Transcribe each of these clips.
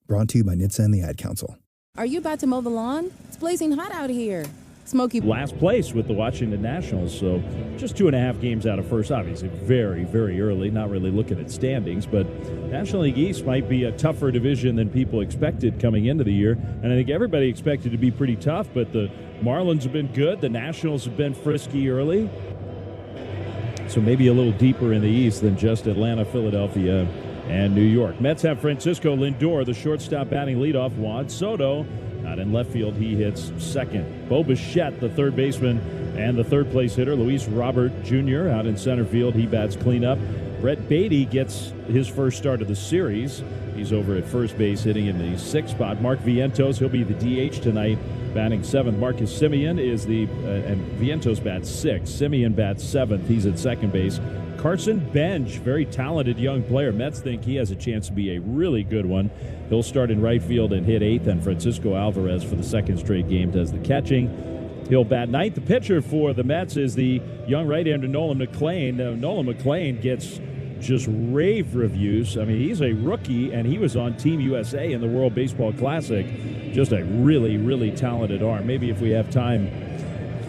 Brought to you by NHTSA and the Ad Council. Are you about to mow the lawn? It's blazing hot out here. Smoky. Last place with the Washington Nationals, so just 2.5 games out of first. Obviously very, very early, not really looking at standings, but National League East might be a tougher division than people expected coming into the year, and I think everybody expected to be pretty tough, but the Marlins have been good, the Nationals have been frisky early, so maybe a little deeper in the East than just Atlanta, Philadelphia, and New York. Mets have Francisco Lindor, the shortstop, batting leadoff. Juan Soto out in left field, he hits second. Bo Bichette, the third baseman, and the third place hitter, Luis Robert Jr., out in center field, he bats cleanup. Brett Beatty gets his first start of the series. He's over at first base, hitting in the sixth spot. Mark Vientos, he'll be the DH tonight, batting seventh. Marcus Semien is and Vientos bats sixth. Semien bats seventh. He's at second base. Carson Bench, very talented young player. Mets think he has a chance to be a really good one. He'll start in right field and hit eighth, and Francisco Alvarez for the second straight game does the catching. He'll bat ninth. The pitcher for the Mets is the young right-hander Nolan McLean. Nolan McLean gets just rave reviews. I mean, he's a rookie, and he was on Team USA in the World Baseball Classic. Just a really, really talented arm. Maybe if we have time,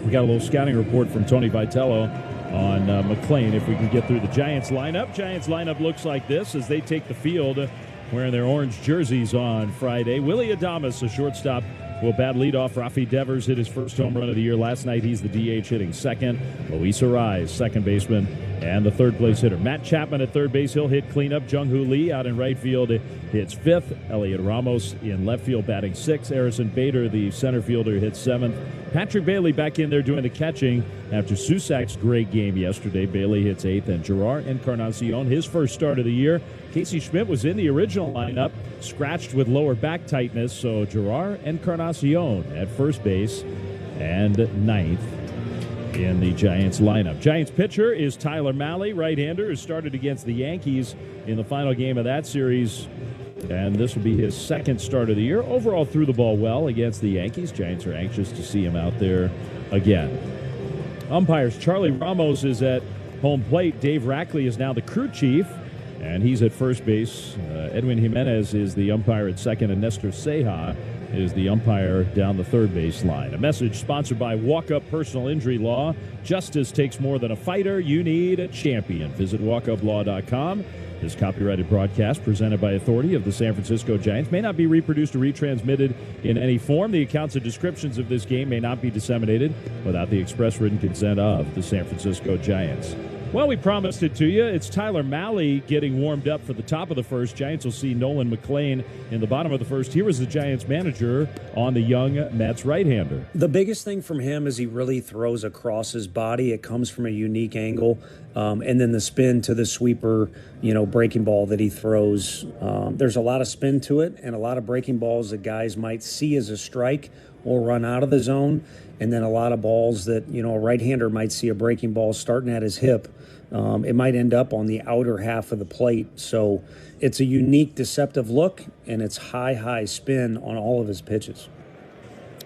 we got a little scouting report from Tony Vitello on McLean if we can get through the Giants lineup. Giants lineup looks like this as they take the field wearing their orange jerseys on Friday. Willie Adames, a shortstop, will bat leadoff. Rafi Devers hit his first home run of the year last night. He's the DH hitting second. Luis Arraez, second baseman, and the third place hitter. Matt Chapman at third base. He'll hit cleanup. Jung-Hoo Lee out in right field hits fifth. Elliot Ramos in left field batting sixth. Harrison Bader, the center fielder, hits seventh. Patrick Bailey back in there doing the catching after Susak's great game yesterday. Bailey hits eighth, and Gerard Encarnacion, his first start of the year. Casey Schmidt was in the original lineup, scratched with lower back tightness, so Gerard Encarnacion at first base and ninth in the Giants lineup. Giants pitcher is Tyler Mahle, right-hander, who started against the Yankees in the final game of that series, and this will be his second start of the year. Overall, threw the ball well against the Yankees. Giants are anxious to see him out there again. Umpires, Charlie Ramos is at home plate. Dave Rackley is now the crew chief, and he's at first base. Edwin Jimenez is the umpire at second, and Nestor Ceja is the umpire down the third base line. A message sponsored by Walk-Up Personal Injury Law. Justice takes more than a fighter. You need a champion. Visit walkuplaw.com. This copyrighted broadcast, presented by authority of the San Francisco Giants, may not be reproduced or retransmitted in any form. The accounts and descriptions of this game may not be disseminated without the express written consent of the San Francisco Giants. Well, we promised it to you. It's Tyler Mahle getting warmed up for the top of the first. Giants will see Nolan McLean in the bottom of the first. Here is the Giants manager on the young Mets right-hander. The biggest thing from him is he really throws across his body. It comes from a unique angle. And then the spin to the sweeper, breaking ball that he throws. There's a lot of spin to it and a lot of breaking balls that guys might see as a strike or run out of the zone. And then a lot of balls that, a right-hander might see a breaking ball starting at his hip. It might end up on the outer half of the plate. So it's a unique, deceptive look, and it's high spin on all of his pitches.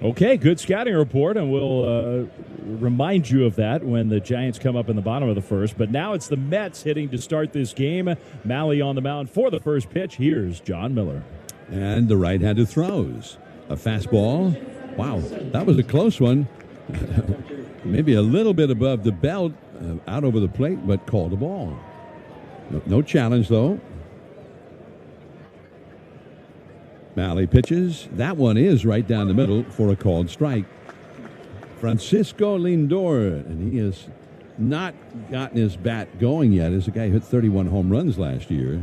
Okay, good scouting report, and we'll remind you of that when the Giants come up in the bottom of the first. But now it's the Mets hitting to start this game. Mahle on the mound for the first pitch. Here's John Miller. And the right-hander throws. A fastball. Wow, that was a close one. Maybe a little bit above the belt, out over the plate, but called a ball. No challenge, though. Mahle pitches. That one is right down the middle for a called strike. Francisco Lindor, and he has not gotten his bat going yet. As a guy who hit 31 home runs last year.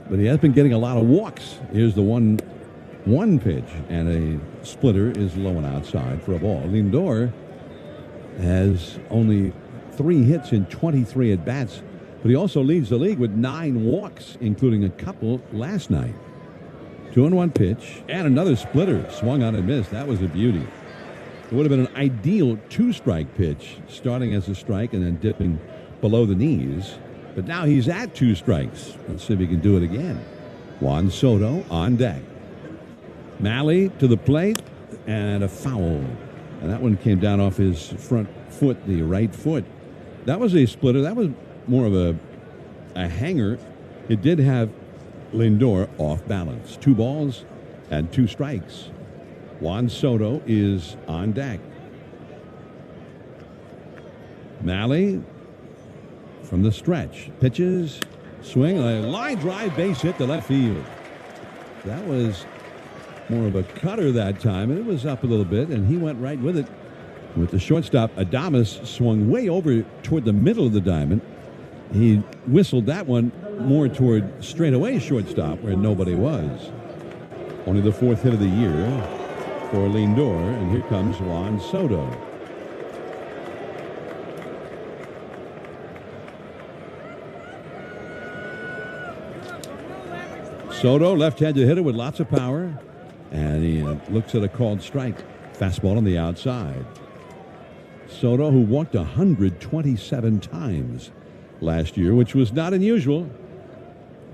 But he has been getting a lot of walks. Here's the one pitch, and a splitter is low and outside for a ball. Lindor has only 3 hits in 23 at-bats, but he also leads the league with 9 walks, including a couple last night. 2-1 pitch, and another splitter. Swung on and missed. That was a beauty. It would have been an ideal 2-strike pitch, starting as a strike and then dipping below the knees. But now he's at 2 strikes. Let's see if he can do it again. Juan Soto on deck. Mahle to the plate, and a foul. And that one came down off his front foot, the right foot. That was a splitter. That was more of a hanger. It did have Lindor off balance. 2 balls and 2 strikes. Juan Soto is on deck. Malley from the stretch. Pitches, swing, a line drive, base hit to left field. That was more of a cutter that time, and it was up a little bit, and he went right with it. With the shortstop, Adames swung way over toward the middle of the diamond. He whistled that one more toward straightaway shortstop where nobody was. Only the 4th hit of the year for Lindor, and here comes Juan Soto. Soto, left-handed hitter with lots of power, and he looks at a called strike. Fastball on the outside. Soto, who walked 127 times last year, which was not unusual.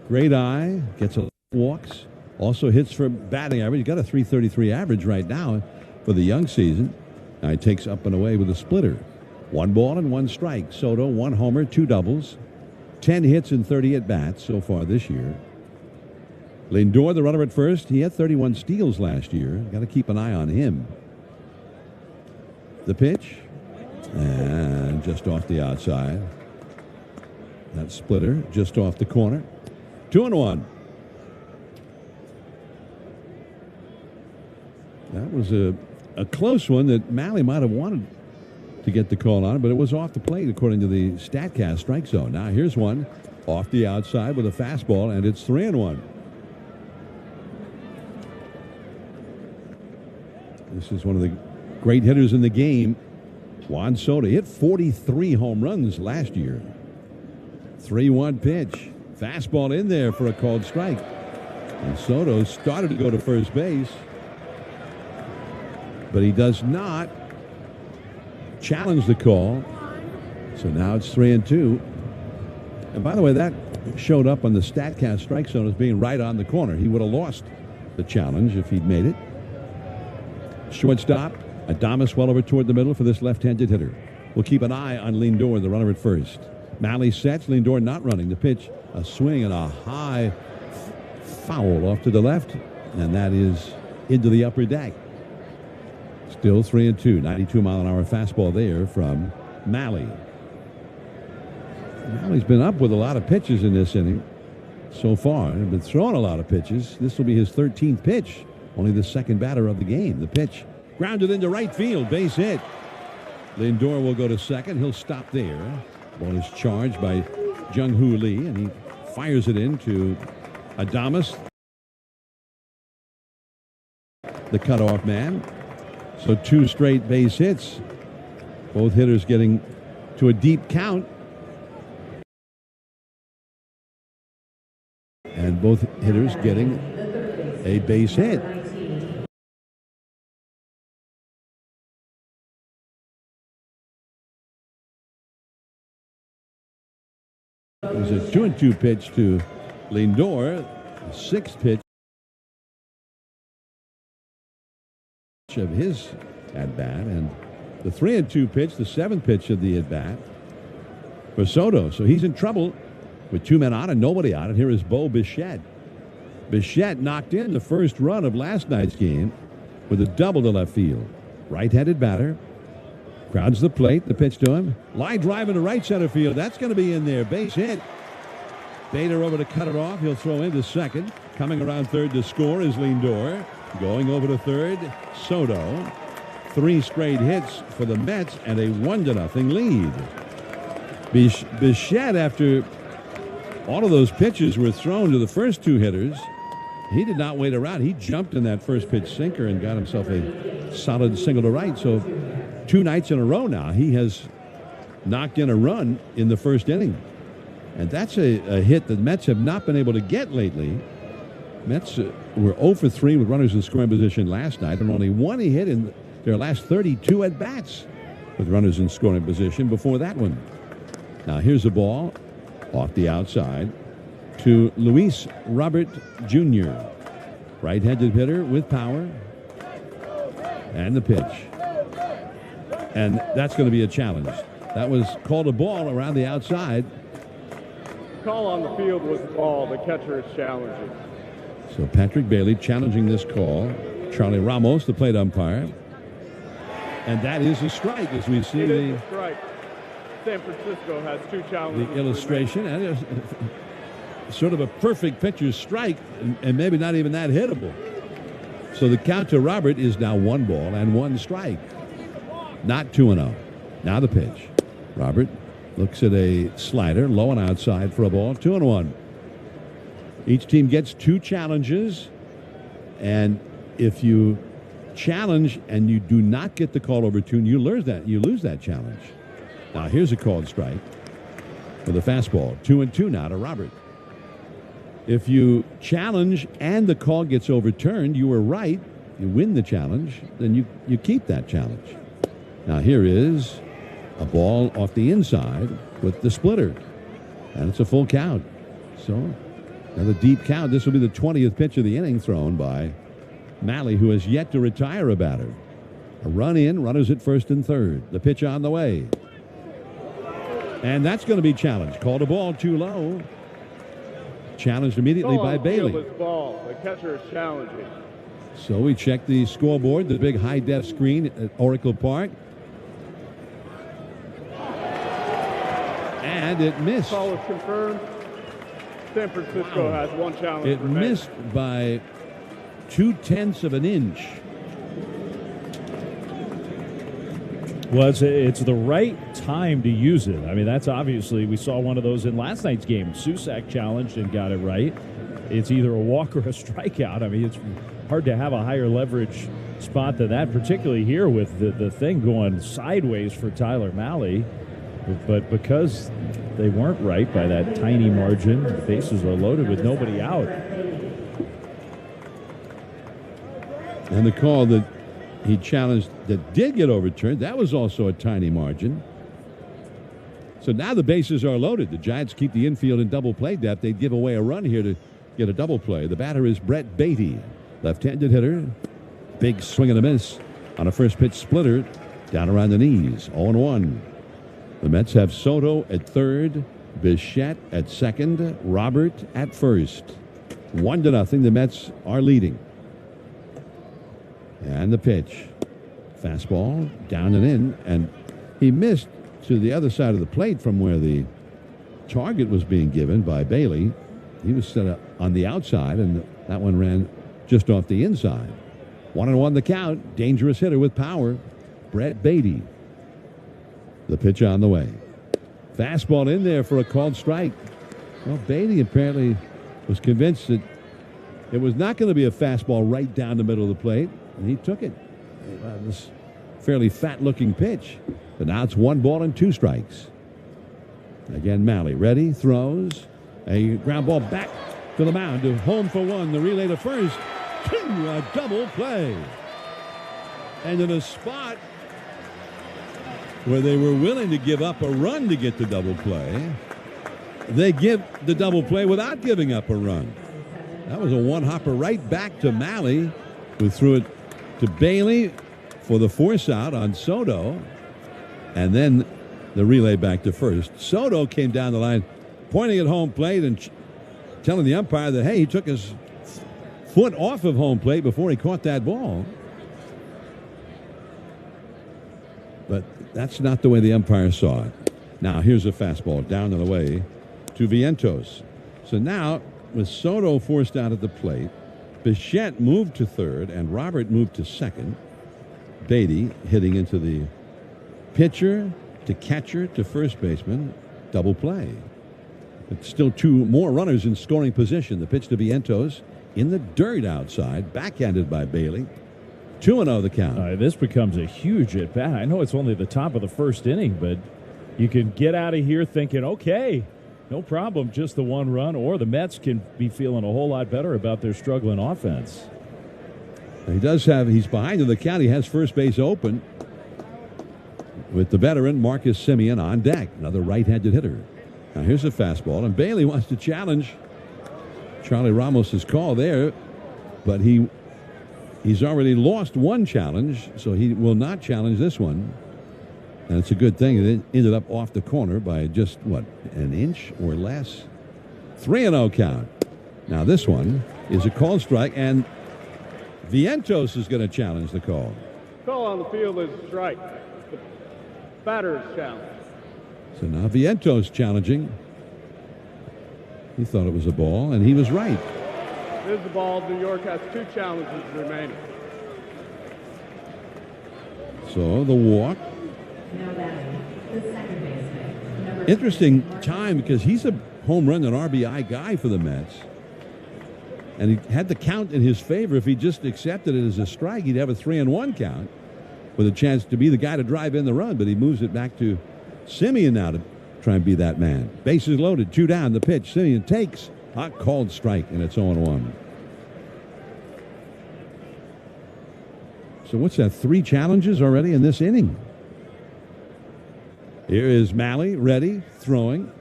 Great eye, gets a walks, also hits for batting average. He's got a .333 average right now for the young season. Now he takes up and away with a splitter. 1 ball and 1 strike. Soto, 1 homer, 2 doubles, 10 hits and 30 at bats so far this year. Lindor, the runner at first, he had 31 steals last year. Got to keep an eye on him. The pitch, and just off the outside. That splitter just off the corner. 2-1. That was a close one that Malley might have wanted to get the call on it, but it was off the plate according to the StatCast strike zone. Now here's one off the outside with a fastball, and it's 3-1. This is one of the great hitters in the game. Juan Soto hit 43 home runs last year. 3-1 pitch. Fastball in there for a called strike. And Soto started to go to first base, but he does not challenge the call. So now it's 3-2. And by the way, that showed up on the StatCast strike zone as being right on the corner. He would have lost the challenge if he'd made it. Shortstop, Adames well over toward the middle for this left-handed hitter. We'll keep an eye on Lindor, the runner at first. Malley sets, Lindor not running. The pitch, a swing and a high foul off to the left, and that is into the upper deck. Still 3-2, 92-mile-an-hour fastball there from Malley. Malley's been up with a lot of pitches in this inning so far. He's been throwing a lot of pitches. This will be his 13th pitch. Only the second batter of the game. The pitch grounded into right field. Base hit. Lindor will go to second. He'll stop there. Ball is charged by Jung-Hoo Lee, and he fires it into Adames, the cutoff man. So 2 straight base hits. Both hitters getting to a deep count. And both hitters getting a base hit. It was a 2-2 pitch to Lindor. The 6th pitch of his at-bat, and the 3-2 pitch, the 7th pitch of the at-bat for Soto. So he's in trouble with 2 men on and nobody out. And here is Bo Bichette. Bichette knocked in the first run of last night's game with a double to left field. Right-handed batter. Crowds the plate. The pitch to him. Line drive into right center field. That's going to be in there. Base hit. Bader over to cut it off. He'll throw into second. Coming around third to score is Lindor. Going over to third, Soto. 3 straight hits for the Mets and a 1-0 lead. Bichette, after all of those pitches were thrown to the first 2 hitters, he did not wait around. He jumped in that first pitch sinker and got himself a solid single to right. So 2 nights in a row now, he has knocked in a run in the first inning. And that's a hit that the Mets have not been able to get lately. Mets were 0 for 3 with runners in scoring position last night, and only 1 hit in their last 32 at-bats with runners in scoring position before that one. Now here's a ball off the outside to Luis Robert Jr. Right-handed hitter with power. And the pitch. And that's going to be a challenge. That was called a ball around the outside. call on the field was ball. The catcher is challenging. So Patrick Bailey challenging this call. Charlie Ramos, the plate umpire. And that is a strike, as we see It is a strike. San Francisco has 2 challenges. the illustration. And it's sort of a perfect pitcher's strike, and maybe not even that hittable. So the count to Robert is now 1 ball and 1 strike. Not 2-0. Now the pitch. Robert looks at a slider, low and outside for a ball, 2-1. Each team gets 2 challenges, and if you challenge and you do not get the call overturned, you lose that challenge. Now here's a called strike for the fastball. 2-2 now to Robert. If you challenge and the call gets overturned, you were right, you win the challenge, then you keep that challenge. Now here is a ball off the inside with the splitter, and it's a full count. So another deep count. This will be the 20th pitch of the inning thrown by Malley, who has yet to retire a batter. A run in, runners at first and third. The pitch on the way. And that's going to be challenged. Called a ball too low. Challenged immediately by Bailey. Ball. The catcher is challenging. So we check the scoreboard, the big high-def screen at Oracle Park. And it missed. Call is confirmed. San Francisco has 1 challenge. It remaining. missed by 0.2 of an inch. Well, it's the right time to use it. I mean, that's obviously, we saw one of those in last night's game. Susak challenged and got it right. It's either a walk or a strikeout. I mean, it's hard to have a higher leverage spot than that, particularly here with the thing going sideways for Tyler Malley. But because they weren't right by that tiny margin, the bases are loaded with nobody out. And the call that he challenged that did get overturned, that was also a tiny margin. So now the bases are loaded. The Giants keep the infield in double play depth. They'd give away a run here to get a double play. The batter is Brett Beatty, left-handed hitter. Big swing and a miss on a first pitch splitter down around the knees. 0-1. The Mets have Soto at third, Bichette at second, Robert at first. 1-0. The Mets are leading. And the pitch. Fastball down and in, and he missed to the other side of the plate from where the target was being given by Bailey. He was set up on the outside, and that one ran just off the inside. 1-1 the count. Dangerous hitter with power, Brett Beatty. The pitch on the way. Fastball in there for a called strike. Well, Beatty apparently was convinced that it was not going to be a fastball right down the middle of the plate, and he took it. This fairly fat-looking pitch. But now it's 1 ball and 2 strikes. Again, Malley ready, throws. A ground ball back to the mound, to home for 1. The relay to first. A double play. And in a spot where they were willing to give up a run to get the double play, they give the double play without giving up a run. That was a one-hopper right back to Malley, who threw it to Bailey for the force out on Soto, and then the relay back to first. Soto came down the line pointing at home plate and telling the umpire that, hey, he took his foot off of home plate before he caught that ball. But that's not the way the umpire saw it. Now here's a fastball down and away to Vientos. So now with Soto forced out at the plate, Bichette moved to third and Robert moved to second. Beatty hitting into the pitcher to catcher to first baseman. Double play. But still 2 more runners in scoring position. The pitch to Vientos in the dirt outside, backhanded by Bailey. 2-0 the count. This becomes a huge at bat. I know it's only the top of the first inning, but you can get out of here thinking, okay, no problem, just the 1 run, or the Mets can be feeling a whole lot better about their struggling offense. He's behind in the count. He has first base open with the veteran Marcus Semien on deck, another right-handed hitter. Now here's a fastball, and Bailey wants to challenge Charlie Ramos' call there, but he's already lost 1 challenge, so he will not challenge this one. And it's a good thing it ended up off the corner by just, what, an inch or less. 3-0 count. Now this one is a called strike, and Vientos is going to challenge the call. Call on the field is strike. The batter's challenge. So now Vientos challenging. He thought it was a ball, and he was right. It is the ball. New York has 2 challenges remaining. So the walk. Interesting time because he's a home run and RBI guy for the Mets. And he had the count in his favor. If he just accepted it as a strike, he'd have a 3-1 count with a chance to be the guy to drive in the run. But he moves it back to Semien now to try and be that man. Bases loaded, 2 down, the pitch. Semien takes. Hot called strike, and it's 0-1. So what's that, 3 challenges already in this inning? Here is Malley, ready, throwing.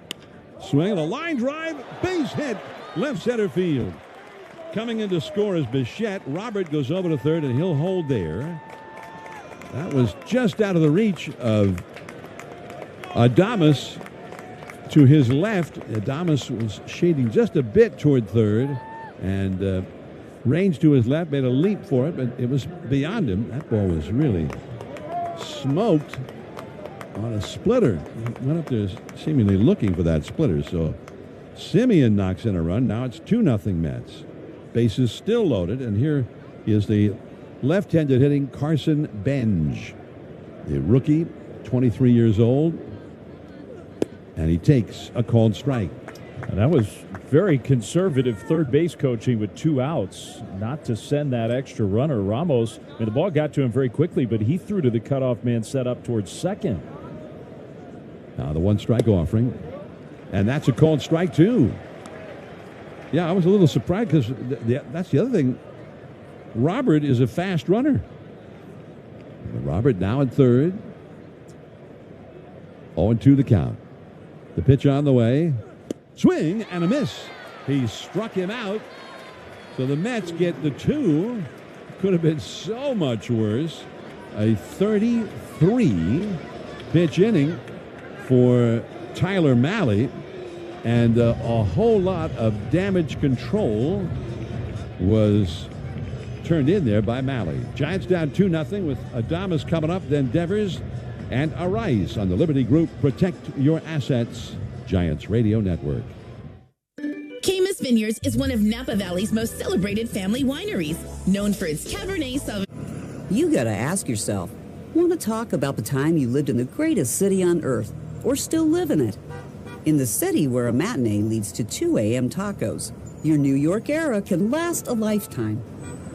Swinging a line drive, base hit, left center field. Coming in to score is Bichette. Robert goes over to third, and he'll hold there. That was just out of the reach of Adames to his left. Adames was shading just a bit toward third, and range to his left, made a leap for it, but it was beyond him. That ball was really smoked on a splitter. He went up there seemingly looking for that splitter. So Semien knocks in a run. Now it's 2-0 Mets. Bases still loaded, and here is the left-handed hitting Carson Benj, the rookie, 23 years old, and he takes a called strike. And that was very conservative third base coaching with 2 outs, not to send that extra runner. Ramos, the ball got to him very quickly, but he threw to the cutoff man set up towards second. Now the 1-strike offering, and that's a called strike too. Yeah, I was a little surprised because that's the other thing. Robert is a fast runner. Robert now at third. 0-2 the count. The pitch on the way. Swing and a miss. He struck him out. So the Mets get the 2. Could have been so much worse. A 33 pitch inning for Tyler Malley. And a whole lot of damage control was turned in there by Malley. Giants down 2-0 with Adames coming up, then Devers and Arise on the Liberty Group. Protect your assets. Giants Radio Network. Camus Vineyards is one of Napa Valley's most celebrated family wineries, known for its Cabernet Sauvignon. You gotta ask yourself, want to talk about the time you lived in the greatest city on earth, or still live in it? In the city where a matinee leads to 2 a.m. tacos, your New York era can last a lifetime.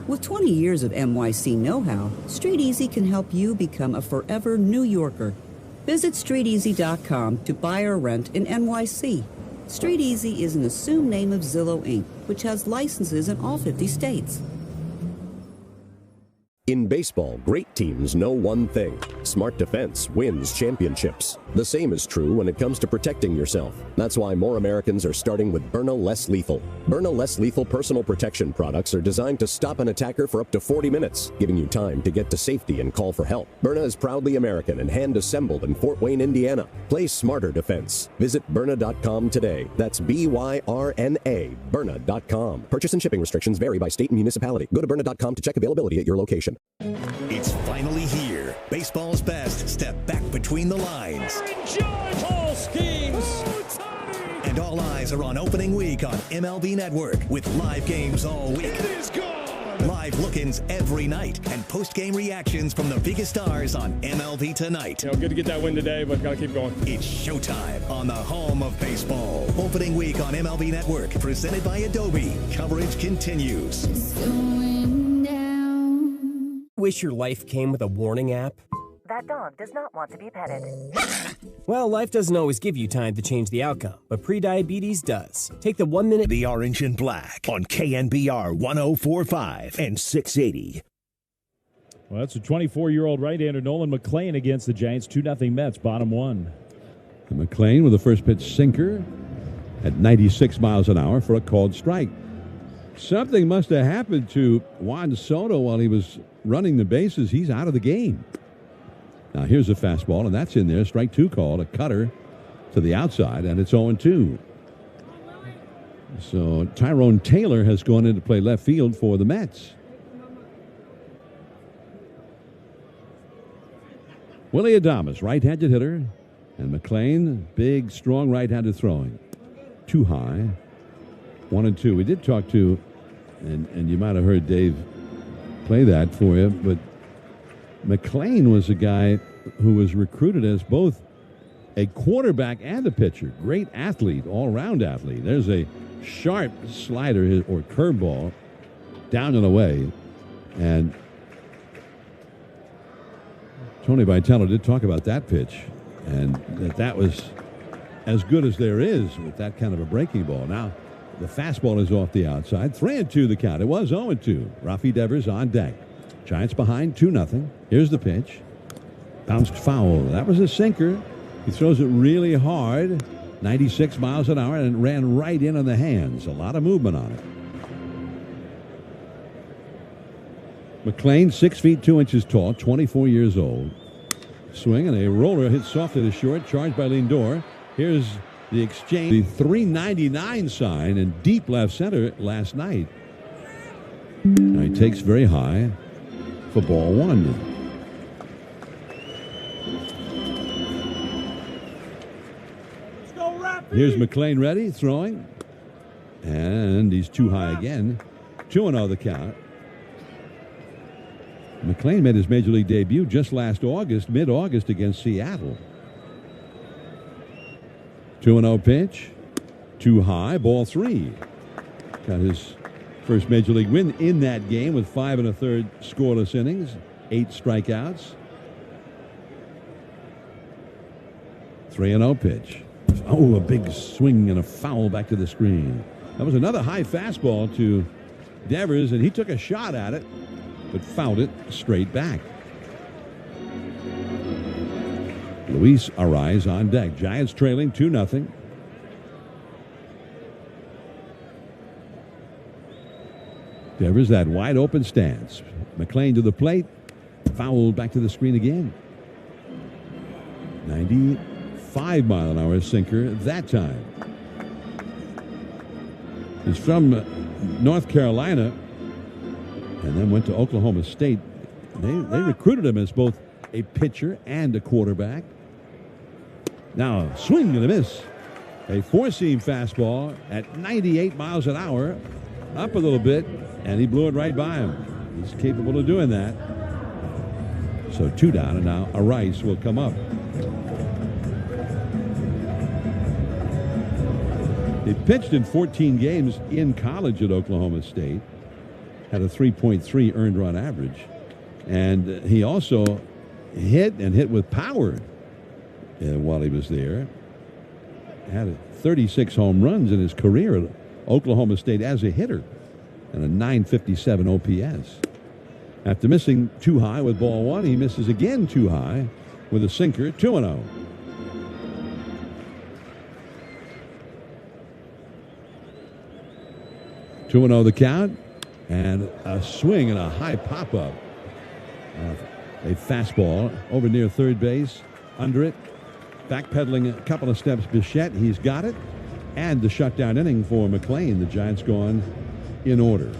With 20 years of NYC know-how, Street Easy can help you become a forever New Yorker. Visit StreetEasy.com to buy or rent in NYC. Street Easy is an assumed name of Zillow Inc., which has licenses in all 50 states. In baseball, great teams know one thing: smart defense wins championships. The same is true when it comes to protecting yourself. That's why more Americans are starting with Byrna Less Lethal. Byrna Less Lethal personal protection products are designed to stop an attacker for up to 40 minutes, giving you time to get to safety and call for help. Byrna is proudly American and hand-assembled in Fort Wayne, Indiana. Play smarter defense. Visit Byrna.com today. That's BYRNA, Byrna.com. Purchase and shipping restrictions vary by state and municipality. Go to Byrna.com to check availability at your location. It's finally here. Baseball's best step back between the lines. Joyful schemes. And all eyes are on opening week on MLB Network with live games all week. It is gone. Live look-ins every night and post-game reactions from the biggest stars on MLB Tonight. Good to get that win today, but got to keep going. It's showtime on the home of baseball. Opening week on MLB Network, presented by Adobe. Coverage continues. Wish your life came with a warning app? That dog does not want to be petted. Well, life doesn't always give you time to change the outcome, but prediabetes does. Take the 1 minute. The Orange and Black on KNBR 104.5 and 680. Well, that's a 24-year-old right-hander, Nolan McLean, against the Giants. 2-0 Mets, bottom 1. And McLean with a first pitch sinker at 96 miles an hour for a called strike. Something must have happened to Juan Soto while he was running the bases. He's out of the game. Now here's a fastball, and that's in there. Strike 2 called, a cutter to the outside, and it's 0-2. So Tyrone Taylor has gone in to play left field for the Mets. Willie Adames, right-handed hitter. And McLean, big, strong right-handed throwing. Too high. 1-2. We did talk to, and you might have heard Dave play that for you, but McLean was a guy who was recruited as both a quarterback and a pitcher. Great athlete, all-round athlete. There's a sharp slider or curveball down and away. And Tony Vitello did talk about that pitch, and that was as good as there is with that kind of a breaking ball. Now, the fastball is off the outside. 3-2 the count. It was 0-2. Rafi Devers on deck. Giants behind 2-0. Here's the pitch. Bounced foul. That was a sinker. He throws it really hard. 96 miles an hour, and it ran right in on the hands. A lot of movement on it. McLean, 6 feet 2 inches tall, 24 years old. Swing and a roller hit softly to short, charged by Lindor. Here's the exchange. The 399 sign in deep left center last night. Now he takes very high for ball one. Here's McLean ready, throwing. And he's too high again. 2-0 the count. McLean made his major league debut just last August, mid-August against Seattle. 2-0 pitch. Too high, ball 3. Got his first major league win in that game with 5 1/3 scoreless innings, 8 strikeouts. 3-0 pitch. Oh, a big swing and a foul back to the screen. That was another high fastball to Devers, and he took a shot at it, but fouled it straight back. Luis Arraez on deck. Giants trailing 2-0. Devers, that wide open stance. McLean to the plate. Fouled back to the screen again. 95-mile-an-hour sinker that time. He's from North Carolina and then went to Oklahoma State. They recruited him as both a pitcher and a quarterback. Now, swing and a miss. A four-seam fastball at 98 miles an hour. Up a little bit, and he blew it right by him. He's capable of doing that. So 2 down, and now Arraez will come up. He pitched in 14 games in college at Oklahoma State. Had a 3.3 earned run average. And he also hit with power while he was there. Had 36 home runs in his career at Oklahoma State as a hitter and a 957 OPS. After missing too high with ball 1, he misses again too high with a sinker. 2-0. The count, and a swing and a high pop-up. A fastball over near third base, under it. Backpedaling a couple of steps, Bichette, he's got it. And the shutdown inning for McLean. The Giants gone in order.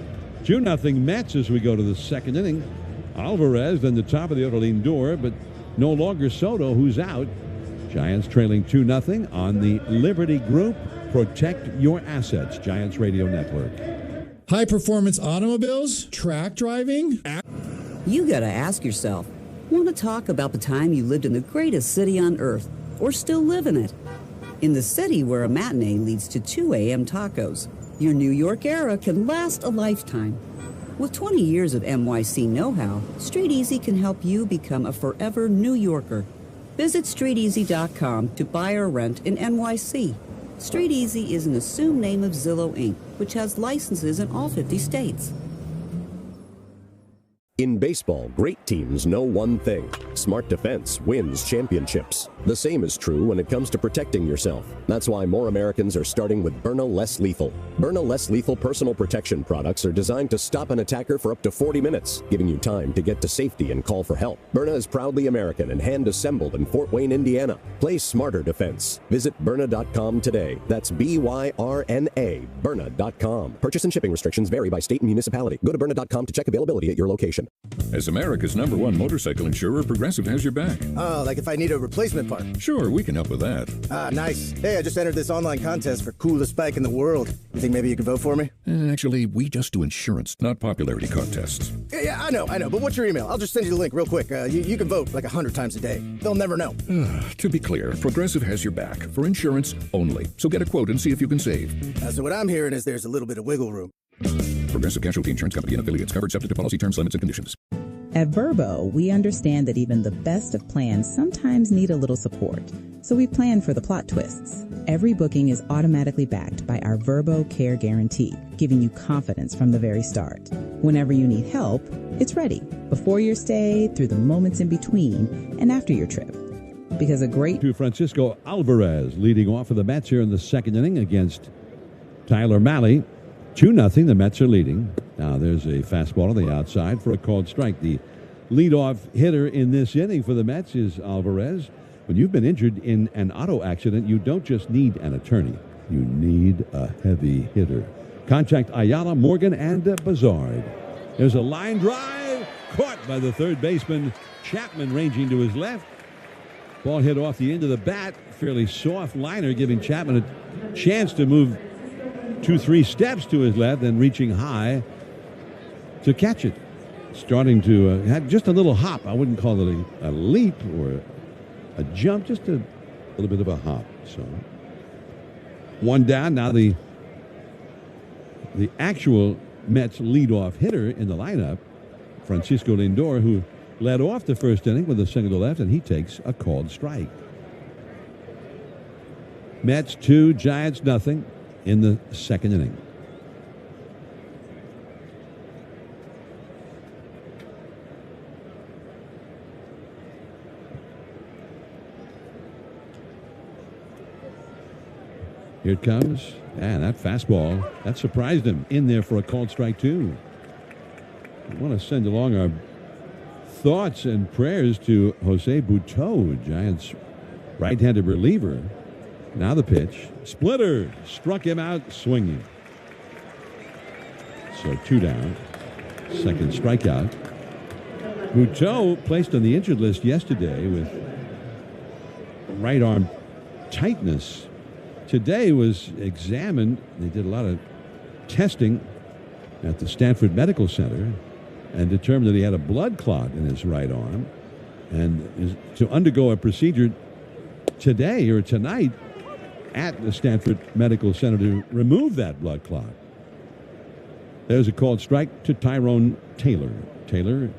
2-0 Mets as we go to the second inning. Alvarez, then the top of the order, Lindor, but no longer Soto, who's out. Giants trailing 2-0 on the Liberty Group. Protect your assets. Giants Radio Network. High-performance automobiles, track driving. You gotta ask yourself, want to talk about the time you lived in the greatest city on earth, or still live in it? In the city where a matinee leads to 2 a.m. tacos, your New York era can last a lifetime. With 20 years of NYC know-how, Street Easy can help you become a forever New Yorker. Visit StreetEasy.com to buy or rent in NYC. Street Easy is an assumed name of Zillow Inc., which has licenses in all 50 states. In baseball, great teams know one thing. Smart defense wins championships. The same is true when it comes to protecting yourself. That's why more Americans are starting with Byrna Less Lethal. Byrna Less Lethal personal protection products are designed to stop an attacker for up to 40 minutes, giving you time to get to safety and call for help. Byrna is proudly American and hand-assembled in Fort Wayne, Indiana. Play smarter defense. Visit Byrna.com today. That's B-Y-R-N-A, Byrna.com. Purchase and shipping restrictions vary by state and municipality. Go to Byrna.com to check availability at your location. As America's #1 motorcycle insurer, Progressive has your back. Oh, like if I need a replacement part? Sure, we can help with that. Ah, nice. Hey, I just entered this online contest for coolest bike in the world. You think maybe you can vote for me? Actually, we just do insurance, not popularity contests. Yeah, I know. But what's your email? I'll just send you the link real quick. You can vote like 100 times a day. They'll never know. To be clear, Progressive has your back for insurance only. So get a quote and see if you can save. So what I'm hearing is there's a little bit of wiggle room. Progressive Casualty Insurance Company and affiliates, covered subject to policy terms, limits, and conditions. At Verbo, we understand that even the best of plans sometimes need a little support. So we plan for the plot twists. Every booking is automatically backed by our Verbo Care Guarantee, giving you confidence from the very start. Whenever you need help, it's ready. Before your stay, through the moments in between, and after your trip. Because a great... To Francisco Alvarez leading off for the Mets here in the second inning against Tyler Mahle. 2-0, the Mets are leading. Now there's a fastball on the outside for a called strike. The leadoff hitter in this inning for the Mets is Alvarez. When you've been injured in an auto accident, you don't just need an attorney. You need a heavy hitter. Contact Ayala, Morgan, and Bazard. There's a line drive caught by the third baseman. Chapman ranging to his left. Ball hit off the end of the bat. Fairly soft liner, giving Chapman a chance to move 2-3 steps to his left, then reaching high to catch it. Starting to have just a little hop. I wouldn't call it a leap or a jump, just a little bit of a hop. So one down. Now the actual Mets leadoff hitter in the lineup, Francisco Lindor, who led off the first inning with a single to left, and he takes a called strike. Mets 2, Giants 0 in the second inning. Here it comes. And that fastball, that surprised him. In there for a called strike, too. I want to send along our thoughts and prayers to Jose Butto, Giants right-handed reliever. Now the pitch. Splitter struck him out swinging. So 2 down. Second strikeout. Butto placed on the injured list yesterday with right arm tightness. Today was examined. They did a lot of testing at the Stanford Medical Center and determined that he had a blood clot in his right arm and is to undergo a procedure today or tonight at the Stanford Medical Center to remove that blood clot. There's a called strike to Tyrone Taylor. Taylor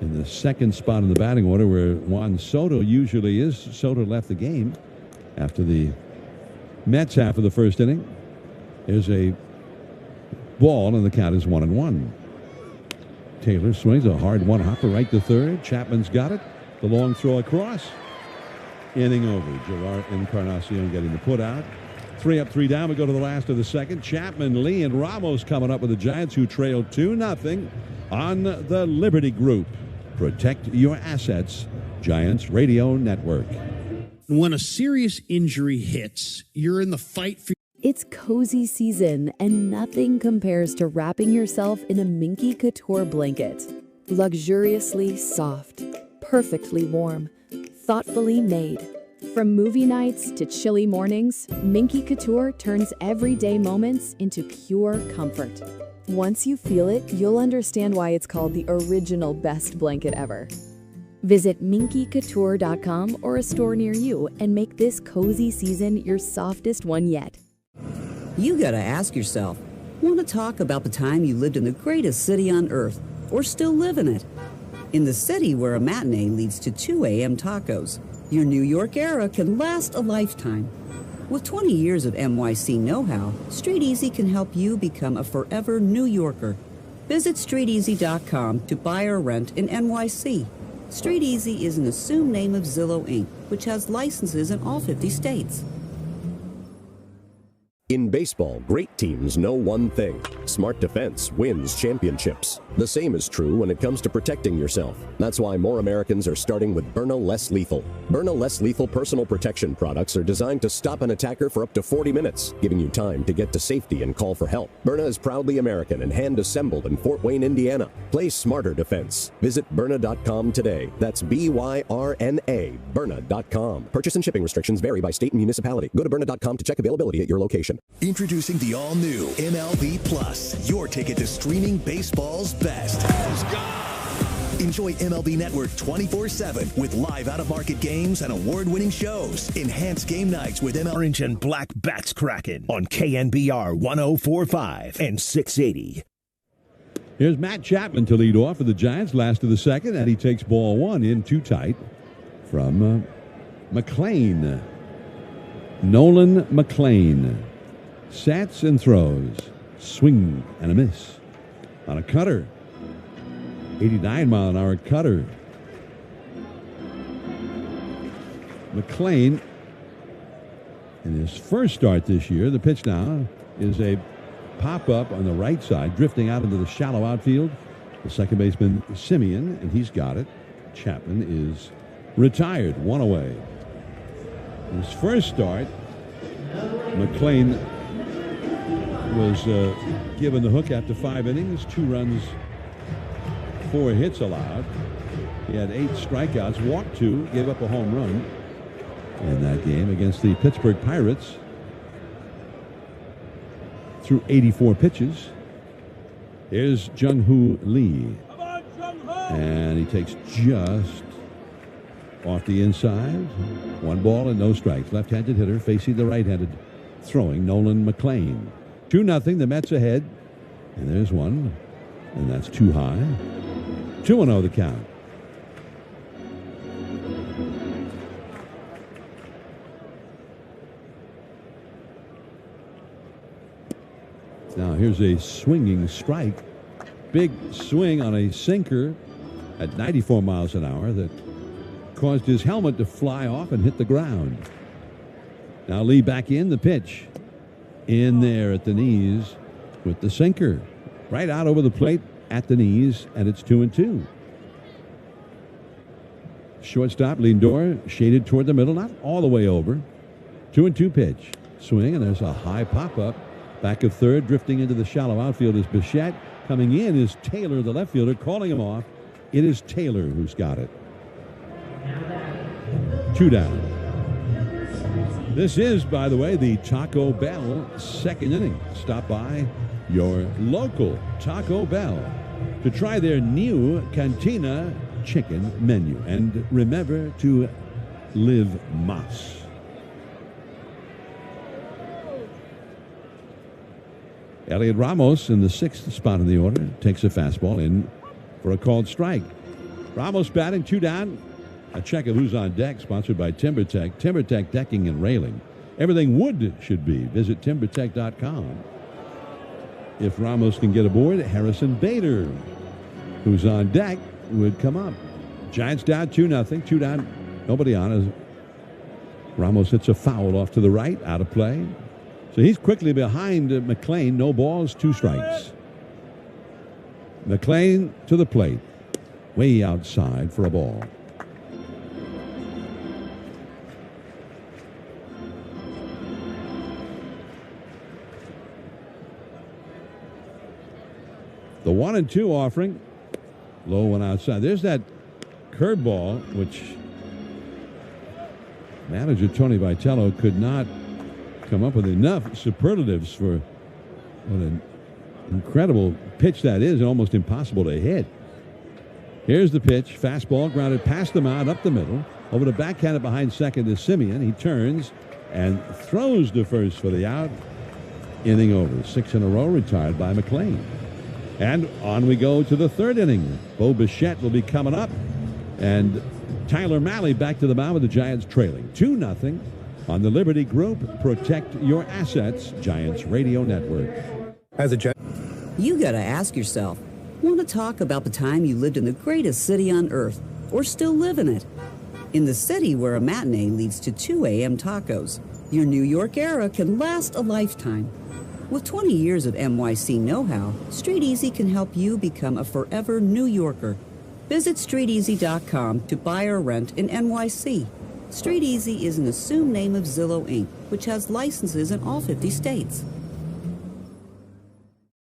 in the second spot in the batting order where Juan Soto usually is. Soto left the game after the Mets half of the first inning. There's a ball and the count is 1-1. Taylor swings a hard one-hopper right to third. Chapman's got it. The long throw across. Inning over. Gerard Encarnacion getting the put out. 3 up, 3 down. We go to the last of the second. Chapman, Lee, and Ramos coming up with the Giants, who trailed 2-0 on the Liberty Group. Protect your assets. Giants Radio Network. When a serious injury hits, you're in the fight for... It's cozy season, and nothing compares to wrapping yourself in a Minky Couture blanket. Luxuriously soft, perfectly warm, thoughtfully made. From movie nights to chilly mornings, Minky Couture turns everyday moments into pure comfort. Once you feel it, you'll understand why it's called the original best blanket ever. Visit minkycouture.com or a store near you and make this cozy season your softest one yet. You gotta ask yourself, want to talk about the time you lived in the greatest city on earth, or still live in it? In the city where a matinee leads to 2 a.m. tacos, your New York era can last a lifetime. With 20 years of NYC know-how, Street Easy can help you become a forever New Yorker. Visit StreetEasy.com to buy or rent in NYC. StreetEasy is an assumed name of Zillow Inc., which has licenses in all 50 states. In baseball, great teams know one thing: smart defense wins championships. The same is true when it comes to protecting yourself. That's why more Americans are starting with Byrna Less Lethal. Byrna Less Lethal personal protection products are designed to stop an attacker for up to 40 minutes, giving you time to get to safety and call for help. Byrna is proudly American and hand-assembled in Fort Wayne, Indiana. Play smarter defense. Visit Byrna.com today. That's B-Y-R-N-A, Byrna.com. Purchase and shipping restrictions vary by state and municipality. Go to Byrna.com to check availability at your location. Introducing the all-new MLB Plus, your ticket to streaming baseball's best. Enjoy MLB Network 24/7 with live out-of-market games and award-winning shows. Enhanced game nights with Orange and black bats cracking on KNBR 104.5 and 680. Here's Matt Chapman to lead off for the Giants, last of the second, and he takes ball one in too tight from McClain. Nolan McClain sets and throws. Swing and a miss on a cutter. 89-mile-an-hour cutter. McClain, in his first start this year, the pitch now is a pop-up on the right side, drifting out into the shallow outfield. The second baseman, Simeon, and he's got it. Chapman is retired, one away. His first start, McClain was given the hook after 5 innings, 2 runs, 4 hits allowed. He had 8 strikeouts, walked 2, gave up a home run in that game against the Pittsburgh Pirates. Threw 84 pitches. Here's Jung-Hoo Lee. And he takes just off the inside. 1 ball and no strikes. Left-handed hitter facing the right-handed throwing Nolan McClain. 2-0, the Mets ahead. And there's one. And that's too high. 2-0 the count. Now here's a swinging strike. Big swing on a sinker at 94 miles an hour that caused his helmet to fly off and hit the ground. Now Lee back in the pitch. In there at the knees with the sinker. Right out over the plate at the knees, and it's 2-2. Shortstop Lindor shaded toward the middle, not all the way over. 2-2 pitch. Swing, and there's a high pop-up. Back of third, drifting into the shallow outfield is Bichette. Coming in is Taylor, the left fielder, calling him off. It is Taylor who's got it. 2 down. This is, by the way, the Taco Bell second inning. Stop by your local Taco Bell to try their new Cantina chicken menu. And remember to live más. Elliot Ramos in the 6th spot in the order takes a fastball in for a called strike. Ramos batting, 2 down. A check of who's on deck, sponsored by TimberTech. TimberTech decking and railing. Everything wood should be. Visit TimberTech.com. If Ramos can get aboard, Harrison Bader, who's on deck, would come up. Giants down 2-0. 2 down. Nobody on as Ramos hits a foul off to the right, out of play. So he's quickly behind McClain. No balls, 2 strikes. McClain to the plate. Way outside for a ball. The 1-2 offering. Low one outside. There's that curveball, which manager Tony Vitello could not come up with enough superlatives for what an incredible pitch that is, and almost impossible to hit. Here's the pitch. Fastball grounded past the mound, up the middle. Over to backhand behind second is Simeon. He turns and throws to first for the out. Inning over. 6 in a row retired by McClain. And on we go to the 3rd inning. Bo Bichette will be coming up. And Tyler Mahle back to the mound with the Giants trailing 2-0 on the Liberty Group. Protect your assets. Giants Radio Network. You gotta ask yourself, Want to talk about the time you lived in the greatest city on earth, or still live in it? In the city where a matinee leads to 2 a.m. tacos, your New York era can last a lifetime. With 20 years of NYC know-how, Street Easy can help you become a forever New Yorker. Visit StreetEasy.com to buy or rent in NYC. Street Easy is an assumed name of Zillow Inc., which has licenses in all 50 states.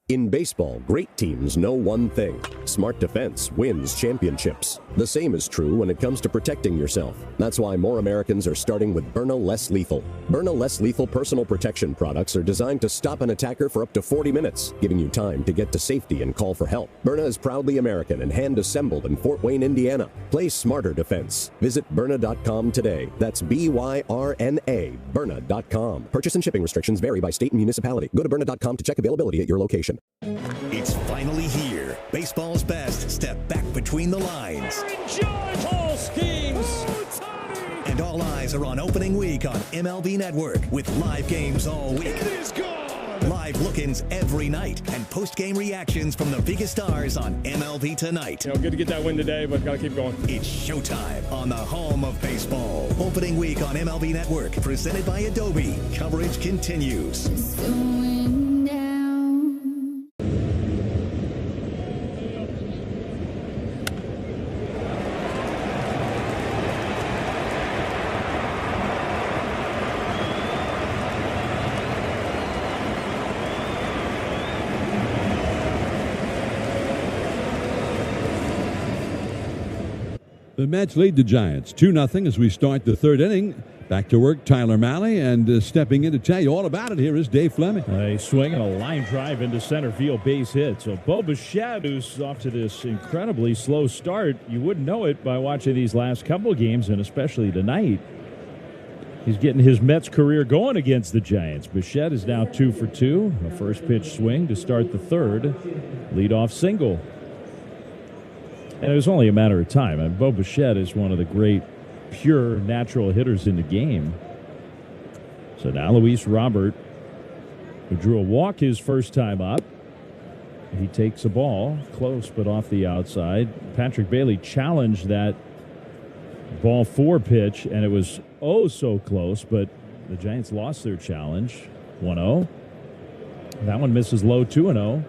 In baseball, great teams know one thing. Smart defense wins championships. The same is true when it comes to protecting yourself. That's why more Americans are starting with Byrna Less Lethal. Byrna Less Lethal personal protection products are designed to stop an attacker for up to 40 minutes, giving you time to get to safety and call for help. Byrna is proudly American and hand-assembled in Fort Wayne, Indiana. Play smarter defense. Visit Byrna.com today. That's B-Y-R-N-A, Byrna.com. Purchase and shipping restrictions vary by state and municipality. Go to Byrna.com to check availability at your location. It's finally here. Baseball's best step back between the lines. Joyful schemes. And all eyes are on opening week on MLB Network with live games all week. It is gone. Live look-ins every night and post-game reactions from the biggest stars on MLB Tonight. Good to get that win today, but gotta keep going. It's showtime on the home of baseball. Opening week on MLB Network, presented by Adobe. Coverage continues. The Mets lead the Giants 2-0 as we start the third inning. Back to work, Tyler Mahle, and stepping in to tell you all about it here is Dave Fleming. A swing and a line drive into center field, base hit. So Bo Bichette, who's off to this incredibly slow start, you wouldn't know it by watching these last couple of games, and especially tonight. He's getting his Mets career going against the Giants. Bichette is now 2 for 2. A first pitch swing to start the third. Leadoff single. And it was only a matter of time. And Bo Bichette is one of the great pure natural hitters in the game. So now Luis Robert, who drew a walk his first time up, he takes a ball close but off the outside. Patrick Bailey challenged that ball 4 pitch, and it was oh so close, but the Giants lost their challenge. 1-0. That one misses low, 2-0.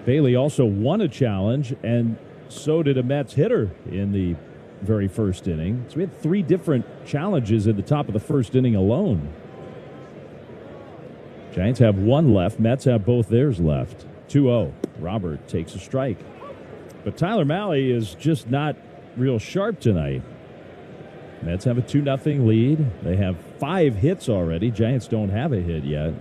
Bailey also won a challenge, and so did a Mets hitter in the very first inning. So we had 3 different challenges at the top of the first inning alone. Giants have 1 left. Mets have both theirs left. 2-0. Robert takes a strike. But Tyler Mahle is just not real sharp tonight. Mets have a 2-0 lead. They have 5 hits already. Giants don't have a hit yet.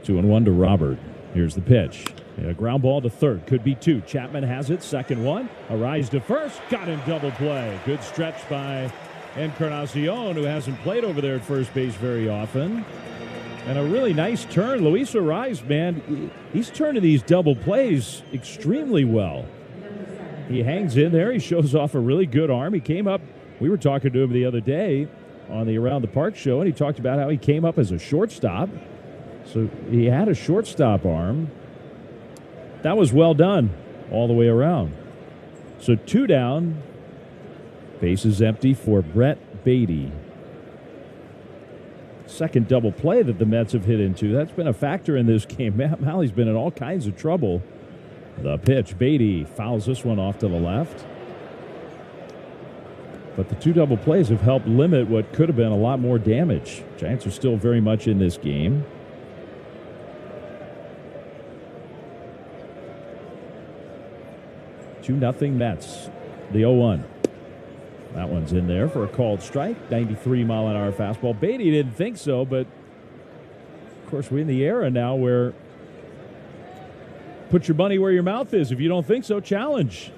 2-1 to Robert. Here's the pitch. A ground ball to third. Could be 2. Chapman has it. Second one. A rise to first. Got him double play. Good stretch by Encarnacion, who hasn't played over there at first base very often. And a really nice turn. Luis Arraez, man, he's turning these double plays extremely well. He hangs in there. He shows off a really good arm. He came up. We were talking to him the other day on the Around the Park show, and he talked about how he came up as a shortstop. So he had a shortstop arm. That was well done all the way around. So 2 down. Bases empty for Brett Beatty. Second double play that the Mets have hit into. That's been a factor in this game. Mahle's been in all kinds of trouble. The pitch. Beatty fouls this one off to the left. But the 2 double plays have helped limit what could have been a lot more damage. Giants are still very much in this game. 2-0 Mets. The 0-1. That one's in there for a called strike. 93-mile-an-hour fastball. Beatty didn't think so, but of course we're in the era now where put your money where your mouth is. If you don't think so, challenge.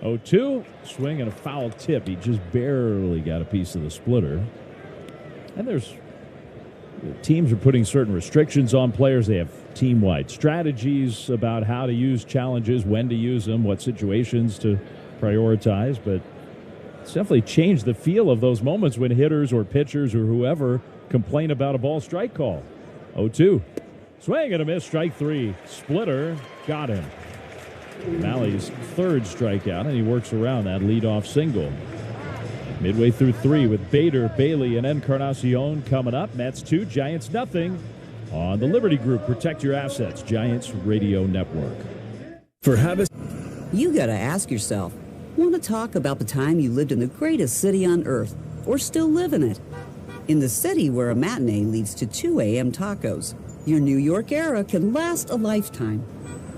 0-2. Swing and a foul tip. He just barely got a piece of the splitter. And teams are putting certain restrictions on players. They have team-wide strategies about how to use challenges, when to use them, what situations to prioritize. But it's definitely changed the feel of those moments when hitters or pitchers or whoever complain about a ball strike call. 0-2. Swing and a miss, strike three. Splitter got him. Malley's third strikeout, and he works around that leadoff single. Midway through three with Bader, Bailey, and Encarnacion coming up. Mets 2, Giants nothing on the Liberty Group. Protect your assets. Giants Radio Network. For habits, you gotta ask yourself, want to talk about the time you lived in the greatest city on earth, or still live in it? In the city where a matinee leads to 2 a.m. tacos, your New York era can last a lifetime.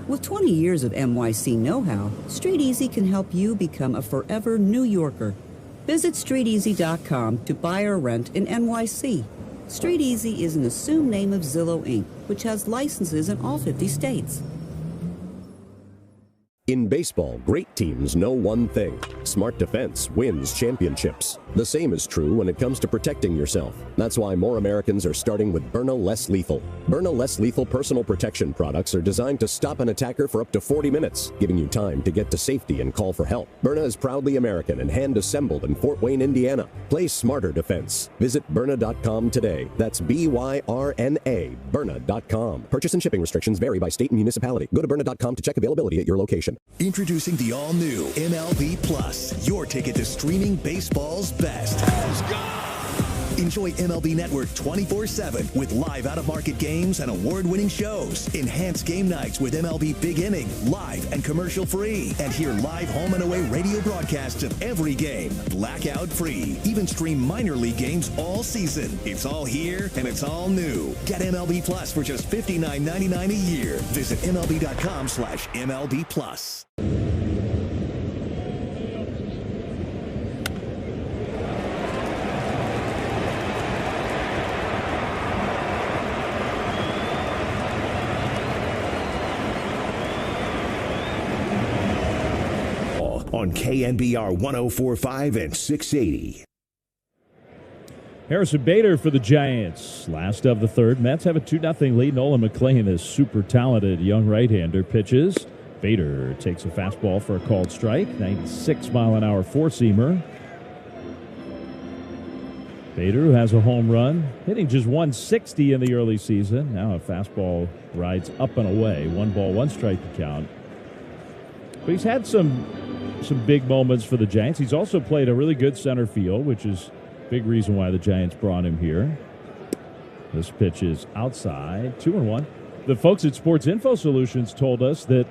With 20 years of NYC know-how, Street Easy can help you become a forever New Yorker. Visit StreetEasy.com to buy or rent in NYC. Street Easy is an assumed name of Zillow Inc., which has licenses in all 50 states. In baseball, great teams know one thing. Smart defense wins championships. The same is true when it comes to protecting yourself. That's why more Americans are starting with Byrna Less Lethal. Byrna Less Lethal personal protection products are designed to stop an attacker for up to 40 minutes, giving you time to get to safety and call for help. Byrna is proudly American and hand-assembled in Fort Wayne, Indiana. Play smarter defense. Visit Byrna.com today. That's B-Y-R-N-A, Byrna.com. Purchase and shipping restrictions vary by state and municipality. Go to Byrna.com to check availability at your location. Introducing the all-new MLB Plus, your ticket to streaming baseball's best. Enjoy MLB Network 24/7 with live out-of-market games and award-winning shows. Enhance game nights with MLB Big Inning, live and commercial-free. And hear live home and away radio broadcasts of every game, blackout-free. Even stream minor league games all season. It's all here and it's all new. Get MLB Plus for just $59.99 a year. Visit MLB.com/MLB Plus. On KNBR 104.5 and 680. Harrison Bader for the Giants. Last of the third. Mets have a 2-0 lead. Nolan McLean, this super talented young right-hander, pitches. Bader takes a fastball for a called strike. 96-mile-an-hour four-seamer. Bader, who has a home run, hitting just 160 in the early season. Now a fastball rides up and away. 1-1 to count. But he's had some big moments for the Giants. He's also played a really good center field, which is a big reason why the Giants brought him here. This pitch is outside, 2-1. The folks at Sports Info Solutions told us that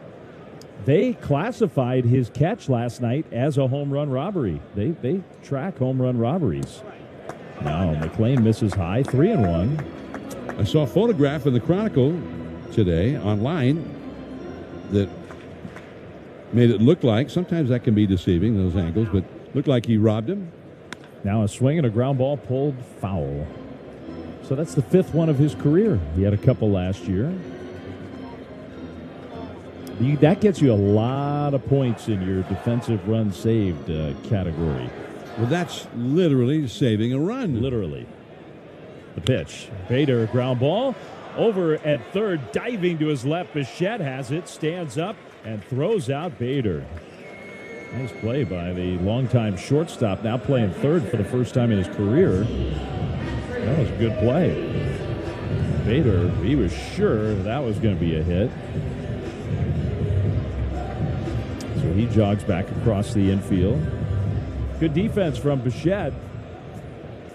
they classified his catch last night as a home run robbery. They track home run robberies. Now McLean misses high, 3-1. I saw a photograph in the Chronicle today online that made it look like, sometimes that can be deceiving, those angles, but looked like he robbed him. Now a swing and a ground ball pulled foul. So that's the fifth one of his career. He had a couple last year. That gets you a lot of points in your defensive run saved category. Well, that's literally saving a run. Literally. The pitch. Bader, ground ball. Over at third, diving to his left. Bichette has it, stands up, and throws out Bader. Nice play by the longtime shortstop, now playing third for the first time in his career. That was a good play. Bader, he was sure that was going to be a hit. So he jogs back across the infield. Good defense from Bichette.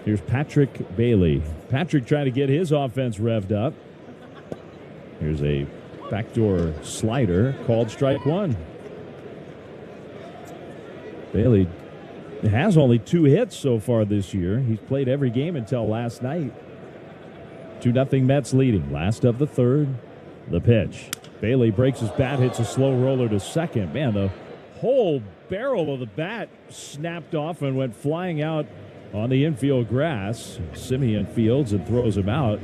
Here's Patrick Bailey. Patrick trying to get his offense revved up. Here's a backdoor slider, called strike one. Bailey has only 2 hits so far this year. He's played every game until last night. 2-0 Mets leading. Last of the third. The pitch. Bailey breaks his bat, hits a slow roller to second. Man, the whole barrel of the bat snapped off and went flying out on the infield grass. Simeon fields and throws him out.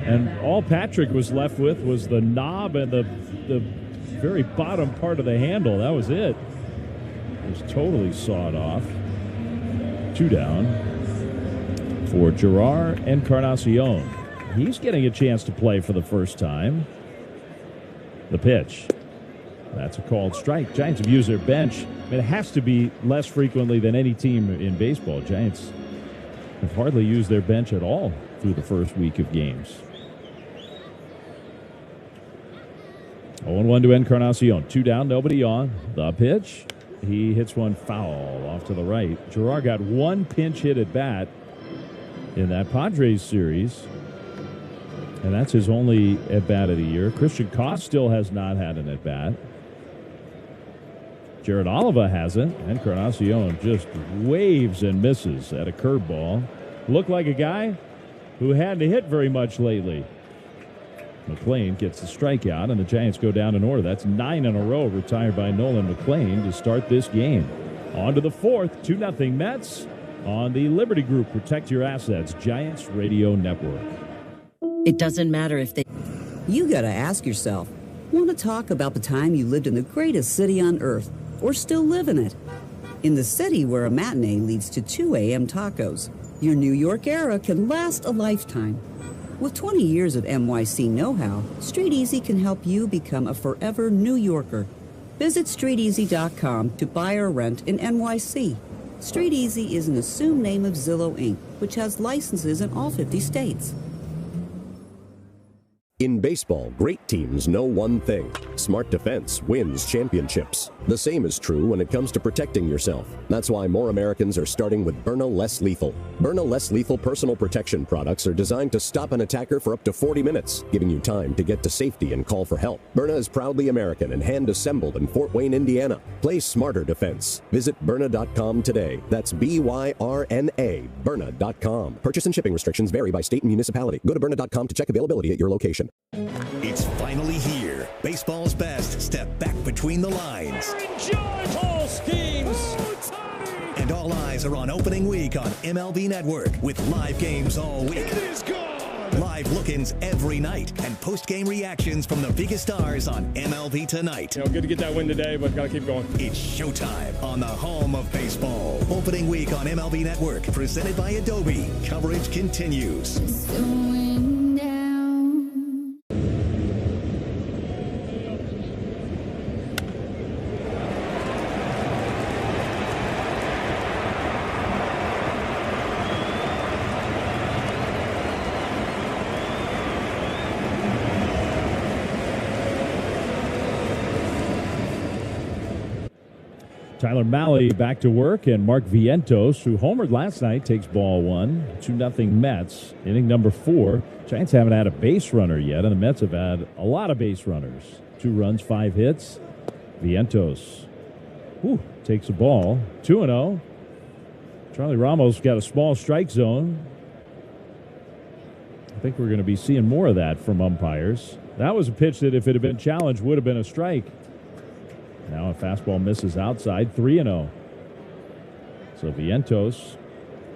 And all Patrick was left with was the knob and the very bottom part of the handle. That was it. It was totally sawed off. 2 down for Gerard Encarnacion. He's getting a chance to play for the first time. The pitch. That's a called strike. Giants have used their bench. It has to be less frequently than any team in baseball. Giants have hardly used their bench at all through the first week of games. 0-1 to Encarnacion. 2 down, nobody on. The pitch. He hits one foul off to the right. Gerard got one pinch hit at bat in that Padres series, and that's his only at bat of the year. Christian Koss still has not had an at bat. Jared Oliva hasn't. Encarnacion just waves and misses at a curveball. Looked like a guy who hadn't hit very much lately. McClain gets the strikeout, and the Giants go down in order. That's 9 in a row retired by Nolan McClain to start this game. On to the fourth, 2-0 Mets on the Liberty Group. Protect your assets, Giants Radio Network. It doesn't matter if they... You gotta ask yourself, want to talk about the time you lived in the greatest city on earth, or still live in it? In the city where a matinee leads to 2 a.m. tacos, your New York era can last a lifetime. With 20 years of NYC know-how, Street Easy can help you become a forever New Yorker. Visit StreetEasy.com to buy or rent in NYC. Street Easy is an assumed name of Zillow Inc., which has licenses in all 50 states. In baseball, great teams know one thing: smart defense wins championships. The same is true when it comes to protecting yourself. That's why more Americans are starting with Byrna Less Lethal. Byrna Less Lethal personal protection products are designed to stop an attacker for up to 40 minutes, giving you time to get to safety and call for help. Byrna is proudly American and hand-assembled in Fort Wayne, Indiana. Play smarter defense. Visit Byrna.com today. That's BYRNA, Byrna.com. Purchase and shipping restrictions vary by state and municipality. Go to Byrna.com to check availability at your location. It's finally here. Baseball's best step back between the lines. Joyful schemes. And all eyes are on opening week on MLB Network with live games all week. It is gone. Live look-ins every night and post-game reactions from the biggest stars on MLB Tonight. Good to get that win today, but got to keep going. It's showtime on the home of baseball. Opening week on MLB Network, presented by Adobe. Coverage continues. Tyler Mahle back to work, and Mark Vientos, who homered last night, takes ball one. 2-0 Mets. Inning number 4. Giants haven't had a base runner yet, and the Mets have had a lot of base runners. 2 runs, 5 hits. Vientos takes a ball. 2-0. Charlie Ramos got a small strike zone. I think we're going to be seeing more of that from umpires. That was a pitch that, if it had been challenged, would have been a strike. Now a fastball misses outside, 3-0. So Vientos,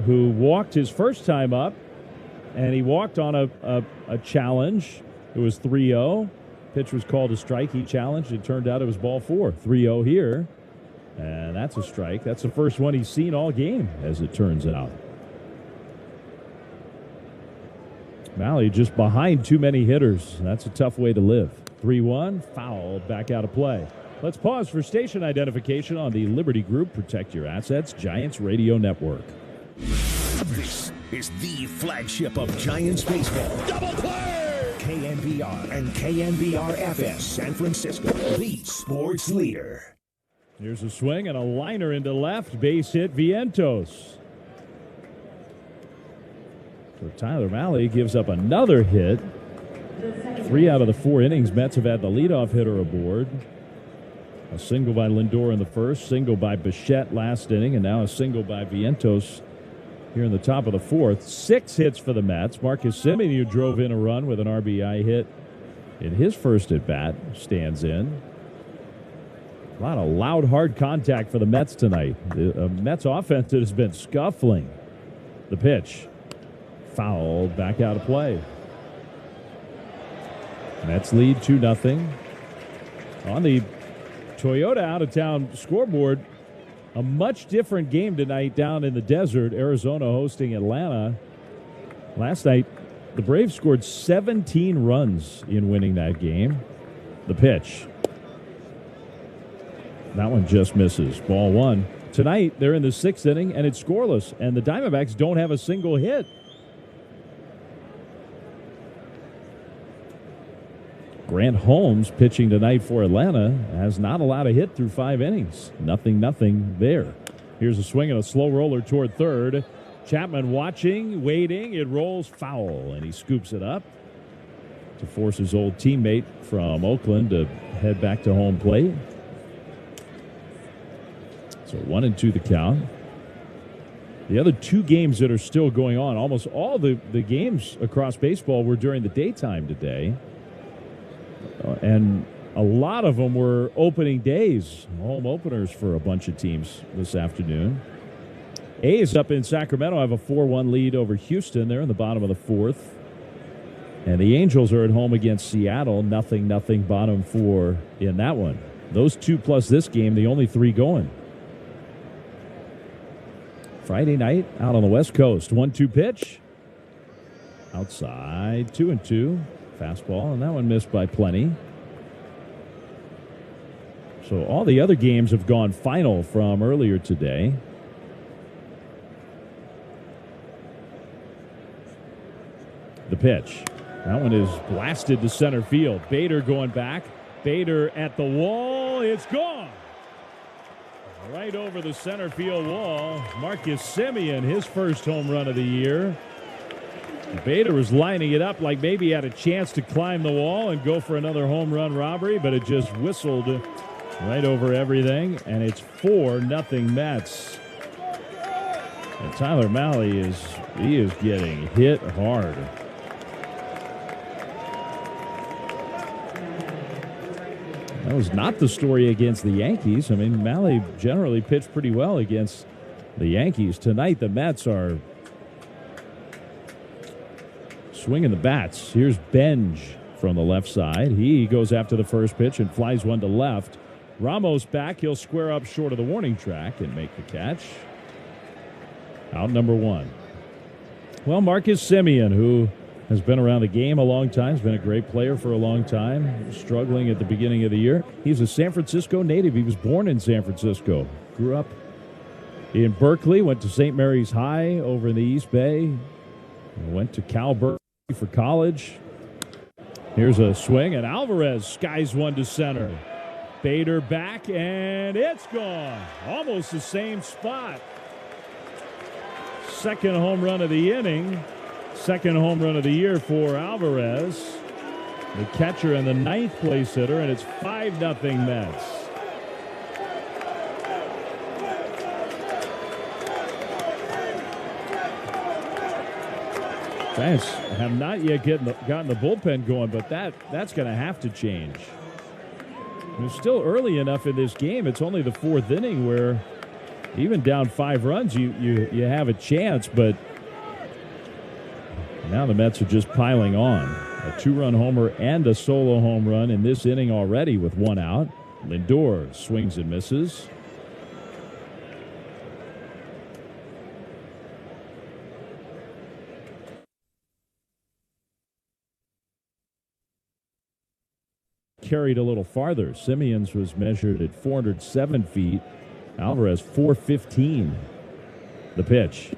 who walked his first time up, and he walked on a challenge. It was 3-0. Pitch was called a strike. He challenged. It turned out it was ball 4. 3-0 here. And that's a strike. That's the first one he's seen all game, as it turns out. Mahle just behind too many hitters. That's a tough way to live. 3-1, foul, back out of play. Let's pause for station identification on the Liberty Group. Protect your assets, Giants Radio Network. This is the flagship of Giants baseball. Double play! KNBR and KNBR-FS San Francisco, the sports leader. Here's a swing and a liner into left. Base hit, Vientos. So Tyler Mahle gives up another hit. 3 out of the 4 innings, Mets have had the leadoff hitter aboard. A single by Lindor in the first, single by Bichette last inning, and now a single by Vientos here in the top of the 4th. 6 hits for the Mets. Marcus Semien, who drove in a run with an RBI hit in his first at-bat, stands in. A lot of loud, hard contact for the Mets tonight. The Mets offense has been scuffling. The pitch. Foul, back out of play. Mets lead 2-0. On the Toyota out-of-town scoreboard, a much different game tonight down in the desert. Arizona hosting Atlanta. Last night, the Braves scored 17 runs in winning that game. The pitch. That one just misses. Ball 1. Tonight, they're in the 6th inning, and it's scoreless, and the Diamondbacks don't have a single hit. Grant Holmes pitching tonight for Atlanta has not allowed a hit through 5 innings. Nothing there. Here's a swing and a slow roller toward third. Chapman watching, waiting. It rolls foul, and he scoops it up to force his old teammate from Oakland to head back to home plate. So 1-2 the count. The other 2 games that are still going on, almost all the games across baseball were during the daytime today. And a lot of them were opening days, home openers for a bunch of teams this afternoon. A's up in Sacramento have a 4-1 lead over Houston. They're in the bottom of the 4th. And the Angels are at home against Seattle. Nothing, bottom 4 in that one. Those 2 plus this game, the only 3 going. Friday night out on the West Coast. 1-2 pitch. Outside, 2-2. Fastball, and that one missed by plenty. So all the other games have gone final from earlier today. The pitch. That one is blasted to center field. Bader going back. Bader at the wall. It's gone. Right over the center field wall. Marcus Semien, his first home run of the year. Bader was lining it up like maybe he had a chance to climb the wall and go for another home run robbery, but it just whistled right over everything, and it's 4-0 Mets. And Tyler Mahle is getting hit hard. That was not the story against the Yankees. I mean, Mahle generally pitched pretty well against the Yankees. Tonight, the Mets are swinging the bats. Here's Benj from the left side. He goes after the first pitch and flies one to left. Ramos back. He'll square up short of the warning track and make the catch. Out number 1. Well, Marcus Semien, who has been around the game a long time, has been a great player for a long time, struggling at the beginning of the year. He's a San Francisco native. He was born in San Francisco. Grew up in Berkeley, went to St. Mary's High over in the East Bay. Went to Cal Berkeley for college. Here's a swing, and Alvarez skies one to center. Bader back, and it's gone. Almost the same spot. Second home run of the inning. Second home run of the year for Alvarez. The catcher and the 9th place hitter, and it's 5-0 Mets. Giants have not yet gotten the bullpen going, but that's going to have to change. It's still early enough in this game. It's only the 4th inning where even down 5 runs, you have a chance, but now the Mets are just piling on. A 2-run homer and a solo home run in this inning already with 1 out. Lindor swings and misses. Carried a little farther. Simeon's was measured at 407 feet. Alvarez 415. The pitch.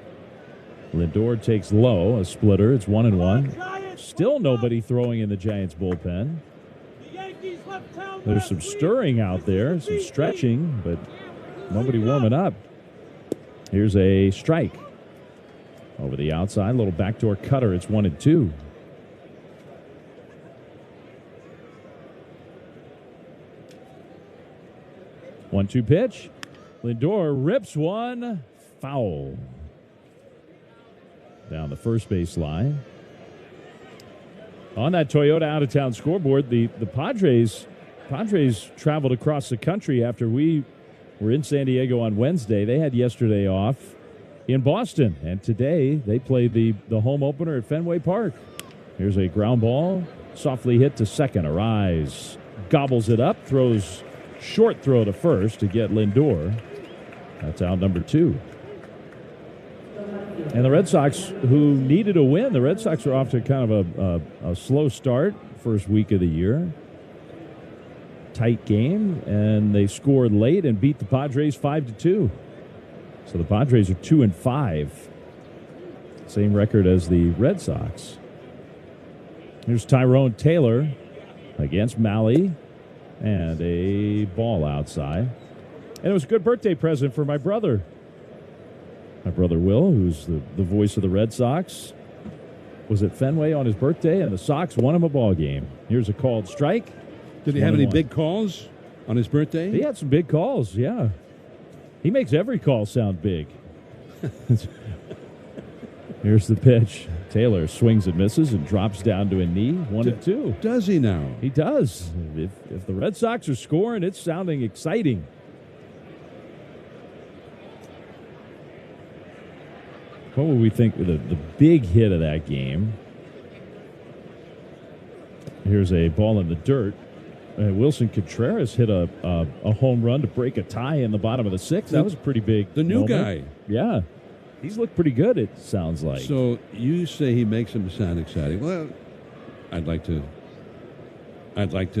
Lindor takes low, a splitter. It's 1-1. Still nobody throwing in the Giants bullpen. There's some stirring out there, some stretching, but nobody warming up. Here's a strike. Over the outside, little backdoor cutter. It's 1-2. One-two pitch. Lindor rips one. Foul. Down the first base line. On that Toyota out-of-town scoreboard, the Padres traveled across the country after we were in San Diego on Wednesday. They had yesterday off in Boston, and today they played the home opener at Fenway Park. Here's a ground ball, softly hit to second. Arise gobbles it up, throws short throw to first to get Lindor. That's out number 2. And the Red Sox, who needed a win, the Red Sox are off to kind of a slow start first week of the year. Tight game, and they scored late and beat the Padres 5-2. So the Padres are 2-5. Same record as the Red Sox. Here's Tyrone Taylor against Malley, and a ball outside. And it was a good birthday present for my brother. My brother Will, who's the voice of the Red Sox, was at Fenway on his birthday, and the Sox won him a ball game. Here's a called strike. Did he have any big calls on his birthday? He had some big calls, yeah. He makes every call sound big. Here's the pitch. Taylor swings and misses and drops down to a knee. 1-2. Does he now? He does. If the Red Sox are scoring, it's sounding exciting. What would we think of the big hit of that game? Here's a ball in the dirt. Wilson Contreras hit a home run to break a tie in the bottom of the sixth. That was a pretty big The new moment. guy. Yeah. He's looked pretty good, it sounds like. So you say he makes him sound exciting. Well, I'd like to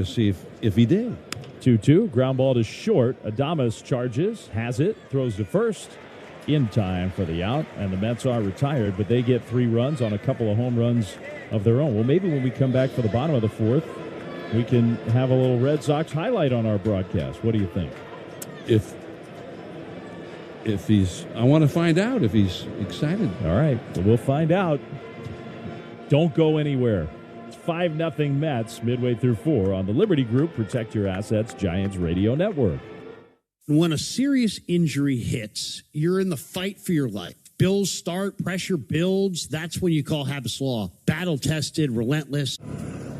see if he did. 2-2. Ground ball to short. Adames charges, has it, throws to first. In time for the out, and the Mets are retired, but they get 3 runs on a couple of home runs of their own. Well, maybe when we come back for the bottom of the fourth, we can have a little Red Sox highlight on our broadcast. What do you think? If he's, I want to find out if he's excited. All right, so we'll find out. Don't go anywhere. It's 5-0 Mets midway through 4 on the Liberty Group Protect Your Assets Giants Radio Network. When a serious injury hits, you're in the fight for your life. Bills start, pressure builds. That's when you call Habs Law. Battle-tested, relentless.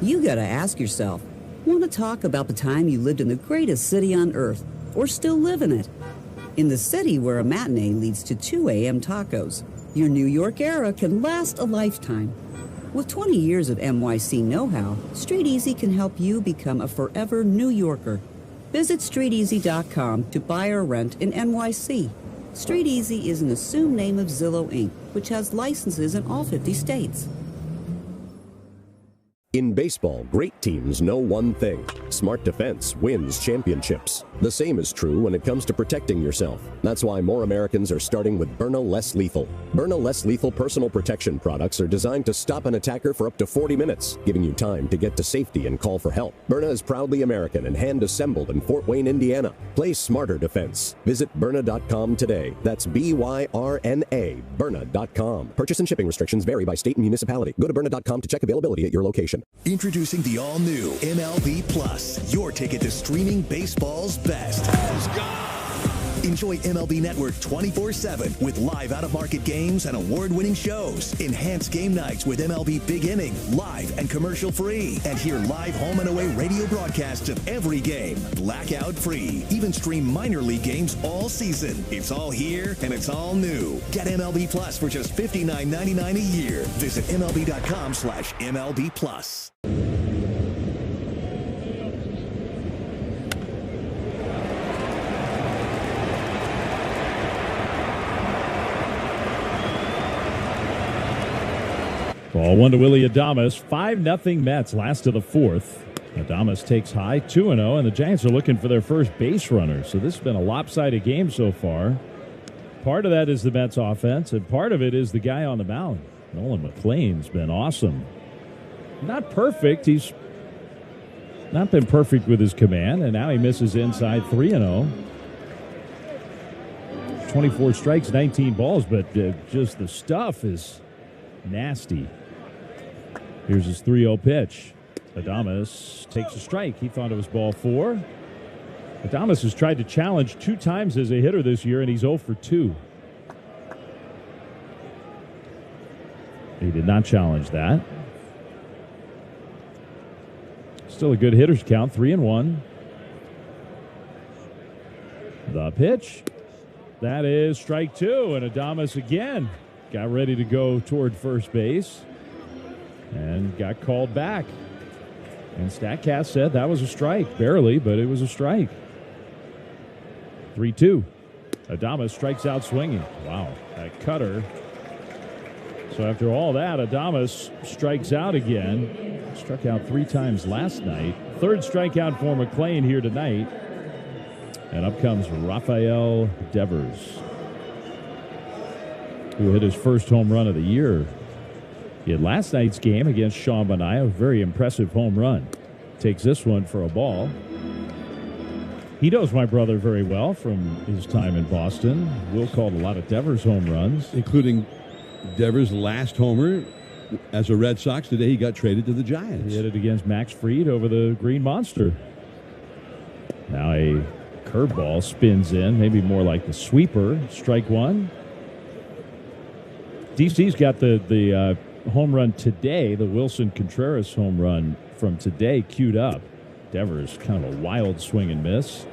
You gotta ask yourself, want to talk about the time you lived in the greatest city on earth, or still live in it? In the city where a matinee leads to 2 a.m. tacos, your New York era can last a lifetime. With 20 years of NYC know-how, Street Easy can help you become a forever New Yorker. Visit StreetEasy.com to buy or rent in NYC. Street Easy is an assumed name of Zillow Inc., which has licenses in all 50 states. In baseball, great teams know one thing: smart defense wins championships. The same is true when it comes to protecting yourself. That's why more Americans are starting with Byrna Less Lethal. Byrna Less Lethal personal protection products are designed to stop an attacker for up to 40 minutes, giving you time to get to safety and call for help. Byrna is proudly American and hand-assembled in Fort Wayne, Indiana. Play smarter defense. Visit Byrna.com today. That's Byrna, Byrna.com. Purchase and shipping restrictions vary by state and municipality. Go to Byrna.com to check availability at your location. Introducing the all-new MLB Plus, your ticket to streaming baseball's best. Enjoy MLB Network 24/7 with live out-of-market games and award-winning shows. Enhance game nights with MLB Big Inning, live and commercial-free. And hear live home and away radio broadcasts of every game, blackout-free. Even stream minor league games all season. It's all here and it's all new. Get MLB Plus for just $59.99 a year. Visit MLB.com/MLB Plus. Ball 1 to Willie Adames. 5-0 Mets, last of the fourth. Adames takes high, 2-0, and the Giants are looking for their first base runner. So this has been a lopsided game so far. Part of that is the Mets offense, and part of it is the guy on the mound. Nolan McLean's been awesome. Not perfect. He's not been perfect with his command, and now he misses inside 3-0. 24 strikes, 19 balls, but just the stuff is nasty. Here's his 3-0 pitch. Adames takes a strike. He thought it was ball 4. Adames has tried to challenge 2 times as a hitter this year, and he's 0 for 2. He did not challenge that. Still a good hitter's count, 3-1. The pitch. That is strike 2, and Adames again got ready to go toward first base and got called back. And StatCast said that was a strike. Barely, but it was a strike. 3-2. Adames strikes out swinging. Wow, that cutter. So after all that, Adames strikes out again. Struck out 3 times last night. 3rd strikeout for McLean here tonight. And up comes Rafael Devers, who hit his first home run of the year in last night's game against Sean Manaea. A very impressive home run. takes this one for a ball. He knows my brother very well from his time in Boston. Will called a lot of Devers home runs, including Devers' last homer as a Red Sox. Today he got traded to the Giants. He hit it against Max Fried over the Green Monster. Now a curveball spins in, maybe more like the sweeper. Strike one. DC's got the home run today, the Wilson Contreras home run from today queued up. Devers, kind of a wild swing and miss.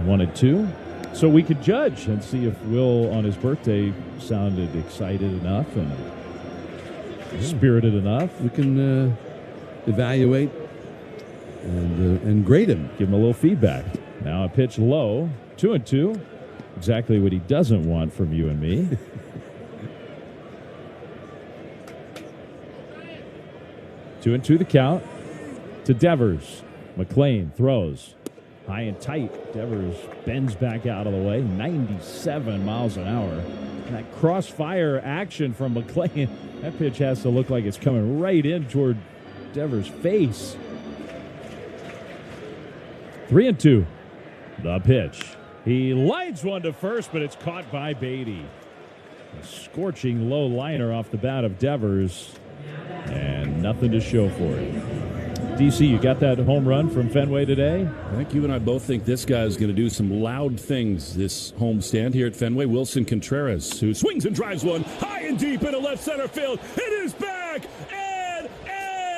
1-2. So we could judge and see if Will on his birthday sounded excited enough and spirited enough. We can evaluate and grade him. Give him a little feedback. Now a pitch low, 2-2. Exactly what he doesn't want from you and me. 2-2 the count to Devers. McLean throws high and tight. Devers bends back out of the way. 97 miles an hour. And that crossfire action from McLean. That pitch has to look like it's coming right in toward Devers' face. 3-2. The pitch. He lines one to first, but it's caught by Beatty. A scorching low liner off the bat of Devers. And nothing to show for it. DC, you got that home run from Fenway today? I think you and I both think this guy is going to do some loud things this homestand here at Fenway. Wilson Contreras, who swings and drives one high and deep into left center field. It is back and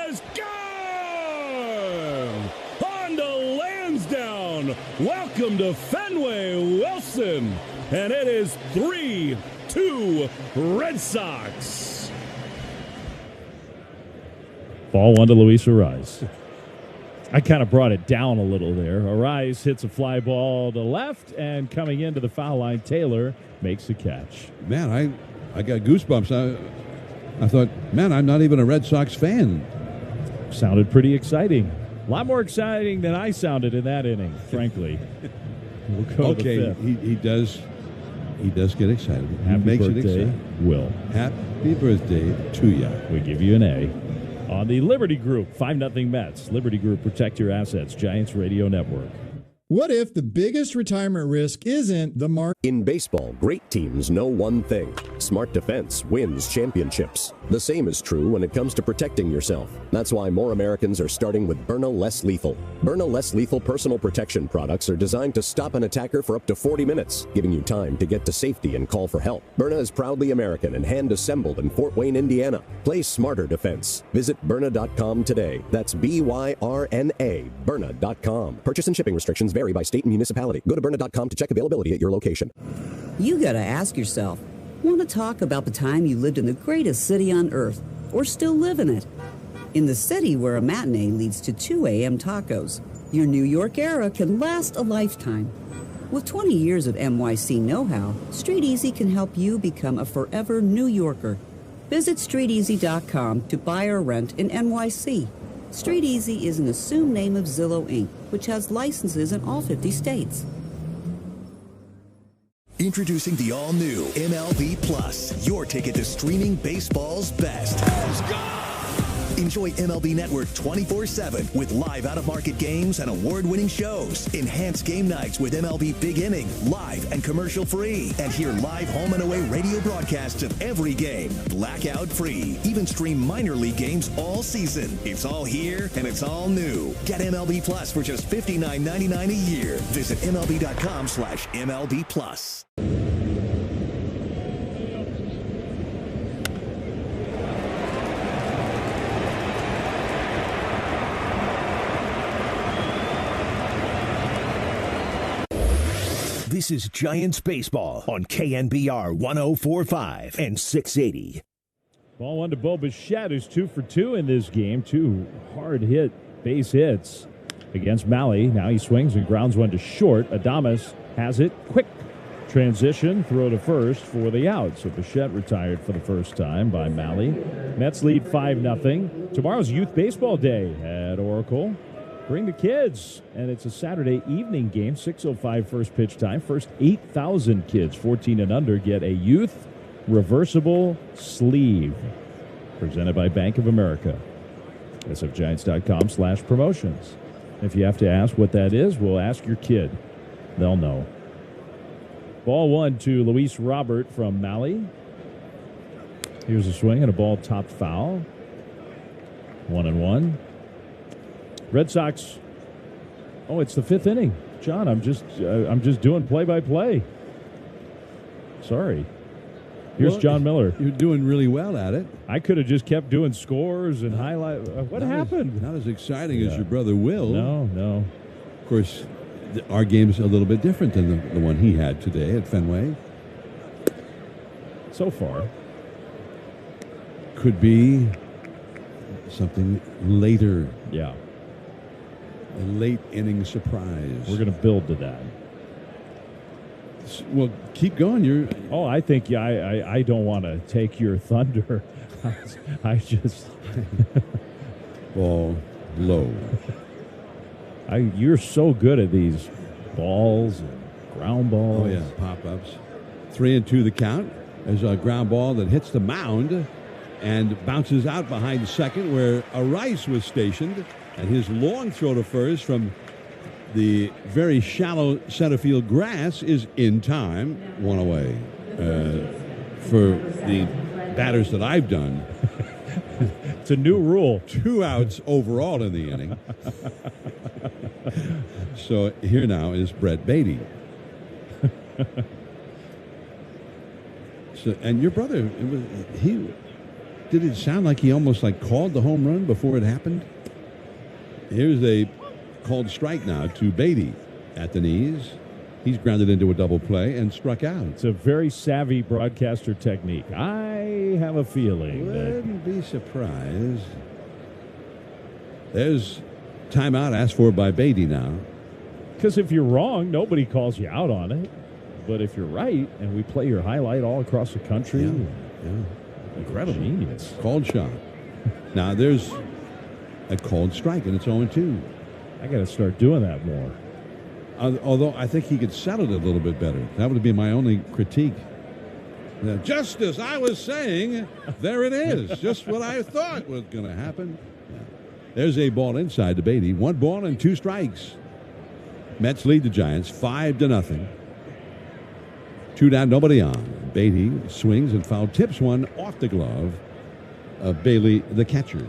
is gone! On to Lansdowne. Welcome to Fenway, Wilson. And it is 3-2 Red Sox. Ball one to Luis Arraez. I kind of brought it down a little there. Arraez hits a fly ball to left, and coming into the foul line, Taylor makes the catch. Man, I got goosebumps. I thought, man, I'm not even a Red Sox fan. Sounded pretty exciting. A lot more exciting than I sounded in that inning, frankly. We'll go to the fifth. He does get excited. Happy makes birthday, it exciting. Will. Happy birthday to you. We give you an A. On the Liberty Group, 5-0 Mets. Liberty Group, protect your assets. Giants Radio Network. What if the biggest retirement risk isn't the market? In baseball, great teams know one thing. Smart defense wins championships. The same is true when it comes to protecting yourself. That's why more Americans are starting with Byrna Less Lethal. Byrna Less Lethal personal protection products are designed to stop an attacker for up to 40 minutes, giving you time to get to safety and call for help. Byrna is proudly American and hand-assembled in Fort Wayne, Indiana. Play smarter defense. Visit Byrna.com today. That's Byrna, Byrna.com. Purchase and shipping restrictions vary by state and municipality. Go to Byrna.com to check availability at your location. You gotta ask yourself, want to talk about the time you lived in the greatest city on earth, or still live in it? In the city where a matinee leads to 2 a.m. tacos, your New York era can last a lifetime. With 20 years of NYC know-how, Street Easy can help you become a forever New Yorker. Visit StreetEasy.com to buy or rent in NYC. Street Easy is an assumed name of Zillow Inc., which has licenses in all 50 states. Introducing the all-new MLB Plus, your ticket to streaming baseball's best. Enjoy MLB Network 24/7 with live out-of-market games and award-winning shows. Enhance game nights with MLB Big Inning, live and commercial-free. And hear live home and away radio broadcasts of every game, blackout-free. Even stream minor league games all season. It's all here and it's all new. Get MLB Plus for just $59.99 a year. Visit MLB.com/MLB Plus. This is Giants Baseball on KNBR 104.5 and 680. Ball one to Bo Bichette, who's 2 for 2 in this game. 2 hard-hit base hits against Malley. Now he swings and grounds one to short. Adames has it. Quick transition, throw to first for the out. So Bichette retired for the first time by Malley. Mets lead 5-0. Tomorrow's Youth Baseball Day at Oracle. Bring the kids, and it's a Saturday evening game, 6:05 first pitch time. First 8,000 kids, 14 and under, get a youth reversible sleeve, presented by Bank of America. sfgiants.com/promotions. If you have to ask what that is, we'll ask your kid. They'll know. Ball 1 to Luis Robert from Maui. Here's a swing and a ball topped foul. 1-1. Red Sox. Oh, it's the 5th inning. John, I'm just doing play-by-play. Sorry. Here's John Miller. You're doing really well at it. I could have just kept doing scores and highlight. What happened? Not as exciting as your brother Will. No. Of course, our game's a little bit different than the one he had today at Fenway. So far. Could be something later. Yeah. A late inning surprise. We're going to build to that. Well, keep going. I think I don't want to take your thunder. I just ball low. You're so good at these balls and ground balls. Oh yeah, pop-ups. 3-2 the count. There's a ground ball that hits the mound and bounces out behind second where Rice was stationed, and his long throw to first from the very shallow center field grass is in time. One away. For the batters that I've done, it's a new rule. 2 outs overall in the inning. So here now is Brett Beatty. And your brother, did it sound like he almost called the home run before it happened? Here's a called strike now to Beatty at the knees. He's grounded into a double play and struck out. It's a very savvy broadcaster technique. I have a feeling. Wouldn't be surprised. There's timeout asked for by Beatty now. Because if you're wrong, nobody calls you out on it. But if you're right, and we play your highlight all across the country, incredible. Genius. Called shot. Now there's a called strike, and it's 0-2. I got to start doing that more. Although I think he could sell it a little bit better. That would be my only critique. Just as I was saying, there it is. Just what I thought was going to happen. There's a ball inside to Beatty. 1 ball and 2 strikes. Mets lead the Giants 5-0. 2 down, nobody on. Beatty swings and foul tips one off the glove of Bailey, the catcher.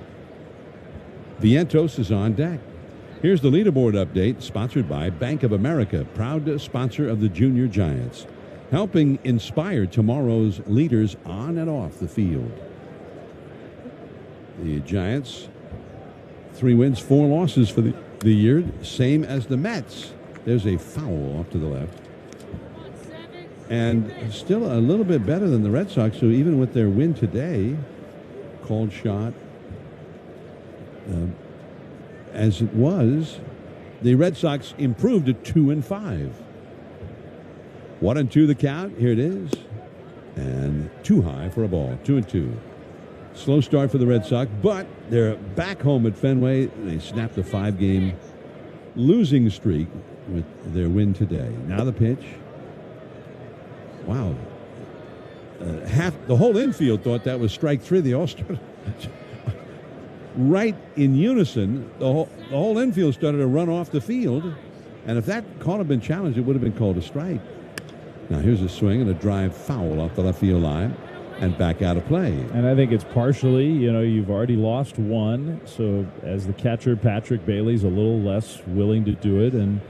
Vientos is on deck. Here's the leaderboard update, sponsored by Bank of America, proud sponsor of the Junior Giants, helping inspire tomorrow's leaders on and off the field. The Giants, 3 wins, 4 losses for the year, same as the Mets. There's a foul off to the left. And still a little bit better than the Red Sox, who even with their win today, called shot, as it was, the Red Sox improved to 2-5. 1-2 the count. Here it is. And too high for a ball. 2-2. Slow start for the Red Sox, but they're back home at Fenway. They snapped a 5-game losing streak with their win today. Now the pitch. Wow. The whole infield thought that was strike 3. They all started right in unison. The whole infield started to run off the field, and if that call had been challenged, it would have been called a strike. Now here's a swing and a drive foul off the left field line and back out of play. And I think it's partially, you've already lost 1, so as the catcher, Patrick Bailey's a little less willing to do it, and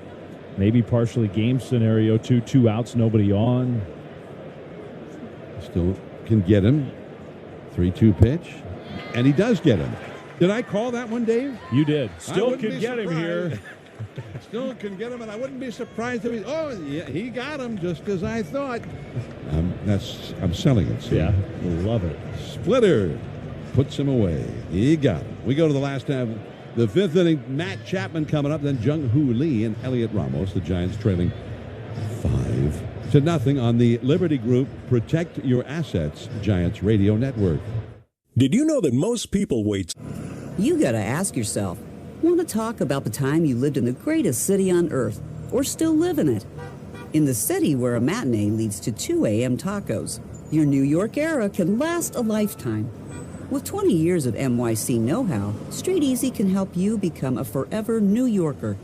maybe partially game scenario 2 outs, nobody on. Still can get him. 3-2 pitch, and he does get him. Did I call that one, Dave? You did. Still can get him here. Still can get him, and I wouldn't be surprised if he got him just as I thought. I'm selling it. See? Yeah, love it. Splitter puts him away. He got him. We go to the last half. The 5th inning, Matt Chapman coming up, then Jung-Hoo Lee and Elliot Ramos. The Giants trailing 5-0 on the Liberty Group Protect Your Assets Giants Radio Network. Did you know that most people wait? You gotta ask yourself, want to talk about the time you lived in the greatest city on earth, or still live in it? In the city where a matinee leads to 2 a.m. tacos, your New York era can last a lifetime. With 20 years of NYC know-how, Street Easy can help you become a forever New Yorker.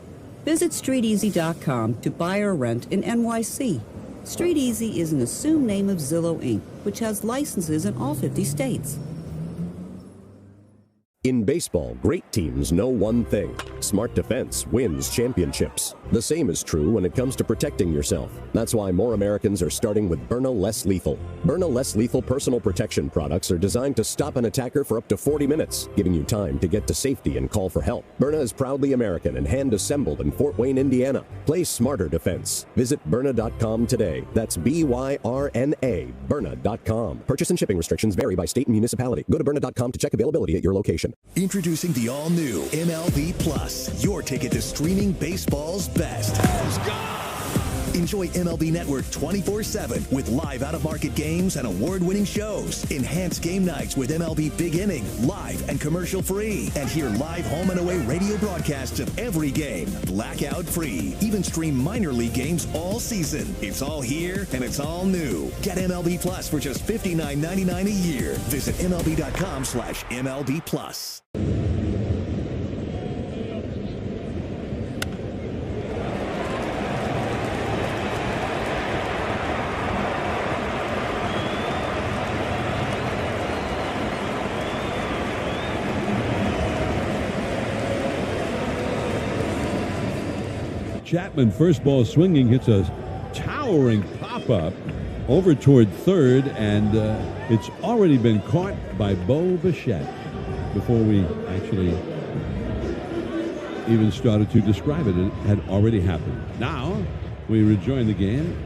Visit StreetEasy.com to buy or rent in NYC. Street Easy is an assumed name of Zillow Inc., which has licenses in all 50 states. In baseball, great teams know one thing. Smart defense wins championships. The same is true when it comes to protecting yourself. That's why more Americans are starting with Byrna Less Lethal. Byrna Less Lethal personal protection products are designed to stop an attacker for up to 40 minutes, giving you time to get to safety and call for help. Byrna is proudly American and hand-assembled in Fort Wayne, Indiana. Play smarter defense. Visit Byrna.com today. That's B-Y-R-N-A, Byrna.com. Purchase and shipping restrictions vary by state and municipality. Go to Byrna.com to check availability at your location. Introducing the all-new MLB Plus, your ticket to streaming baseball's best. Enjoy MLB Network 24/7 with live out-of-market games and award-winning shows. Enhance game nights with MLB Big Inning, live and commercial-free. And hear live home and away radio broadcasts of every game, blackout-free. Even stream minor league games all season. It's all here and it's all new. Get MLB Plus for just $59.99 a year. Visit MLB.com/MLB Plus. Chapman, first ball swinging, hits a towering pop-up over toward third, and it's already been caught by Bo Bichette before we actually even started to describe it. It had already happened. Now we rejoin the game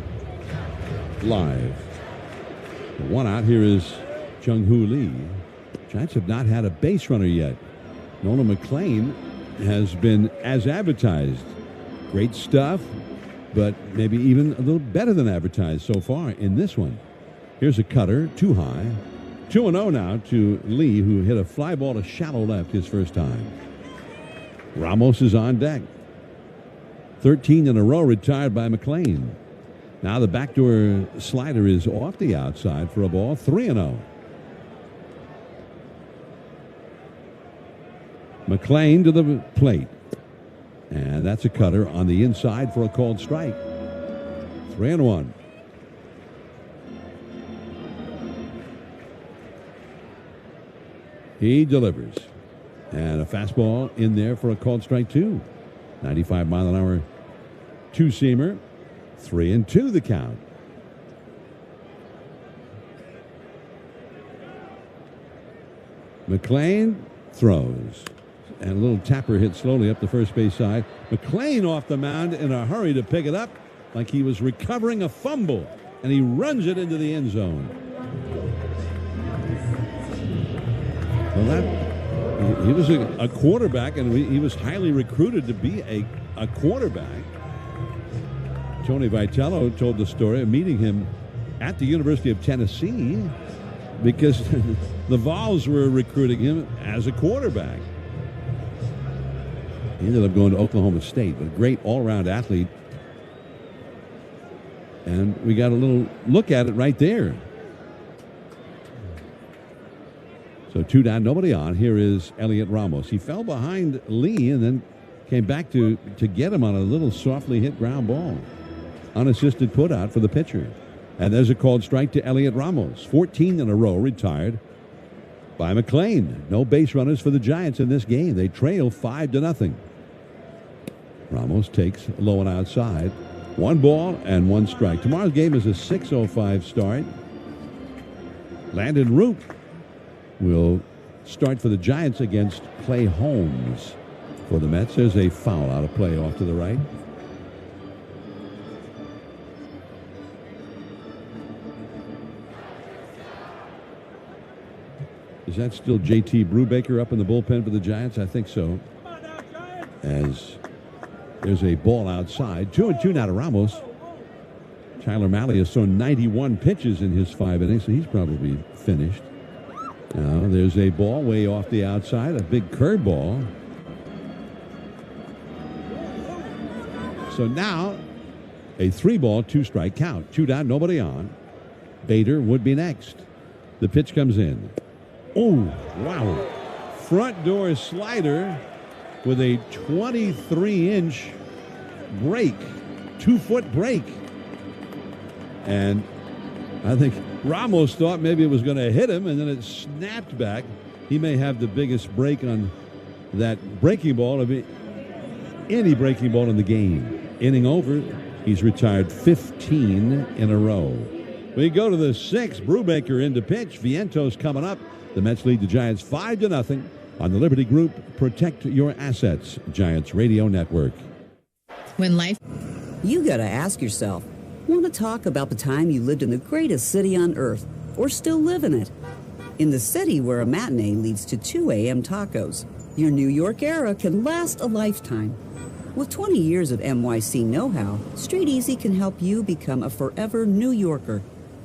live. One out. Here is Jung-Hoo Lee. Giants have not had a base runner yet. Nolan McLean has been as advertised. Great stuff, but maybe even a little better than advertised so far in this one. Here's a cutter, too high. 2-0 now to Lee, who hit a fly ball to shallow left his first time. Ramos is on deck. 13 in a row retired by McLean. Now the backdoor slider is off the outside for a ball, 3-0. McLean to the plate. And that's a cutter on the inside for a called strike. 3-1. He delivers. And a fastball in there for a called strike, too. 95-mile-an-hour two-seamer. 3-2 the count. McLean throws. And a little tapper hit slowly up the first base side. McLean off the mound in a hurry to pick it up like he was recovering a fumble. And he runs it into the end zone. Well, he was a quarterback, and he was highly recruited to be a quarterback. Tony Vitello told the story of meeting him at the University of Tennessee because the Vols were recruiting him as a quarterback. He ended up going to Oklahoma State, but a great all-around athlete. And we got a little look at it right there. So 2 down, nobody on. Here is Elliot Ramos. He fell behind Lee and then came back to get him on a little softly hit ground ball. Unassisted put out for the pitcher. And there's a called strike to Elliot Ramos. 14 in a row retired by McLean. No base runners for the Giants in this game. They trail 5-0. Ramos takes low and outside. 1 ball and 1 strike. Tomorrow's game is a 6:05 start. Landon Root will start for the Giants against Clay Holmes for the Mets. There's a foul out of play off to the right. Is that still JT Brubaker up in the bullpen for the Giants? I think so. As there's a ball outside. 2-2 now to Ramos. Tyler Mahle has thrown 91 pitches in his 5 innings, so he's probably finished. Now there's a ball way off the outside, a big curveball. So now a 3-ball, 2-strike count. 2 down, nobody on. Bader would be next. The pitch comes in. Oh, wow. Front door slider with a 23-inch break, 2-foot break. And I think Ramos thought maybe it was going to hit him, and then it snapped back. He may have the biggest break on that breaking ball of any breaking ball in the game. Inning over. He's retired 15 in a row. We go to the 6th. Brubaker in to pitch. Vientos coming up. The Mets lead the Giants 5-0 on the Liberty Group. Protect your assets. Giants Radio Network. When life... You gotta ask yourself, want to talk about the time you lived in the greatest city on earth, or still live in it? In the city where a matinee leads to 2 a.m. tacos, your New York era can last a lifetime. With 20 years of NYC know-how, Street Easy can help you become a forever New Yorker.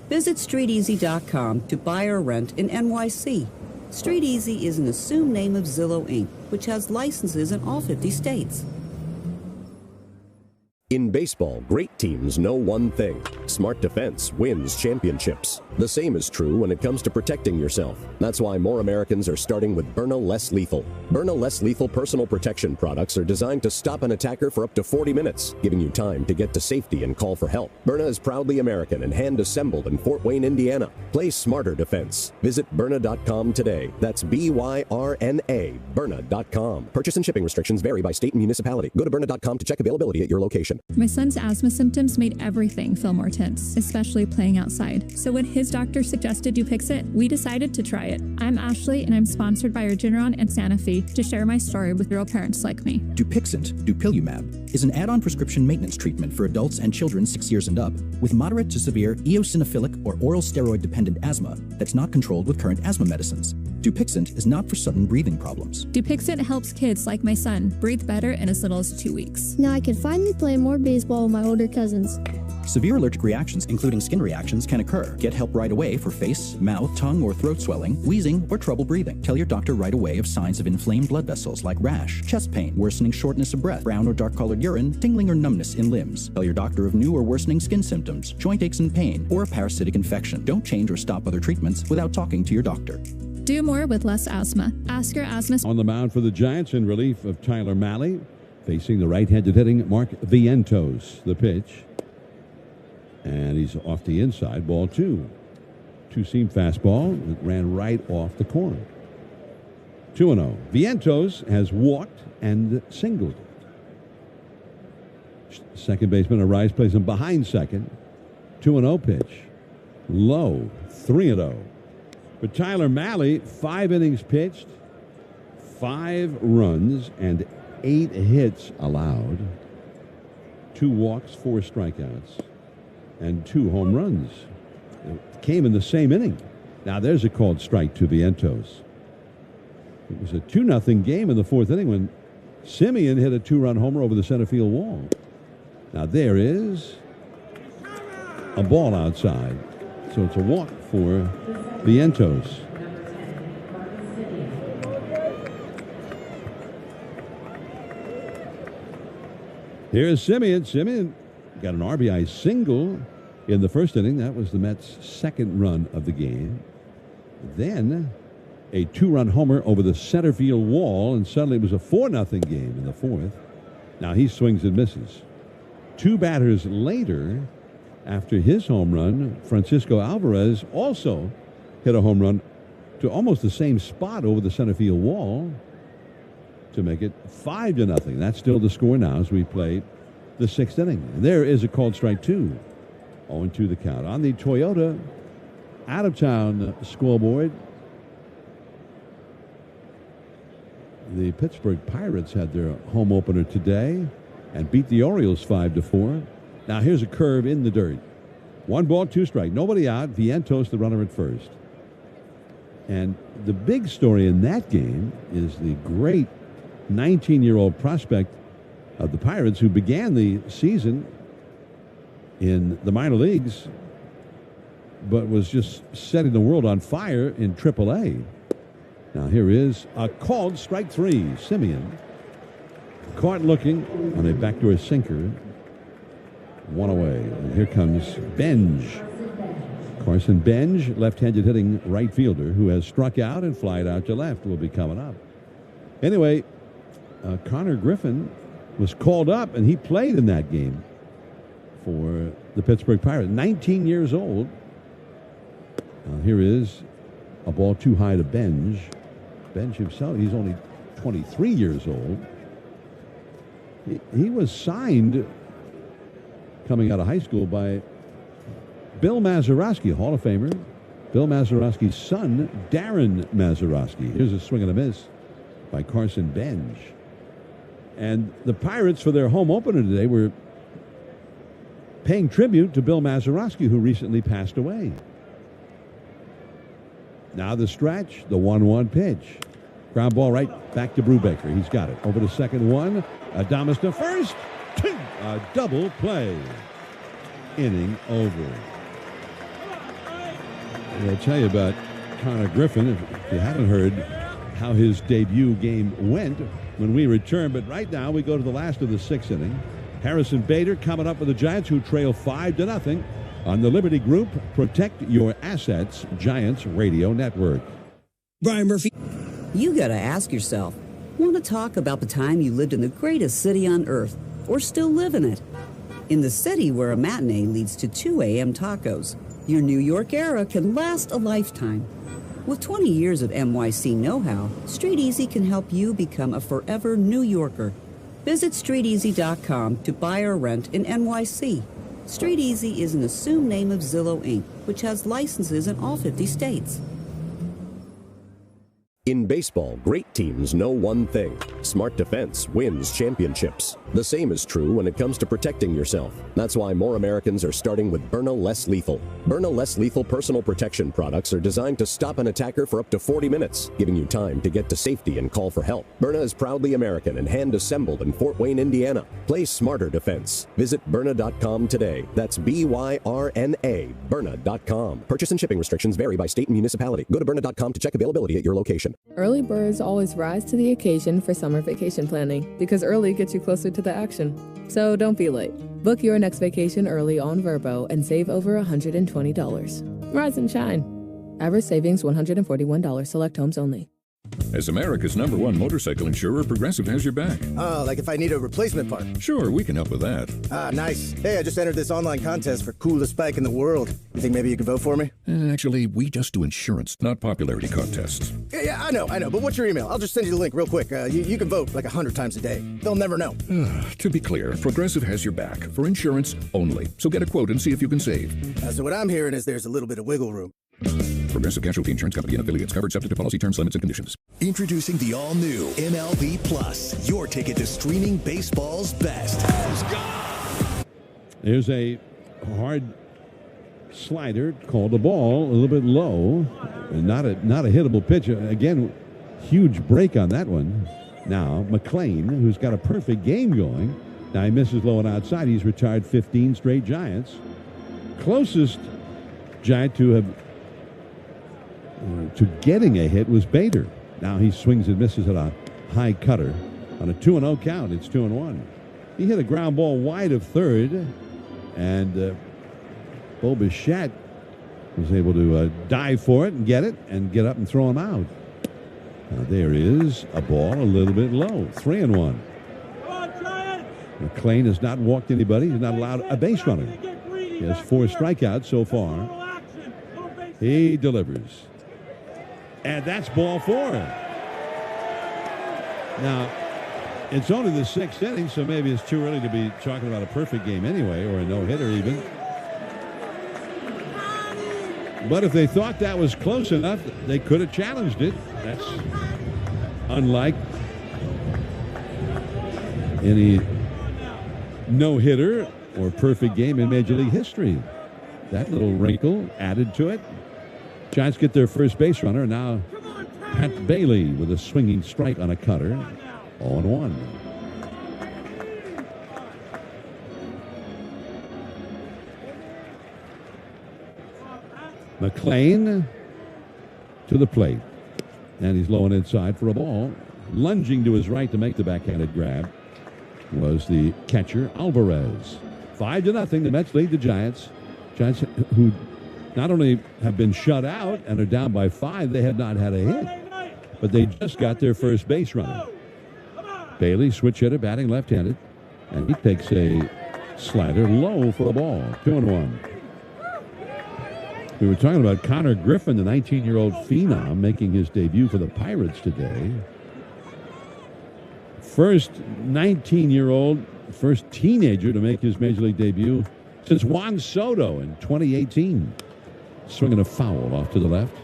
Visit StreetEasy.com to buy or rent in NYC. Street Easy is an assumed name of Zillow Inc., which has licenses in all 50 states. In baseball, great teams know one thing. Smart defense wins championships. The same is true when it comes to protecting yourself. That's why more Americans are starting with Byrna Less Lethal. Byrna Less Lethal personal protection products are designed to stop an attacker for up to 40 minutes, giving you time to get to safety and call for help. Byrna is proudly American and hand-assembled in Fort Wayne, Indiana. Play smarter defense. Visit Byrna.com today. That's B-Y-R-N-A, Byrna.com. Purchase and shipping restrictions vary by state and municipality. Go to Byrna.com to check availability at your location. My son's asthma symptoms made everything feel more tense, especially playing outside. So when his doctor suggested Dupixent, we decided to try it. I'm Ashley, and I'm sponsored by Regeneron and Sanofi to share my story with real parents like me. Dupixent, dupilumab, is an add-on prescription maintenance treatment for adults and children 6 years and up with moderate to severe eosinophilic or oral steroid-dependent asthma that's not controlled with current asthma medicines. Dupixent is not for sudden breathing problems. Dupixent helps kids like my son breathe better in as little as 2 weeks. Now I can finally play more baseball with my older cousins. Severe allergic reactions, including skin reactions, can occur. Get help right away for face, mouth, tongue, or throat swelling, wheezing, or trouble breathing. Tell your doctor right away of signs of inflamed blood vessels like rash, chest pain, worsening shortness of breath, brown or dark-colored urine, tingling or numbness in limbs. Tell your doctor of new or worsening skin symptoms, joint aches and pain, or a parasitic infection. Don't change or stop other treatments without talking to your doctor. Do more with less asthma. Ask your asthma. On the mound for the Giants in relief of Tyler Mahle, facing the right-handed hitting Mark Vientos. The pitch. And he's off the inside, ball 2. Two-seam fastball that ran right off the corner. 2-0. Vientos has walked and singled. Second baseman Arise plays him behind second. 2-0 pitch. Low. 3-0. For Tyler Mahle, 5 innings pitched, 5 runs, and 8 hits allowed. 2 walks, 4 strikeouts, and 2 home runs. It came in the same inning. Now there's a called strike to Vientos. It was a 2-0 game in the 4th inning when Simeon hit a 2-run homer over the center field wall. Now there is a ball outside. So it's a walk for Vientos. Here's Simeon. Simeon got an RBI single in the 1st inning. That was the Mets' 2nd run of the game. Then a 2-run homer over the center field wall, and suddenly it was a 4-0 game in the 4th. Now he swings and misses. 2 batters later, after his home run, Francisco Alvarez also hit a home run to almost the same spot over the center field wall to make it 5-0. That's still the score now as we play the 6th inning. There is a called strike 2. 0-2 the count. On the Toyota out-of-town scoreboard, the Pittsburgh Pirates had their home opener today and beat the Orioles 5-4. Now here's a curve in the dirt. 1 ball, 2 strike. Nobody out. Vientos the runner at first. And the big story in that game is the great 19-year-old prospect of the Pirates who began the season in the minor leagues but was just setting the world on fire in AAA. Now here is a called strike 3. Simeon caught looking on a backdoor sinker. 1 away. And here comes Benj. Carson Benj, left-handed hitting right fielder, who has struck out and flied out to left, will be coming up. Anyway, Connor Griffin was called up, and he played in that game for the Pittsburgh Pirates. 19 years old. Here is a ball too high to Benj. Benj himself, he's only 23 years old. He was signed coming out of high school by Bill Mazeroski, Hall of Famer. Bill Mazeroski's son, Darren Mazeroski. Here's a swing and a miss by Carson Benj. And the Pirates, for their home opener today, were paying tribute to Bill Mazeroski, who recently passed away. Now the stretch, the 1-1 pitch. Ground ball right back to Brubaker. He's got it. Over to second one. Adames to first. A double play. Inning over. I'll tell you about Connor Griffin, if you haven't heard how his debut game went when we return. But right now we go to the last of the sixth inning. Harrison Bader coming up with the Giants, who trail 5-0 on the Liberty Group Protect Your Assets Giants Radio Network. Brian Murphy. You got to ask yourself, want to talk about the time you lived in the greatest city on earth, or still live in it? In the city where a matinee leads to 2 a.m. tacos, your New York era can last a lifetime. With 20 years of NYC know-how, Street Easy can help you become a forever New Yorker. Visit StreetEasy.com to buy or rent in NYC. Street Easy is an assumed name of Zillow Inc., which has licenses in all 50 states. In baseball, great teams know one thing: smart defense wins championships. The same is true when it comes to protecting yourself. That's why more Americans are starting with Byrna Less Lethal. Byrna Less Lethal personal protection products are designed to stop an attacker for up to 40 minutes, giving you time to get to safety and call for help. Byrna is proudly American and hand-assembled in Fort Wayne, Indiana. Play smarter defense. Visit Byrna.com today. That's B-Y-R-N-A, Byrna.com. Purchase and shipping restrictions vary by state and municipality. Go to Byrna.com to check availability at your location. Early birds always rise to the occasion for summer vacation planning, because early gets you closer to the action. So don't be late. Book your next vacation early on Vrbo and save over $120. Rise and shine. Average savings $141. Select homes only. As America's #1 motorcycle insurer, Progressive has your back. Oh, like if I need a replacement part? Sure, we can help with that. Ah, nice. Hey, I just entered this online contest for coolest bike in the world. You think maybe you could vote for me? Actually, we just do insurance, not popularity contests. Yeah, I know. But what's your email? I'll just send you the link real quick. You can vote like 100 times a day. They'll never know. To be clear, Progressive has your back for insurance only. So get a quote and see if you can save. So what I'm hearing is there's a little bit of wiggle room. Progressive Casualty Insurance Company and affiliates, covered subject to policy terms, limits, and conditions. Introducing the all-new MLB Plus, your ticket to streaming baseball's best. There's a hard slider, called a ball, a little bit low, and not a hittable pitch. Again, huge break on that one. Now McLean, who's got a perfect game going. Now he misses low and outside. He's retired 15 straight Giants. Closest Giant to getting a hit was Bader. Now he swings and misses at a high cutter on a 2-0 count. It's 2-1. He hit a ground ball wide of third, and Bo Bichette was able to dive for it and get it and get up and throw him out. There is a ball a little bit low. 3-1. McLean has not walked anybody. He's not allowed a base runner. He has 4 strikeouts so far. He delivers. And that's ball 4. Now, it's only the 6th inning, so maybe it's too early to be talking about a perfect game anyway, or a no-hitter even. But if they thought that was close enough, they could have challenged it. That's unlike any no-hitter or perfect game in Major League history. That little wrinkle added to it. Giants get their first base runner. Now Pat Bailey with a swinging strike on a cutter. 0-1. McLean to the plate. And he's low and inside for a ball. Lunging to his right to make the backhanded grab was the catcher, Alvarez. 5-0. The Mets lead the Giants. Giants, who not only have been shut out and are down by 5, they have not had a hit, but they just got their first base runner. Bailey, switch hitter, batting left-handed, and he takes a slider low for a ball. 2-1. We were talking about Connor Griffin, the 19-year-old phenom, making his debut for the Pirates today. First 19-year-old, first teenager to make his Major League debut since Juan Soto in 2018. Swinging a foul off to the left.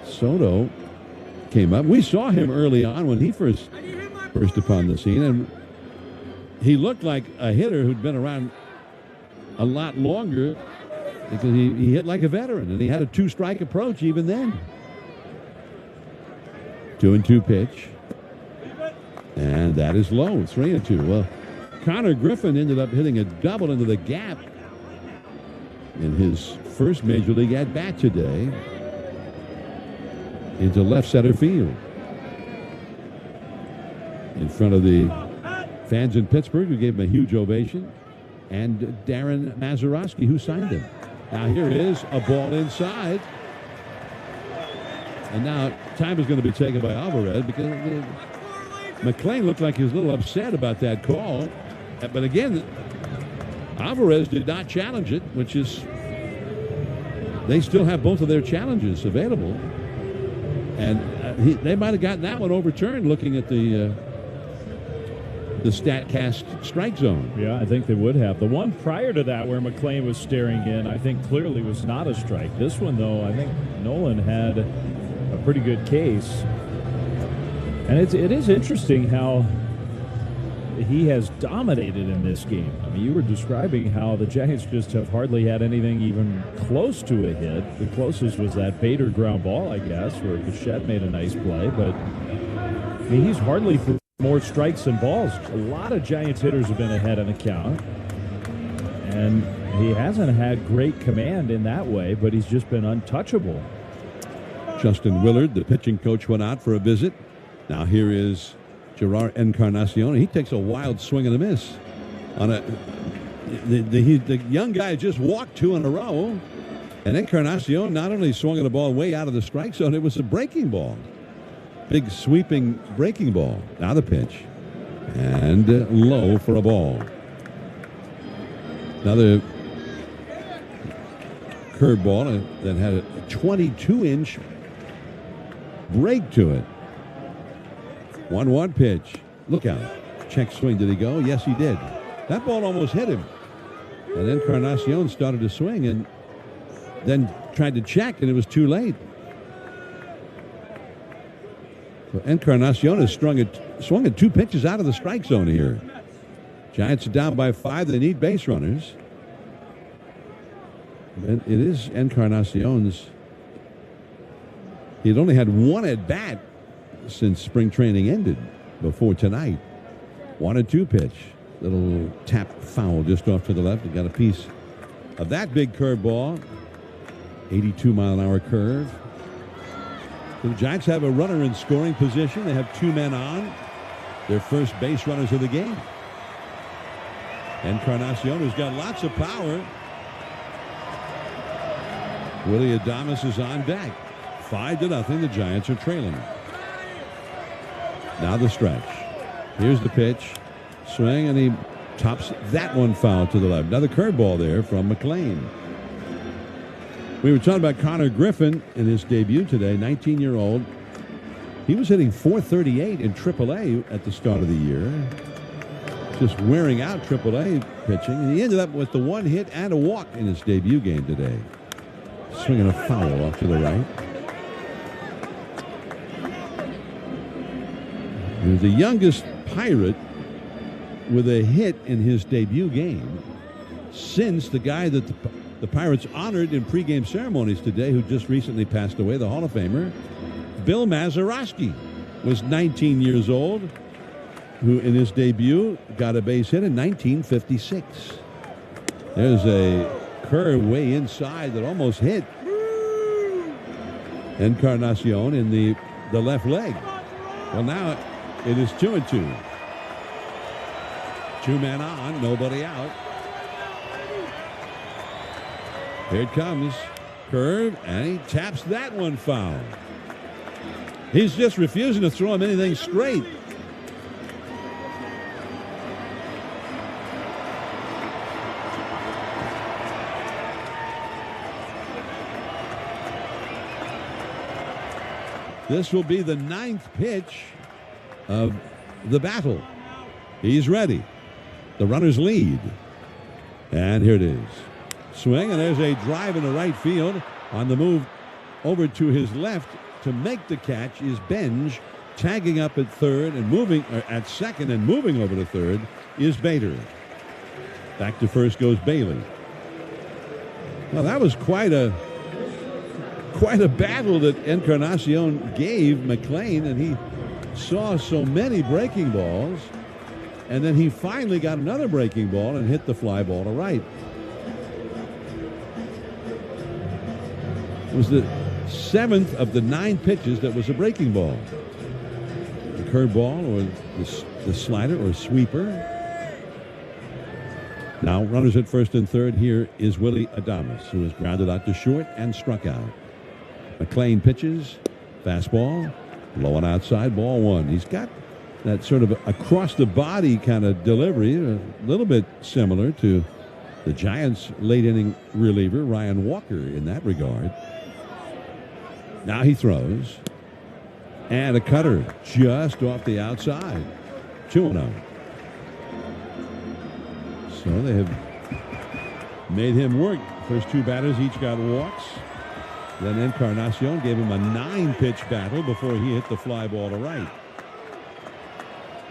Soto came up. We saw him early on when he first upon the scene, and he looked like a hitter who'd been around a lot longer because he hit like a veteran, and he had a 2-strike approach even then. 2-2 pitch. And that is low. 3-2. Well, Connor Griffin ended up hitting a double into the gap in his first Major League at-bat today into left center field. In front of the fans in Pittsburgh who gave him a huge ovation, and Darren Mazeroski who signed him. Now here is a ball inside. And now time is going to be taken by Alvarez because McClain looked like he was a little upset about that call. But again, Alvarez did not challenge it, which is, they still have both of their challenges available. And they might have gotten that one overturned looking at the StatCast strike zone. Yeah, I think they would have. The one prior to that where McClain was staring in, I think clearly was not a strike. This one, though, I think Nolan had a pretty good case. And it is interesting how he has dominated in this game. I mean, you were describing how the Giants just have hardly had anything even close to a hit. The closest was that Bader ground ball, I guess, where Bichette made a nice play. But, I mean, he's hardly through more strikes than balls. A lot of Giants hitters have been ahead on the count. And he hasn't had great command in that way, but he's just been untouchable. Justin Willard, the pitching coach, went out for a visit. Now here is Gerard Encarnacion. He takes a wild swing and a miss on the young guy just walked 2 in a row, and Encarnacion not only swung at a ball way out of the strike zone, it was a breaking ball. Big sweeping breaking ball. Now the pitch. And low for a ball. Another curveball that had a 22-inch break to it. 1-1 pitch. Look out. Check swing. Did he go? Yes, he did. That ball almost hit him. And then Encarnacion started to swing and then tried to check, and it was too late. So Encarnacion has swung at 2 pitches out of the strike zone here. Giants are down by 5. They need base runners. And it is Encarnacion's. He'd only had 1 at bat since spring training ended before tonight. 1-2 pitch. Little tap foul just off to the left. He got a piece of that big curveball. 82-mile-an-hour curve. So the Giants have a runner in scoring position. They have 2 men on. Their first base runners of the game. Encarnacion, who's got lots of power. Willie Adames is on deck. 5-0. The Giants are trailing. Now the stretch. Here's the pitch. Swing, and he tops that one foul to the left. Another curveball there from McClain. We were talking about Connor Griffin in his debut today, 19-year-old. He was hitting .438 in AAA at the start of the year. Just wearing out AAA pitching. And he ended up with the 1 hit and a walk in his debut game today. Swinging a foul off to the right. He was the youngest Pirate with a hit in his debut game since the guy that the Pirates honored in pregame ceremonies today, who just recently passed away, the Hall of Famer, Bill Mazeroski, was 19 years old, who in his debut got a base hit in 1956. There's a curve way inside that almost hit Encarnacion in the left leg. Well, now it is 2-2. 2 men on, nobody out. Here it comes. Curve, and he taps that one foul. He's just refusing to throw him anything straight. This will be the 9th pitch of the battle. He's ready. The runners lead. And here it is. Swing, and there's a drive in the right field. On the move over to his left to make the catch is Benj. Tagging up at third and moving at second and moving over to third is Bader. Back to first goes Bailey. Well, that was quite a battle that Encarnacion gave McLean, and he saw so many breaking balls, and then he finally got another breaking ball and hit the fly ball to right. It was the 7th of the 9 pitches that was a breaking ball. The curveball or the slider or sweeper. Now runners at first and third. Here is Willie Adames, who is grounded out to short and struck out. McLean pitches, fastball, low and outside, ball one. He's got that sort of across the body kind of delivery, a little bit similar to the Giants' late inning reliever Ryan Walker in that regard. Now he throws, and a cutter just off the outside. 2-0. So they have made him work. First 2 batters each got walks. Then Encarnacion gave him a 9-pitch battle before he hit the fly ball to right.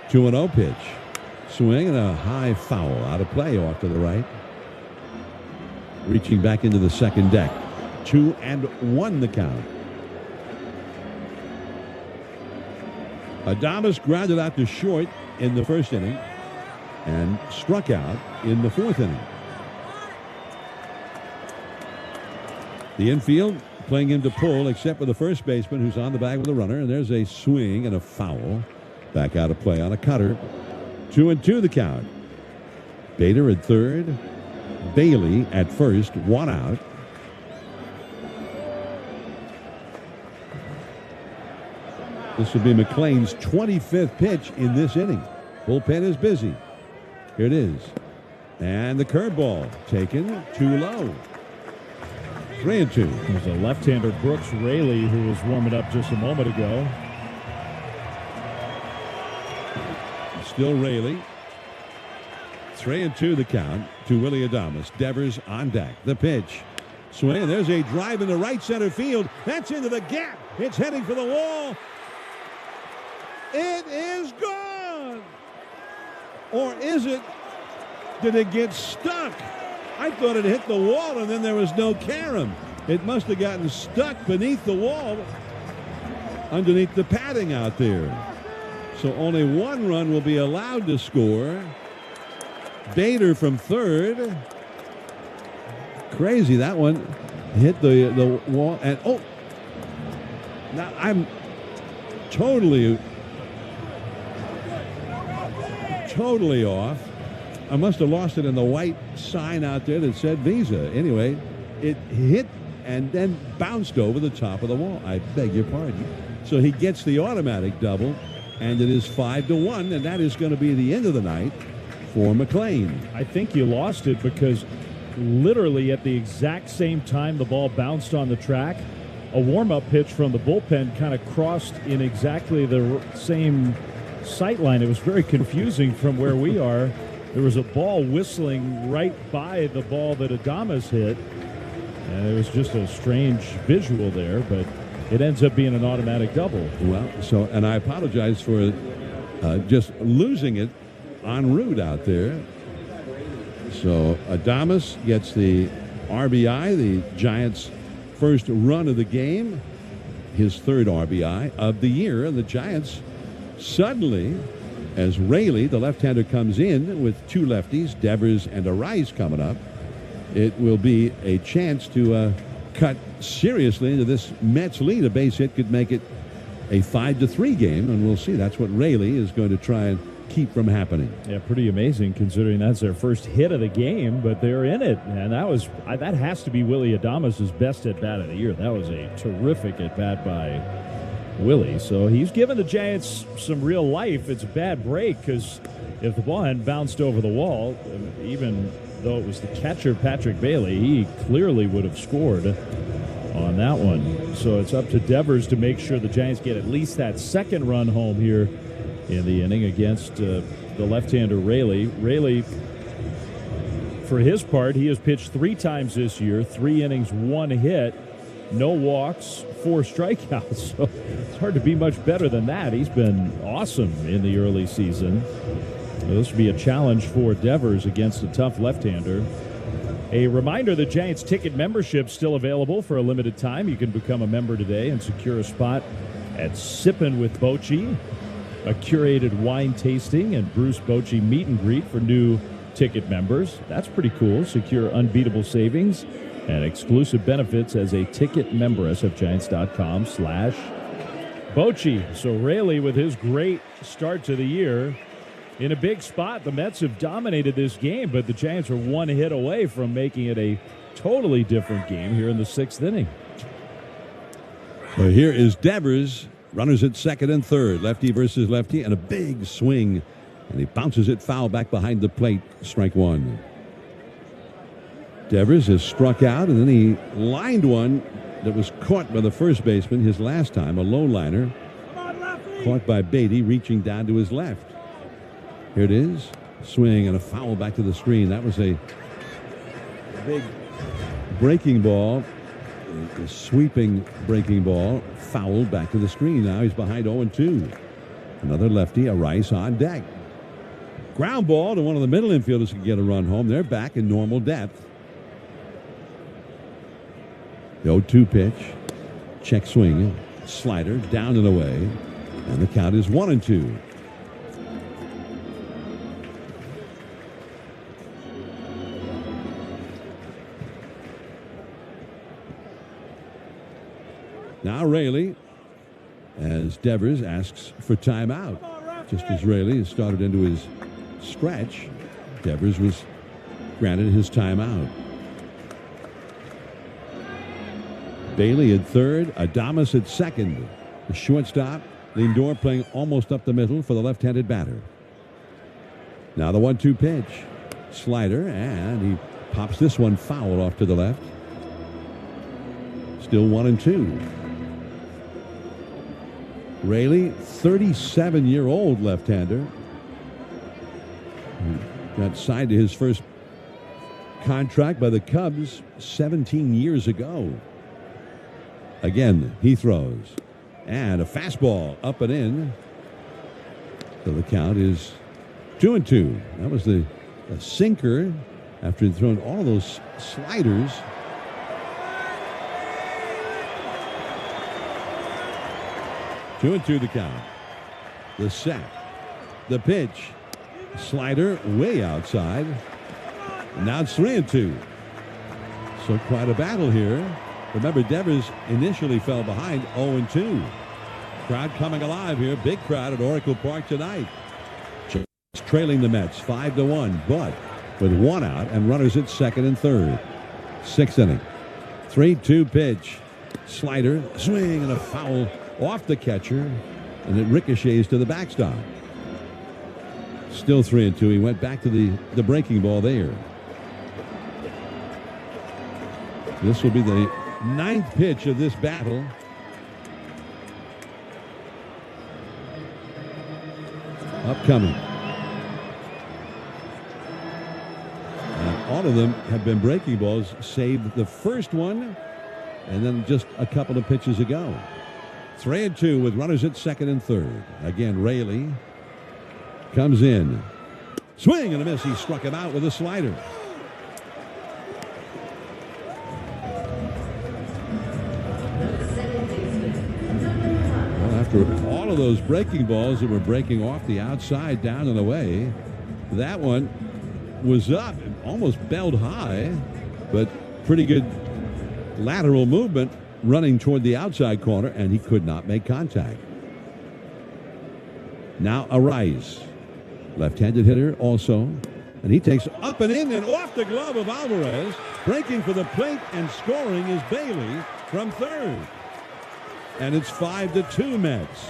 2-0 pitch. Swing and a high foul out of play off to the right. Reaching back into the second deck. 2-1 the count. Adames grounded out to short in the first inning and struck out in the 4th inning. The infield playing him to pull, except for the first baseman who's on the bag with a runner, and there's a swing and a foul. Back out of play on a cutter. 2-2 the count. Bader at third. Bailey at first. 1 out. This will be McLean's 25th pitch in this inning. Bullpen is busy. Here it is. And the curveball taken too low. 3-2. There's a left-hander, Brooks Raley, who was warming up just a moment ago. Still Raley. 3-2 the count to Willie Adames. Devers on deck. The pitch. Swing. There's a drive in the right center field. That's into the gap. It's heading for the wall. It is gone. Or is it? Did it get stuck? I thought it hit the wall and then there was no carom. It must have gotten stuck beneath the wall, underneath the padding out there. So only 1 run will be allowed to score. Bader from third. Crazy, that one hit the wall. And oh, now I'm totally off. I must have lost it in the white sign out there that said Visa. Anyway, it hit and then bounced over the top of the wall. I beg your pardon. So he gets the automatic double, and it is 5-1, and that is going to be the end of the night for McLean. I think you lost it because literally at the exact same time the ball bounced on the track, a warm-up pitch from the bullpen kind of crossed in exactly the same sight line. It was very confusing from where we are. There was a ball whistling right by the ball that Adames hit, and it was just a strange visual there, but it ends up being an automatic double. Well, so, and I apologize for just losing it en route out there. So Adames gets the RBI, the Giants' first run of the game, his 3rd RBI of the year, and the Giants suddenly, as Raley, the left-hander, comes in with 2 lefties, Devers and Arise coming up, it will be a chance to cut seriously into this Mets lead. A base hit could make it a 5-3 game, and we'll see. That's what Raley is going to try and keep from happening. Yeah, pretty amazing considering that's their first hit of the game, but they're in it. And that has to be Willie Adames' best at-bat of the year. That was a terrific at-bat by Willie. So he's given the Giants some real life. It's a bad break because if the ball hadn't bounced over the wall, even though it was the catcher, Patrick Bailey, he clearly would have scored on that one. So it's up to Devers to make sure the Giants get at least that second run home here in the inning against the left-hander Raley. Raley, for his part, he has pitched 3 times this year, 3 innings, 1 hit, no walks, 4 strikeouts. So it's hard to be much better than that. He's been awesome in the early season. This would be a challenge for Devers against a tough left-hander. A reminder, the Giants ticket membership still available for a limited time. You can become a member today and secure a spot at Sippin' with Bochy, a curated wine tasting and Bruce Bochy meet and greet for new ticket members. That's pretty cool. Secure unbeatable savings and exclusive benefits as a ticket member. sfgiants.com/Bochy. So Raley, with his great start to the year, in a big spot. The Mets have dominated this game, but the Giants are 1 hit away from making it a totally different game here in the 6th inning. Well, here is Devers. Runners at second and third. Lefty versus lefty, and a big swing. And he bounces it foul back behind the plate. Strike 1. Devers has struck out, and then he lined one that was caught by the first baseman his last time, a low liner. Caught by Beatty, reaching down to his left. Here it is. Swing and a foul back to the screen. That was a big breaking ball. A sweeping breaking ball, fouled back to the screen. Now he's behind 0-2. Another lefty, a Rice on deck. Ground ball to one of the middle infielders can get a run home. They're back in normal depth. The 0-2 pitch. Check swing. Slider down and away. And the count is 1-2. Now Raley, as Devers asks for timeout. Just as Raley has started into his stretch, Devers was granted his timeout. Bailey at third, Adames at second. The shortstop, Lindor, playing almost up the middle for the left-handed batter. Now the 1-2 pitch. Slider, and he pops this one foul off to the left. Still 1-2. Raley, 37-year-old left-hander. Got signed to his first contract by the Cubs 17 years ago. Again, he throws. And a fastball up and in. So the count is 2-2. That was a sinker after he'd thrown all those sliders. Two and 2 the count. The set. The pitch. Slider way outside. Now it's 3-2. So quite a battle here. Remember, Devers initially fell behind 0-2. Crowd coming alive here. Big crowd at Oracle Park tonight. Just trailing the Mets 5-1, but with 1 out and runners at second and third. 6th inning. 3-2 pitch. Slider, swing, and a foul off the catcher, and it ricochets to the backstop. Still 3-2. He went back to the breaking ball there. This will be the 9th pitch of this battle. Upcoming. And all of them have been breaking balls, save the first one, and then just a couple of pitches ago. 3-2 with runners at second and third. Again, Raley comes in. Swing and a miss. He struck him out with a slider. Well, after all of those breaking balls that were breaking off the outside, down and away, that one was up, almost belled high, but pretty good lateral movement, running toward the outside corner, and he could not make contact. Now a Rice. Left-handed hitter also. And he takes up and in and off the glove of Alvarez. Breaking for the plate and scoring is Bailey from third. And it's 5-2 Mets.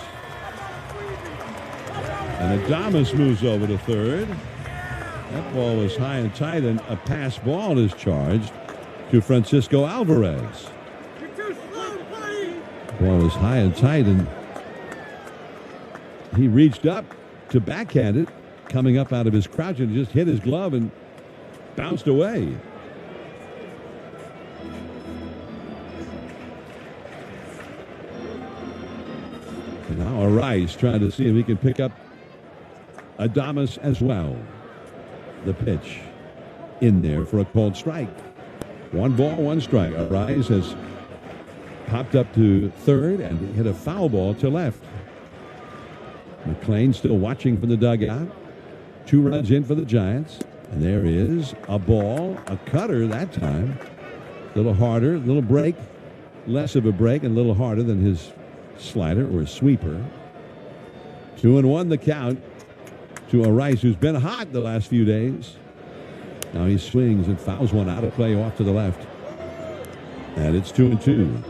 And Adames moves over to third. That ball was high and tight, and a pass ball is charged to Francisco Alvarez. Ball was high and tight, and he reached up to backhand it, coming up out of his crouch, and just hit his glove and bounced away. And now Rice trying to see if he can pick up Adames as well. The pitch in there for a called strike. 1 ball, 1 strike. Rice has popped up to third and hit a foul ball to left. McClain still watching from the dugout. 2 runs in for the Giants. And there is a ball, a cutter that time. A little harder, a little break. Less of a break and a little harder than his slider or sweeper. 2-1 the count to a Rice who's been hot the last few days. Now he swings and fouls one out of play off to the left. And it's 2-2.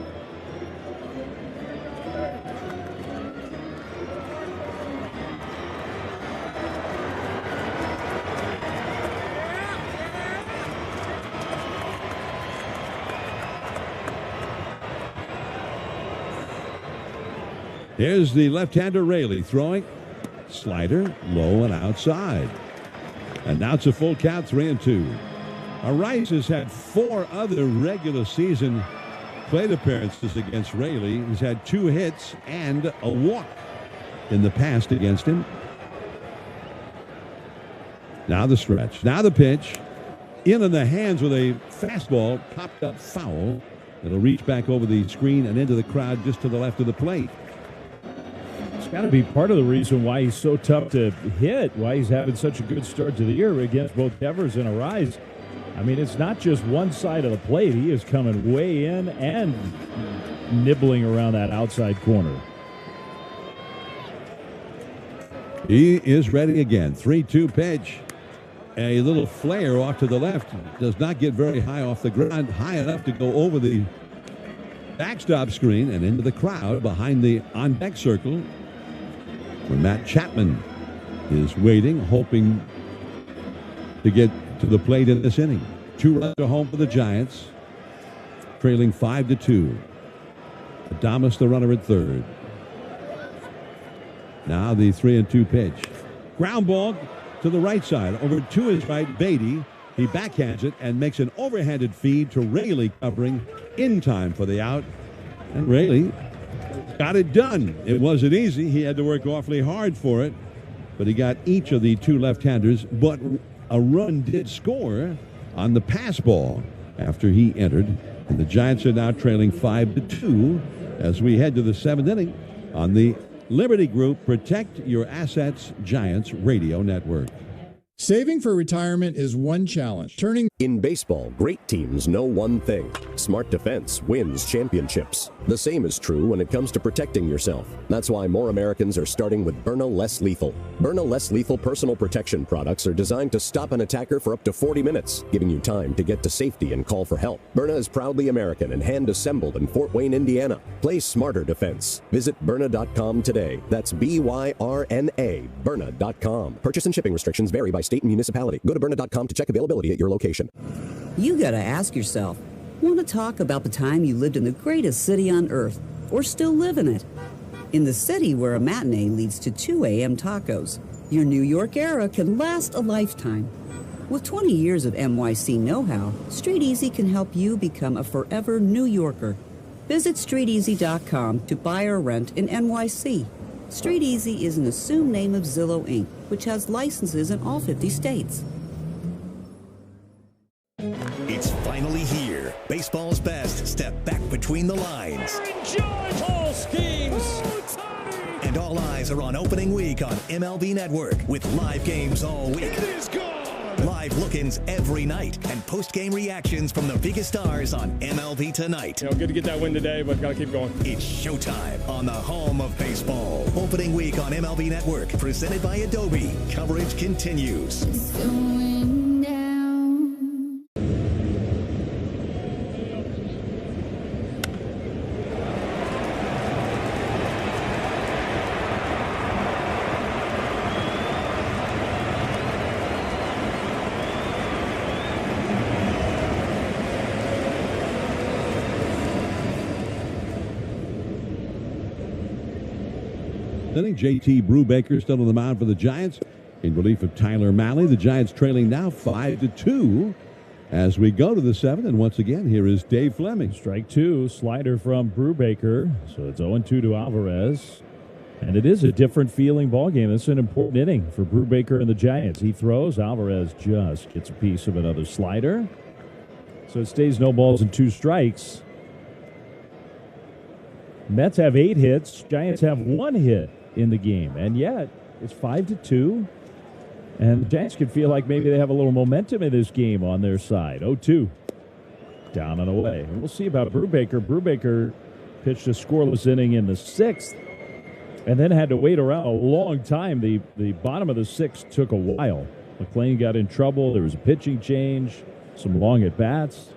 Here's the left-hander Raley throwing. Slider low and outside. And now it's a full count, 3-2. Rice has had 4 other regular season plate appearances against Raley. He's had 2 hits and a walk in the past against him. Now the stretch. Now the pitch. In the hands with a fastball, popped up foul. It'll reach back over the screen and into the crowd just to the left of the plate. It's got to be part of the reason why he's so tough to hit, why he's having such a good start to the year against both Devers and Arise. I mean, it's not just one side of the plate. He is coming way in and nibbling around that outside corner. He is ready again. 3-2 pitch. A little flare off to the left. Does not get very high off the ground. High enough to go over the backstop screen and into the crowd behind the on-deck circle, where Matt Chapman is waiting, hoping to get to the plate in this inning. 2 runs to home for the Giants, trailing 5-2. Adames the runner at third. Now the 3-2 pitch. Ground ball to the right side, over to his right, Beatty. He backhands it and makes an overhanded feed to Raley, covering in time for the out. And Raley got it done. It wasn't easy. He had to work awfully hard for it. But he got each of the 2 left-handers. But a run did score on the pass ball after he entered. And the Giants are now trailing 5-2 as we head to the 7th inning on the Liberty Group Protect Your Assets Giants Radio Network. Saving for retirement is one challenge. In baseball, great teams know one thing. Smart defense wins championships. The same is true when it comes to protecting yourself. That's why more Americans are starting with Byrna Less Lethal. Byrna Less Lethal personal protection products are designed to stop an attacker for up to 40 minutes, giving you time to get to safety and call for help. Byrna is proudly American and hand-assembled in Fort Wayne, Indiana. Play smarter defense. Visit Byrna.com today. That's BYRNA, Byrna.com. Purchase and shipping restrictions vary by state and municipality. Go to Byrna.com to check availability at your location. You gotta ask yourself, want to talk about the time you lived in the greatest city on earth, or still live in it? In the city where a matinee leads to 2 a.m. tacos, your New York era can last a lifetime. With 20 years of NYC know-how, Street Easy can help you become a forever New Yorker. Visit StreetEasy.com to buy or rent in NYC. Street Easy is an assumed name of Zillow Inc., which has licenses in all 50 states. It's finally here. Baseball's best step back between the lines. Joyful schemes. And all eyes are on opening week on MLB Network with live games all week. It is gone. Live look-ins every night and post-game reactions from the biggest stars on MLB Tonight. Good to get that win today, but got to keep going. It's showtime on the home of baseball. Opening week on MLB Network, presented by Adobe. Coverage continues. It's going down. Inning, JT Brubaker still on the mound for the Giants in relief of Tyler Mahle. The Giants trailing now 5-2 as we go to the 7th. And once again, here is Dave Fleming. Strike two, slider from Brubaker. So it's 0-2 to Alvarez. And it is a different feeling ball game. This is an important inning for Brubaker and the Giants. He throws. Alvarez just gets a piece of another slider. So it stays no balls and 2 strikes. Mets have 8 hits. Giants have 1 hit in the game. And yet, it's 5-2. And the Giants could feel like maybe they have a little momentum in this game on their side. 0-2. Down and away. And we'll see about Brubaker. Brubaker pitched a scoreless inning in the 6th and then had to wait around a long time. The bottom of the 6th took a while. McClain got in trouble. There was a pitching change, some long at-bats.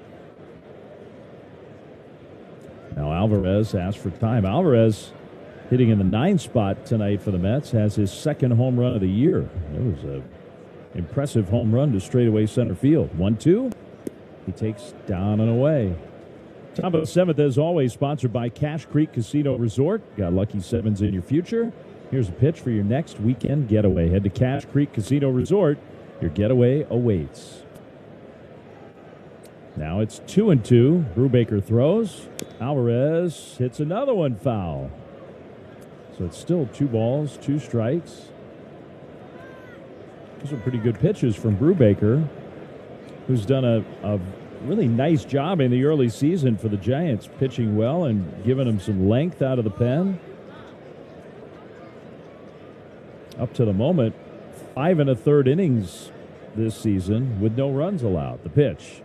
Now Alvarez asked for time. Alvarez, hitting in the 9th spot tonight for the Mets, has his 2nd home run of the year. It was an impressive home run to straightaway center field. 1-2. He takes down and away. Top of the 7th, as always, sponsored by Cache Creek Casino Resort. Got lucky 7s in your future. Here's a pitch for your next weekend getaway. Head to Cache Creek Casino Resort. Your getaway awaits. Now it's 2-2. Brubaker throws. Alvarez hits another one foul. So it's still 2 balls, 2 strikes. Those are pretty good pitches from Brubaker, who's done a really nice job in the early season for the Giants, pitching well and giving them some length out of the pen. Up to the moment, 5 1/3 innings this season with no runs allowed. The pitch,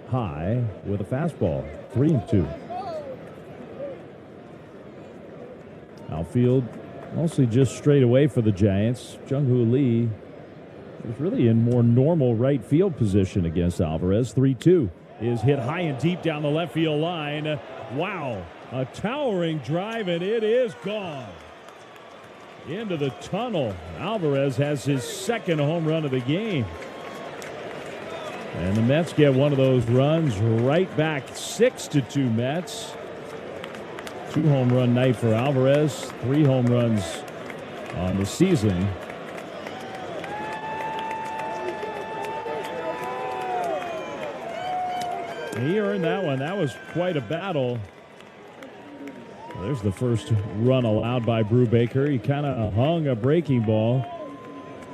high with a fastball, 3-2. Outfield mostly just straight away for the Giants. Jung-Hoo Lee is really in more normal right field position against Alvarez. 3-2 is hit high and deep down the left field line. Wow, a towering drive, and it is gone. Into the tunnel. Alvarez has his 2nd home run of the game. And the Mets get one of those runs right back. 6-2 Mets. 2 home run night for Alvarez. 3 home runs on the season. He earned that one. That was quite a battle. There's the first run allowed by Brubaker. He kind of hung a breaking ball.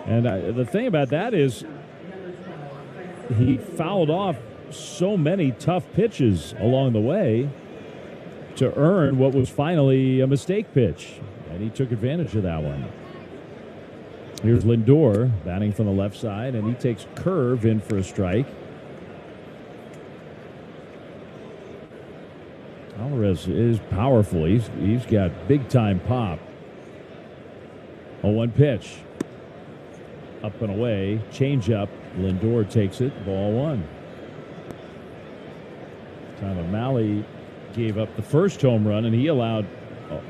And the thing about that is he fouled off so many tough pitches along the way to earn what was finally a mistake pitch. And he took advantage of that one. Here's Lindor batting from the left side, and he takes curve in for a strike. Alvarez is powerful. He's got big-time pop. 0-1 pitch. Up and away. Change up. Lindor takes it. Ball 1. Tyler Mahle gave up the first home run, and he allowed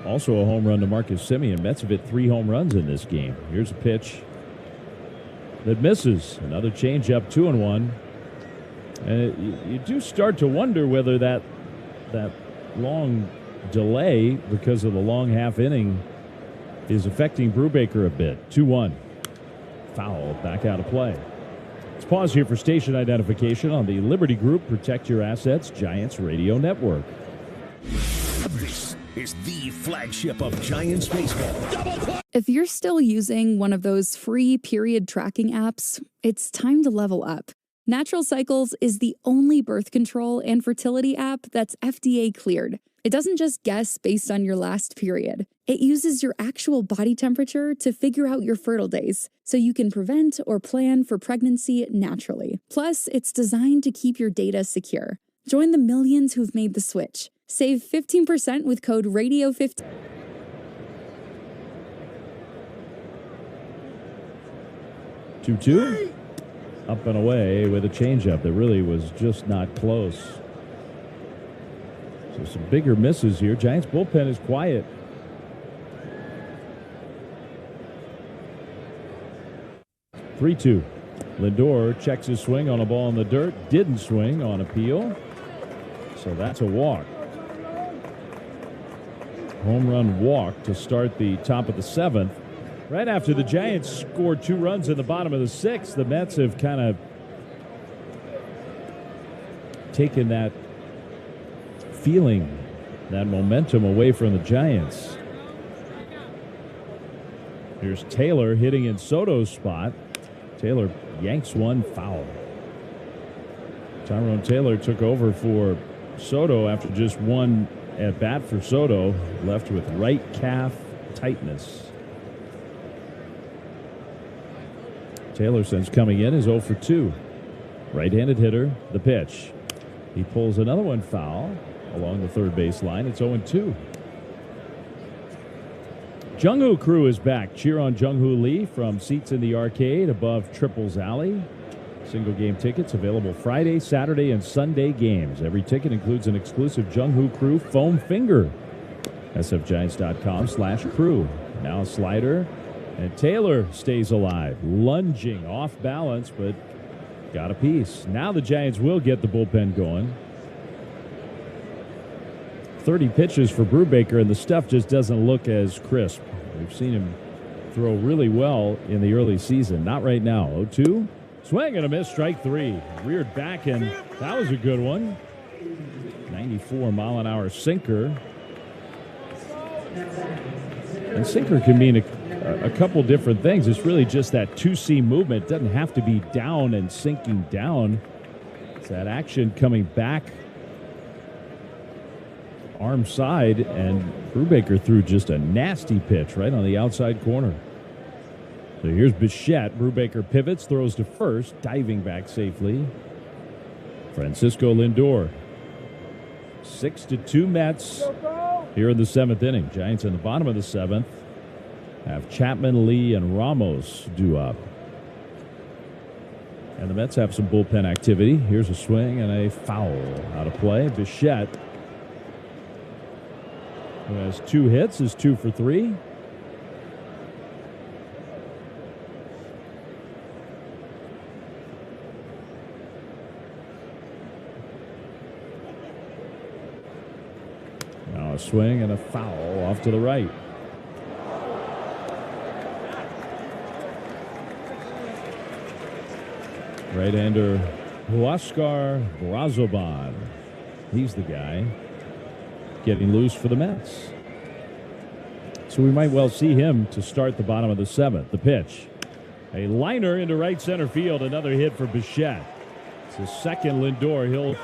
also a home run to Marcus Semien. Mets have hit 3 home runs in this game. Here's a pitch that misses. Another change up, 2-1. And you do start to wonder whether that long delay because of the long half inning is affecting Brubaker a bit. 2-1. Foul back out of play. Let's pause here for station identification on the Liberty Group Protect Your Assets Giants Radio Network. This is the flagship of Giants baseball. If you're still using one of those free period tracking apps, it's time to level up. Natural Cycles is the only birth control and fertility app that's FDA cleared. It doesn't just guess based on your last period. It uses your actual body temperature to figure out your fertile days, so you can prevent or plan for pregnancy naturally. Plus, it's designed to keep your data secure. Join the millions who've made the switch. Save 15% with code RADIO15. 2-2. Up and away with a changeup that really was just not close. So some bigger misses here. Giants bullpen is quiet. (3-2). Lindor checks his swing on a ball in the dirt. Didn't swing on appeal. So that's a walk. Home run walk to start the top of the 7th. Right after the Giants scored 2 runs in the bottom of the 6th, the Mets have kind of taken that feeling, that momentum away from the Giants. Here's Taylor hitting in Soto's spot. Taylor yanks one foul. Tyrone Taylor took over for Soto after just one at bat for Soto, left with right calf tightness. Taylor, since coming in, is 0 for 2. Right-handed hitter, the pitch. He pulls another one foul along the third base line. It's 0-2. Jung-Hoo Crew is back. Cheer on Jung-Hoo Lee from seats in the arcade above Triples Alley. Single game tickets available Friday, Saturday, and Sunday games. Every ticket includes an exclusive Jung-Hoo Crew foam finger. sfgiants.com/crew. Now a slider. And Taylor stays alive, lunging off balance, but got a piece. Now the Giants will get the bullpen going. 30 pitches for Brubaker, and the stuff just doesn't look as crisp. We've seen him throw really well in the early season. Not right now. 0-2. Swing and a miss, strike 3. Reared back, and that was a good one. 94-mile-an-hour sinker. And sinker can mean a couple different things. It's really just that 2-seam movement. It doesn't have to be down and sinking down. It's that action coming back arm side, and Brubaker threw just a nasty pitch right on the outside corner. So here's Bichette. Brubaker pivots, throws to first, diving back safely. Francisco Lindor. 6-2 Mets here in the 7th inning. Giants in the bottom of the 7th have Chapman, Lee, and Ramos due up. And the Mets have some bullpen activity. Here's a swing and a foul out of play. Bichette, who has 2 hits, is 2 for 3. Now a swing and a foul off to the right. Right-hander Huascar Brazoban. He's the guy getting loose for the Mets. So we might well see him to start the bottom of the 7th. The pitch. A liner into right center field. Another hit for Bichette. It's his second. Lindor. He'll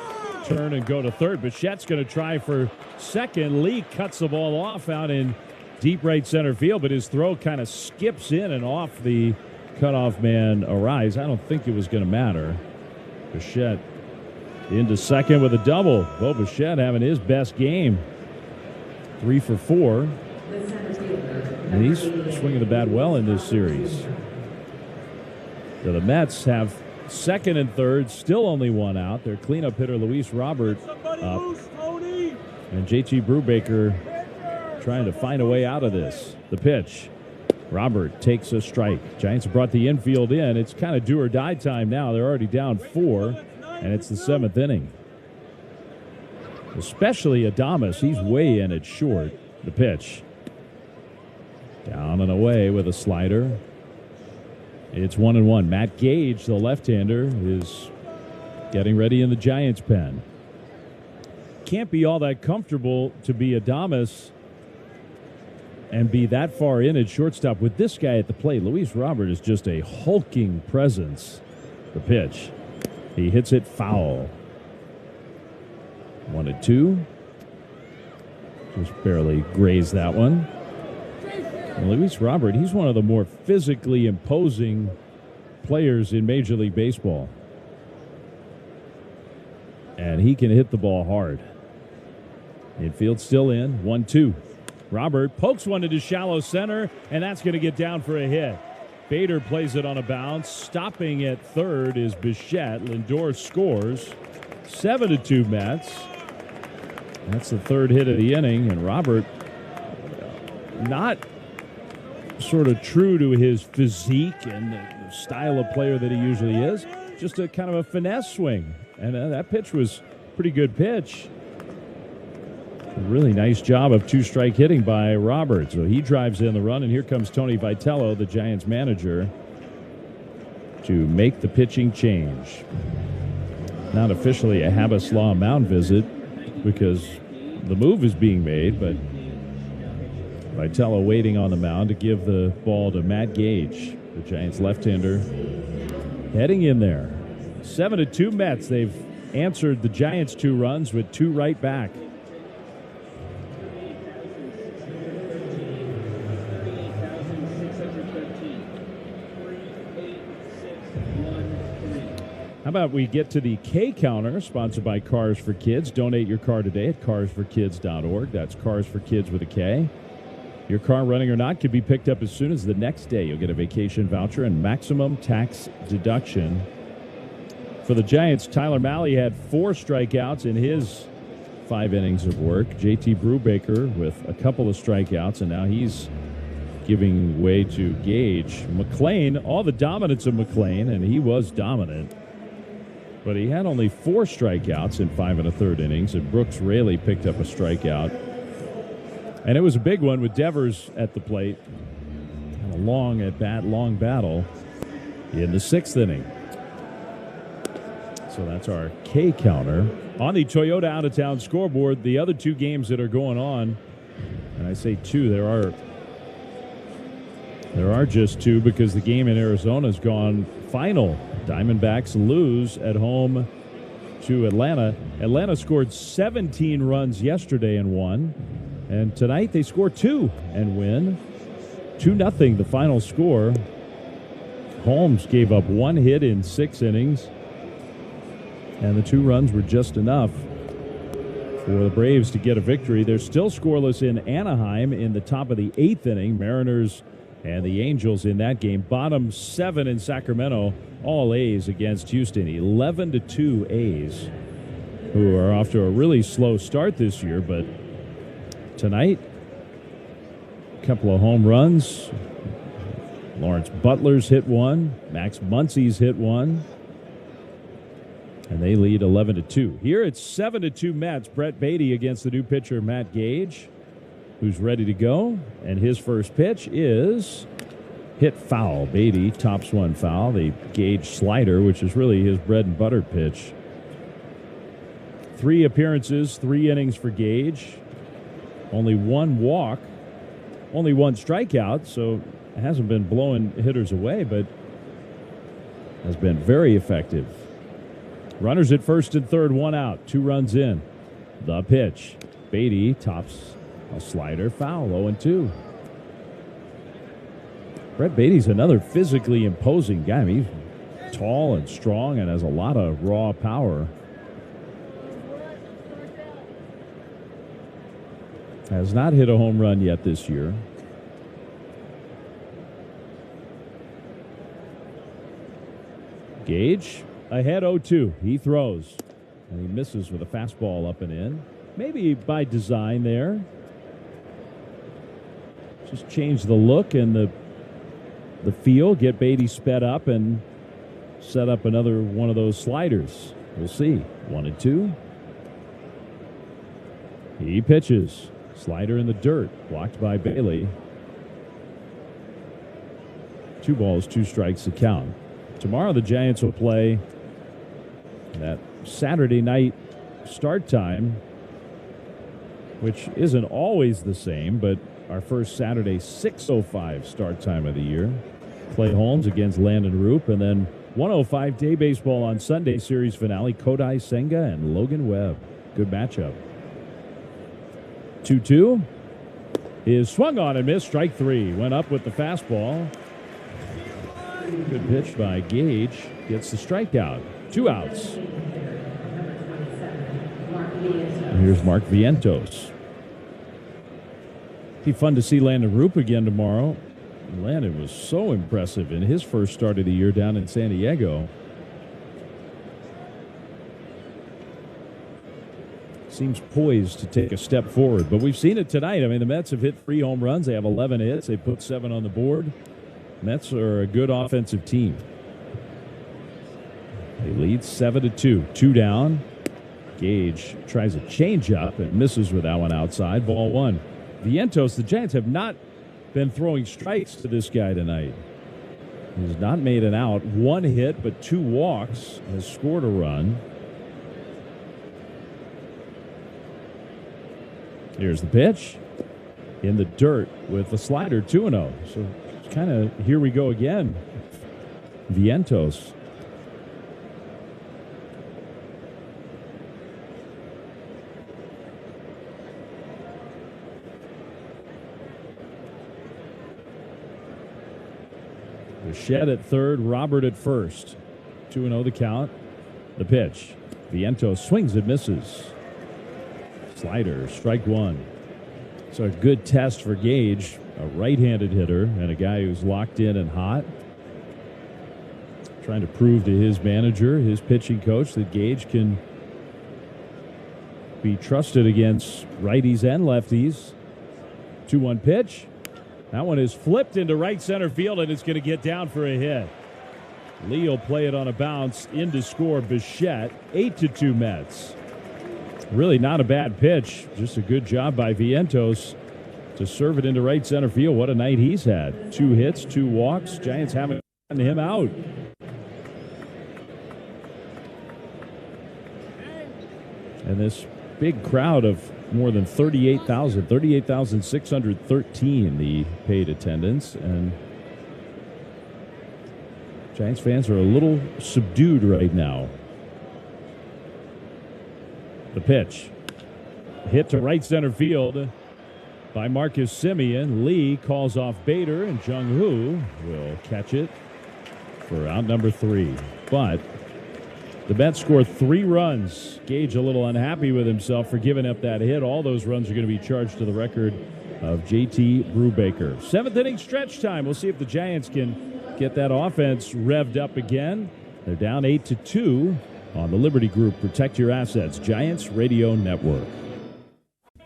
turn and go to third. Bichette's going to try for second. Lee cuts the ball off out in deep right center field, but his throw kind of skips in and off the cutoff man Arise. I don't think it was going to matter. Bichette into second with a double. Bo Bichette having his best game. 3 for 4. And he's swinging the bat well in this series. So the Mets have second and third, still only 1 out. Their cleanup hitter Luis Robert up. And JT Brubaker trying to find a way out of this. The pitch. Robert takes a strike. Giants have brought the infield in. It's kind of do or die time now. They're already down 4, and it's the 7th inning. Especially Adames. He's way in at short. The pitch. Down and away with a slider. It's 1-1. Matt Gage, the left-hander, is getting ready in the Giants' pen. Can't be all that comfortable to be Adames and be that far in at shortstop with this guy at the plate. Luis Robert is just a hulking presence. The pitch. He hits it foul. 1-2. Just barely grazed that one. Luis Robert, he's one of the more physically imposing players in Major League Baseball. And he can hit the ball hard. Infield still in, 1-2. Robert pokes one into shallow center, and that's going to get down for a hit. Bader plays it on a bounce. Stopping at third is Bichette. Lindor scores. 7-2 Mets. That's the third hit of the inning, and Robert not sort of true to his physique and the style of player that he usually is. Just a kind of a finesse swing. And that pitch was a pretty good pitch. A really nice job of two-strike hitting by Robert. So he drives in the run, and here comes Tony Vitello, the Giants manager, to make the pitching change. Not officially a Habeslaw mound visit because the move is being made, but Vitello waiting on the mound to give the ball to Matt Gage, the Giants left-hander, heading in there. 7-2 Mets. They've answered the Giants 2 runs with 2 right back. How about we get to the K Counter, sponsored by Cars for Kids. Donate your car today at carsforkids.org. That's Cars for Kids with a K. Your car, running or not, could be picked up as soon as the next day. You'll get a vacation voucher and maximum tax deduction. For the Giants, Tyler Mahle had 4 strikeouts in his 5 innings of work. JT Brubaker with a couple of strikeouts, and now he's giving way to Gage. McLean, all the dominance of McLean, and he was dominant. But he had only 4 strikeouts in 5 1/3 innings, and Brooks Raley picked up a strikeout. And it was a big one with Devers at the plate. And a long at-bat, long battle in the 6th inning. So that's our K Counter. On the Toyota out-of-town scoreboard, the other 2 games that are going on, and I say 2, there are just 2 because the game in Arizona has gone final. Diamondbacks lose at home to Atlanta. Atlanta scored 17 runs yesterday and won. And tonight they score 2 and win. 2-0 the final score. Holmes gave up 1 hit in 6 innings. And the 2 runs were just enough for the Braves to get a victory. They're still scoreless in Anaheim in the top of the 8th inning. Mariners and the Angels in that game. Bottom 7 in Sacramento, all A's against Houston. 11-2 A's, who are off to a really slow start this year. But tonight, a couple of home runs. Lawrence Butler's hit 1. Max Muncy's hit 1. And they lead 11-2. Here it's 7-2 Mets. Brett Beatty against the new pitcher Matt Gage, who's ready to go. And his first pitch is hit foul. Beatty tops one foul. The Gage slider, which is really his bread and butter pitch. 3 appearances, 3 innings for Gage. Only 1 walk, only 1 strikeout, so it hasn't been blowing hitters away, but has been very effective. Runners at first and third, 1 out, 2 runs in. The pitch. Beatty tops a slider, foul, 0-2. Brett Beatty's another physically imposing guy. I mean, he's tall and strong and has a lot of raw power. Has not hit a home run yet this year. Gage ahead 0-2. He throws. And he misses with a fastball up and in. Maybe by design there. Just change the look and the feel. Get Beatty sped up and set up another one of those sliders. We'll see. 1-2. He pitches. Slider in the dirt. Blocked by Bailey. 2 balls, 2 strikes to count. Tomorrow the Giants will play that Saturday night start time, which isn't always the same, but our first Saturday 6:05 start time of the year. Clay Holmes against Landon Roop, and then 1:05 day baseball on Sunday series finale. Kodai Senga and Logan Webb. Good matchup. 2-2. is swung on and missed. Strike three. Went up with the fastball. Good pitch by Gage. Gets the strikeout. 2 outs. And here's Mark Vientos. Be fun to see Landon Roop again tomorrow. Landon was so impressive in his first start of the year down in San Diego. Seems poised to take a step forward, but we've seen it tonight. I mean, the Mets have hit 3 home runs. They have 11 hits. They put 7 on the board. Mets are a good offensive team. They lead 7-2. 2 down. Gage tries a changeup and misses with that one outside. Ball 1. Vientos, the Giants have not been throwing strikes to this guy tonight. He's not made an out. 1 hit, but 2 walks. Has scored a run. Here's the pitch. In the dirt with the slider, 2-0. So it's kind of here we go again. Vientos. Shed at third, Robert at first. 2-0 the count. The pitch. Vientos swings and misses. Slider, strike 1. So a good test for Gage, a right-handed hitter and a guy who's locked in and hot. Trying to prove to his manager, his pitching coach, that Gage can be trusted against righties and lefties. 2-1 pitch. That one is flipped into right center field, and it's going to get down for a hit. Lee will play it on a bounce in to score. Bichette, 8-2 Mets. Really not a bad pitch. Just a good job by Vientos to serve it into right center field. What a night he's had. 2 hits, 2 walks. Giants haven't gotten him out. And this big crowd of more than 38,613 the paid attendance, and Giants fans are a little subdued right now. The pitch hit to right center field by Marcus Semien. Lee calls off Bader, and Jung Hoo will catch it for out number 3. But the Mets scored 3 runs. Gage a little unhappy with himself for giving up that hit. All those runs are going to be charged to the record of JT Brubaker. 7th inning stretch time. We'll see if the Giants can get that offense revved up again. They're down 8-2 on the Liberty Group. Protect your assets. Giants Radio Network.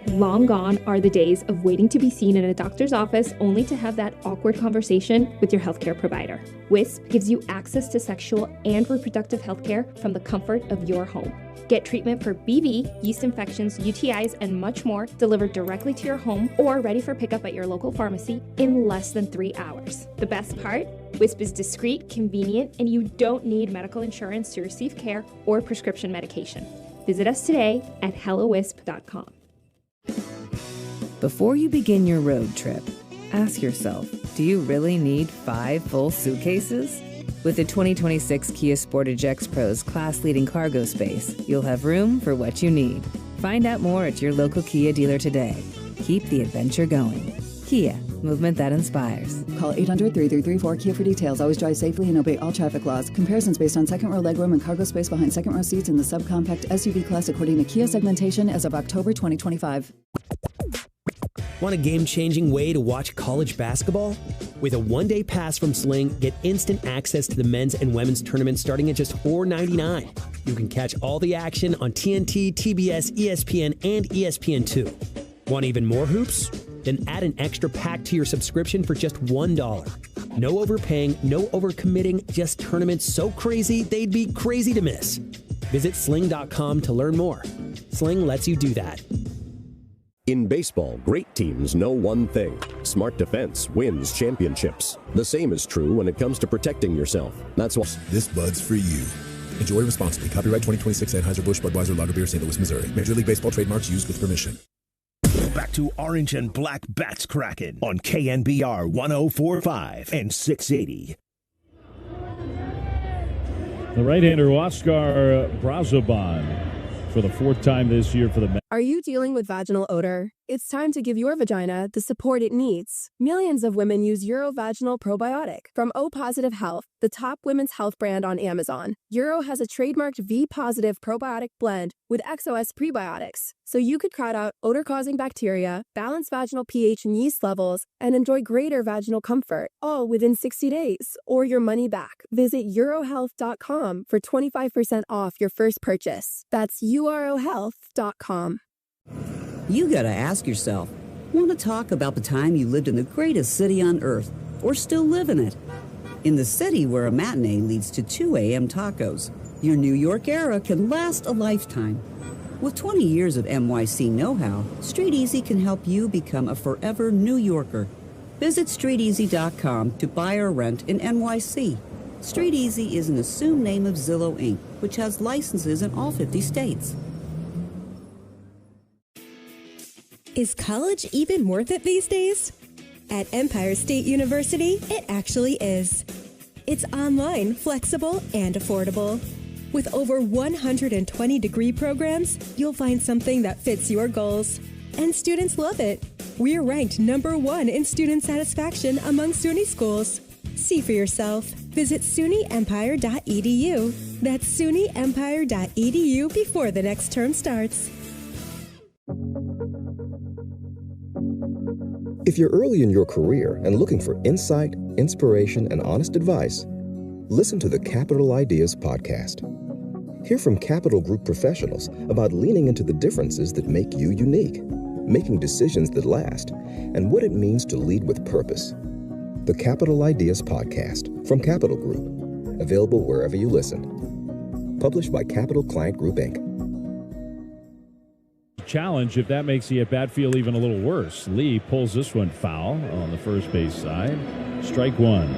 Long gone are the days of waiting to be seen in a doctor's office only to have that awkward conversation with your healthcare provider. WISP gives you access to sexual and reproductive healthcare from the comfort of your home. Get treatment for BV, yeast infections, UTIs, and much more delivered directly to your home or ready for pickup at your local pharmacy in less than 3 hours. The best part? WISP is discreet, convenient, and you don't need medical insurance to receive care or prescription medication. Visit us today at hellowisp.com. Before you begin your road trip, ask yourself, do you really need 5 full suitcases? With the 2026 Kia Sportage X Pro's class-leading cargo space, you'll have room for what you need. Find out more at your local Kia dealer today. Keep the adventure going. Kia, movement that inspires. Call 800-3334-KIA for details. Always drive safely and obey all traffic laws. Comparisons based on second row legroom and cargo space behind second row seats in the subcompact SUV class according to Kia segmentation as of October 2025. Want a game-changing way to watch college basketball? With a one-day pass from Sling, get instant access to the men's and women's tournaments starting at just $4.99. You can catch all the action on TNT, TBS, ESPN, and ESPN2. Want even more hoops? Then add an extra pack to your subscription for just $1. No overpaying, no overcommitting, just tournaments so crazy they'd be crazy to miss. Visit sling.com to learn more. Sling lets you do that. In baseball, great teams know one thing. Smart defense wins championships. The same is true when it comes to protecting yourself. That's why this Bud's for you. Enjoy responsibly. Copyright 2026 Anheuser-Busch Budweiser Lager Beer, St. Louis, Missouri. Major League Baseball trademarks used with permission. Back to Orange and Black Bats Kraken on KNBR 104.5 and 680. The right-hander Oscar Brazoban for the 4th time this year for the Mets. Are you dealing with vaginal odor? It's time to give your vagina the support it needs. Millions of women use Urovaginal Probiotic from O-Positive Health, the top women's health brand on Amazon. Uro has a trademarked V-positive probiotic blend with XOS prebiotics, so you could crowd out odor-causing bacteria, balance vaginal pH and yeast levels, and enjoy greater vaginal comfort, all within 60 days, or your money back. Visit urohealth.com for 25% off your first purchase. That's urohealth.com. You gotta ask yourself, want to talk about the time you lived in the greatest city on earth, or still live in it? In the city where a matinee leads to 2 a.m. tacos, your New York era can last a lifetime. With 20 years of NYC know-how, Street Easy can help you become a forever New Yorker. Visit StreetEasy.com to buy or rent in NYC. Street Easy is an assumed name of Zillow Inc., which has licenses in all 50 states. Is college even worth it these days? At Empire State University, it actually is. It's online, flexible, and affordable. With over 120 degree programs, you'll find something that fits your goals. And students love it. We're ranked #1 in student satisfaction among SUNY schools. See for yourself. Visit SUNYEmpire.edu. That's SUNYEmpire.edu before the next term starts. If you're early in your career and looking for insight, inspiration, and honest advice, listen to the Capital Ideas podcast. Hear from Capital Group professionals about leaning into the differences that make you unique, making decisions that last, and what it means to lead with purpose. The Capital Ideas podcast from Capital Group, available wherever you listen. Published by Capital Client Group, Inc. Challenge if that makes the at-bat feel even a little worse. Lee pulls this one foul on the first base side. Strike one.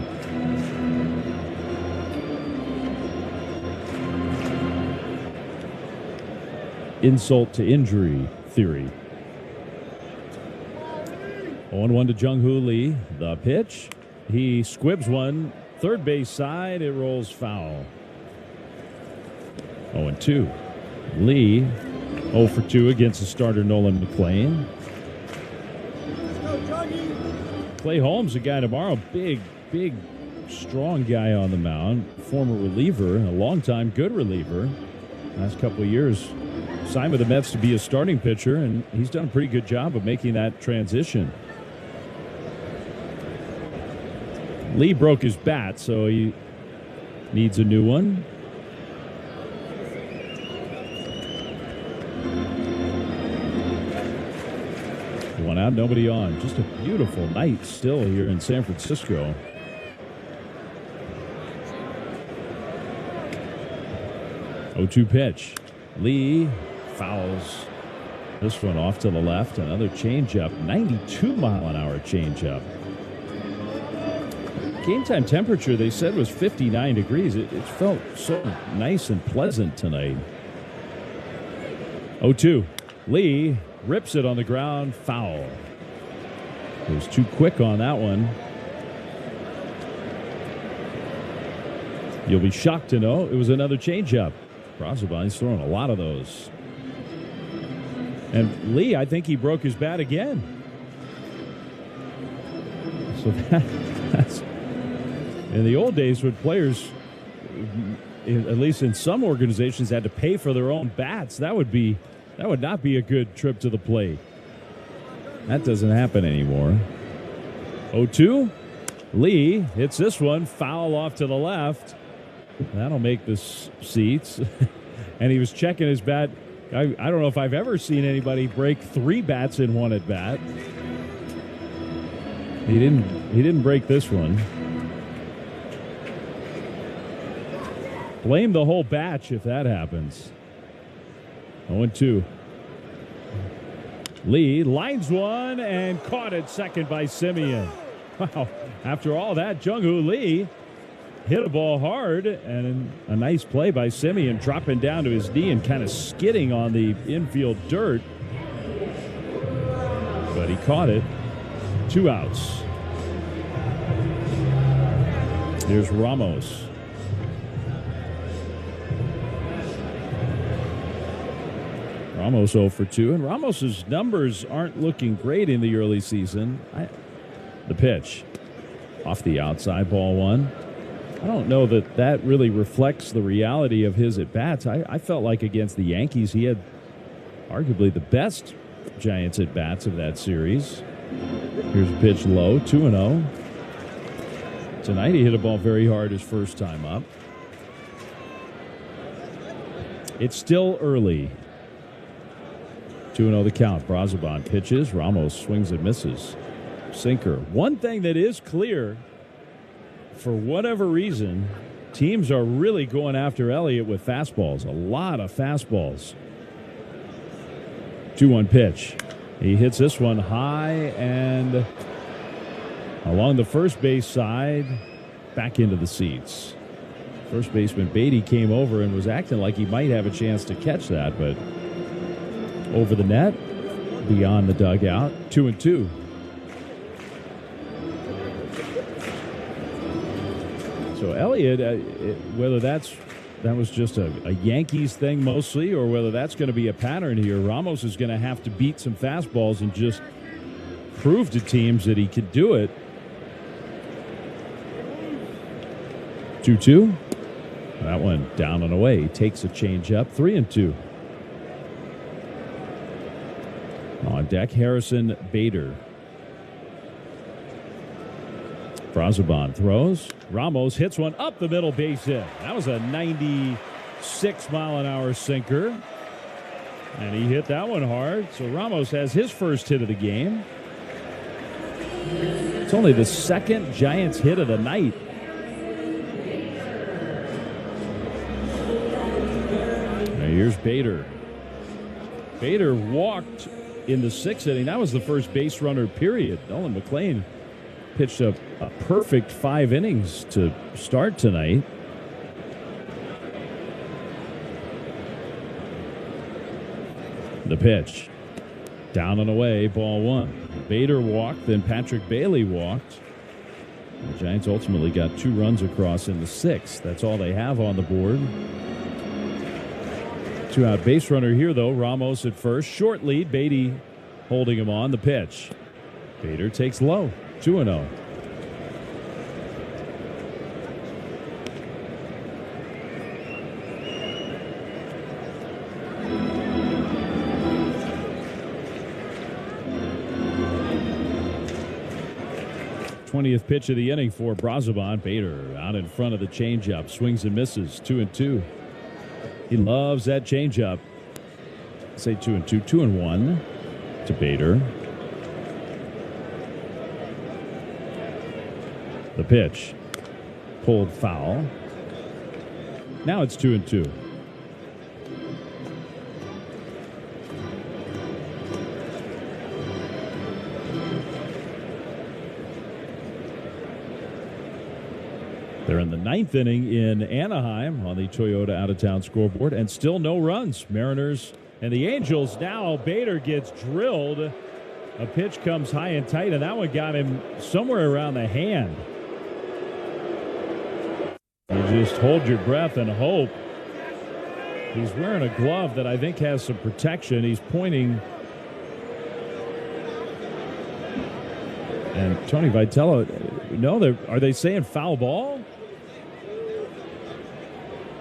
Insult to injury theory. 0-1 to Jung-Hoo Lee. The pitch. He squibs one. Third base side. It rolls foul. 0-2. Lee 0 for 2 against the starter Nolan McLean. Clay Holmes, a guy tomorrow. Big, strong guy on the mound. Former reliever, a long-time good reliever. Last couple of years, signed with the Mets to be a starting pitcher, and he's done a pretty good job of making that transition. Lee broke his bat, so he needs a new one. One out, nobody on. Just a beautiful night still here in San Francisco. Oh-2 pitch. Lee fouls this one off to the left. Another changeup. 92-mile-an-hour changeup. Game time temperature, they said, was 59 degrees. It felt so nice and pleasant tonight. 0-2. Lee rips it on the ground, foul. It was too quick on that one. You'll be shocked to know it was another changeup. Brazoban's throwing a lot of those. And Lee, I think he broke his bat again. So that's in the old days when players, at least in some organizations, had to pay for their own bats. That would not be a good trip to the plate. That doesn't happen anymore. 0-2. Lee hits this one. Foul off to the left. That'll make the seats. And he was checking his bat. I don't know if I've ever seen anybody break 3 bats in one at bat. He didn't break this one. Blame the whole batch if that happens. 0-2. Lee lines one and caught at second by Simeon. Wow. After all that, Jung-Hoo Lee hit a ball hard, and a nice play by Simeon, dropping down to his knee and kind of skidding on the infield dirt. But he caught it. 2 outs. Here's Ramos. Ramos 0 for 2, and Ramos's numbers aren't looking great in the early season. The pitch off the outside, ball 1. I don't know that really reflects the reality of his at-bats. I felt like against the Yankees he had arguably the best Giants at-bats of that series. Here's a pitch low, 2-0. Tonight he hit a ball very hard his first time up. It's still early. 2-0 the count. Brazoban pitches. Ramos swings and misses. Sinker. One thing that is clear, for whatever reason, teams are really going after Elliott with fastballs. A lot of fastballs. 2-1 pitch. He hits this one high and along the first base side, back into the seats. First baseman Beatty came over and was acting like he might have a chance to catch that, but over the net, beyond the dugout, 2-2. So Elliott, whether that was just a Yankees thing mostly, or whether that's going to be a pattern here, Ramos is going to have to beat some fastballs and just prove to teams that he could do it. 2-2. That one down and away. He takes a change up. 3-2. On deck, Harrison Bader. Brazoban throws. Ramos hits one up the middle, base hit. That was a 96-mile-an-hour sinker. And he hit that one hard. So Ramos has his first hit of the game. It's only the second Giants hit of the night. Now here's Bader. Bader walked in the 6th inning. That was the first base runner, period. Nolan McLean pitched a perfect 5 innings to start tonight. The pitch. Down and away, ball 1. Bader walked, then Patrick Bailey walked. The Giants ultimately got 2 runs across in the 6th. That's all they have on the board. 2-out base runner here, though. Ramos at first. Short lead. Beatty holding him on. The pitch. Bader takes low. 2-0. th pitch of the inning for Brazoban. Bader out in front of the changeup. Swings and misses. 2-2. He loves that changeup. Say 2-2. 2-1 to Bader. The pitch. Pulled foul. Now it's 2-2. They're in the 9th inning in Anaheim on the Toyota out-of-town scoreboard, and still no runs. Mariners and the Angels. Now Bader gets drilled. A pitch comes high and tight, and that one got him somewhere around the hand. You just hold your breath and hope. He's wearing a glove that I think has some protection. He's pointing. And Tony Vitello, no, are they saying foul ball?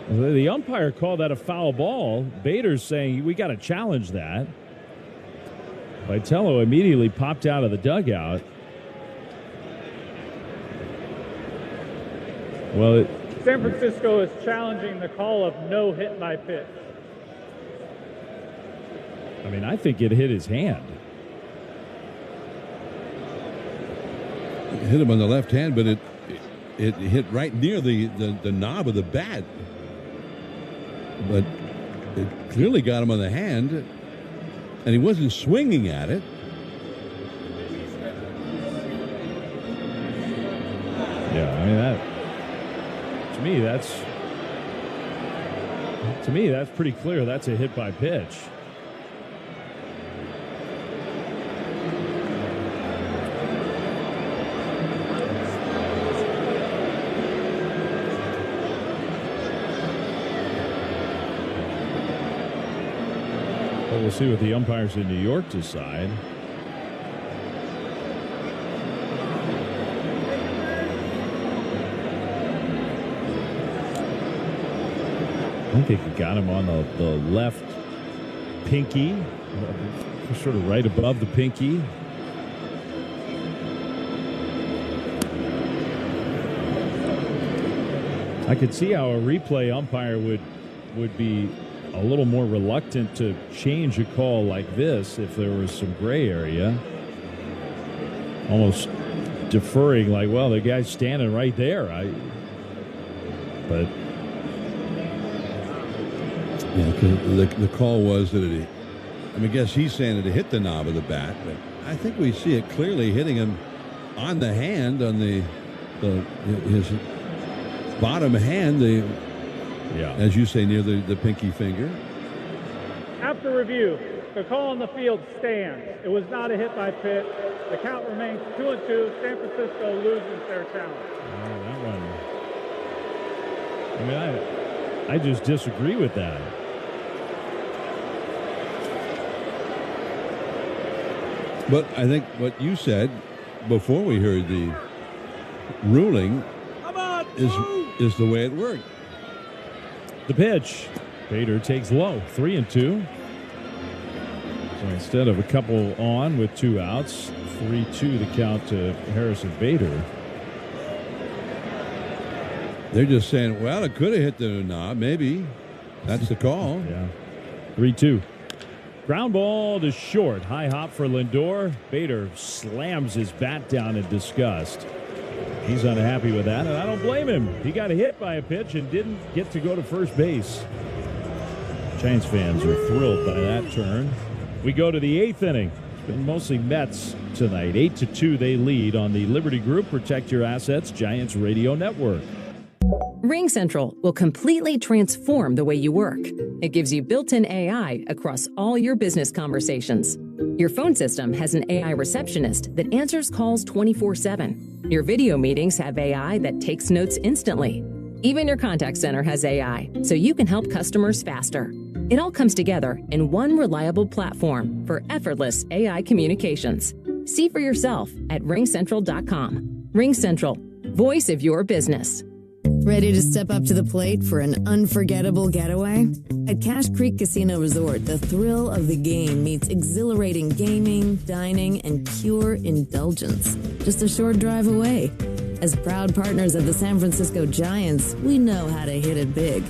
The umpire called that a foul ball. Bader's saying we got to challenge that. Vitello immediately popped out of the dugout. Well, San Francisco is challenging the call of no hit by pitch. I mean, I think it hit his hand. It hit him on the left hand, but it hit right near the knob of the bat. But it clearly got him on the hand, and he wasn't swinging at it. Yeah, I mean, to me that's pretty clear. That's a hit by pitch. So we'll see what the umpires in New York decide. I think he got him on the left pinky, sort of right above the pinky. I could see how a replay umpire would be a little more reluctant to change a call like this if there was some gray area. Almost deferring, like, well, the guy's standing right there. But yeah, the call was that I guess he's saying that it hit the knob of the bat, but I think we see it clearly hitting him on the hand, on his bottom hand, as you say, near the pinky finger. After review, the call on the field stands. It was not a hit by pitch. The count remains 2-2. San Francisco loses their challenge. Oh, that one. I just disagree with that. But I think what you said before we heard the ruling is the way it worked. The pitch. Bader takes low. 3-2. So instead of a couple on with 2 outs, 3-2 the count to Harrison Bader. They're just saying, well, it could have hit the knob. Maybe. That's the call. Yeah. 3-2. Ground ball to short. High hop for Lindor. Bader slams his bat down in disgust. He's unhappy with that, and I don't blame him. He got hit by a pitch and didn't get to go to first base. Giants fans are thrilled by that turn. We go to the 8th inning. It's been mostly Mets tonight. 8-2 they lead on the Liberty Group Protect Your Assets Giants Radio Network. RingCentral will completely transform the way you work. It gives you built-in AI across all your business conversations. Your phone system has an AI receptionist that answers calls 24/7. Your video meetings have AI that takes notes instantly. Even your contact center has AI, so you can help customers faster. It all comes together in one reliable platform for effortless AI communications. See for yourself at ringcentral.com. RingCentral, voice of your business. Ready to step up to the plate for an unforgettable getaway? At Cache Creek Casino Resort, the thrill of the game meets exhilarating gaming, dining, and pure indulgence. Just a short drive away. As proud partners of the San Francisco Giants, we know how to hit it big.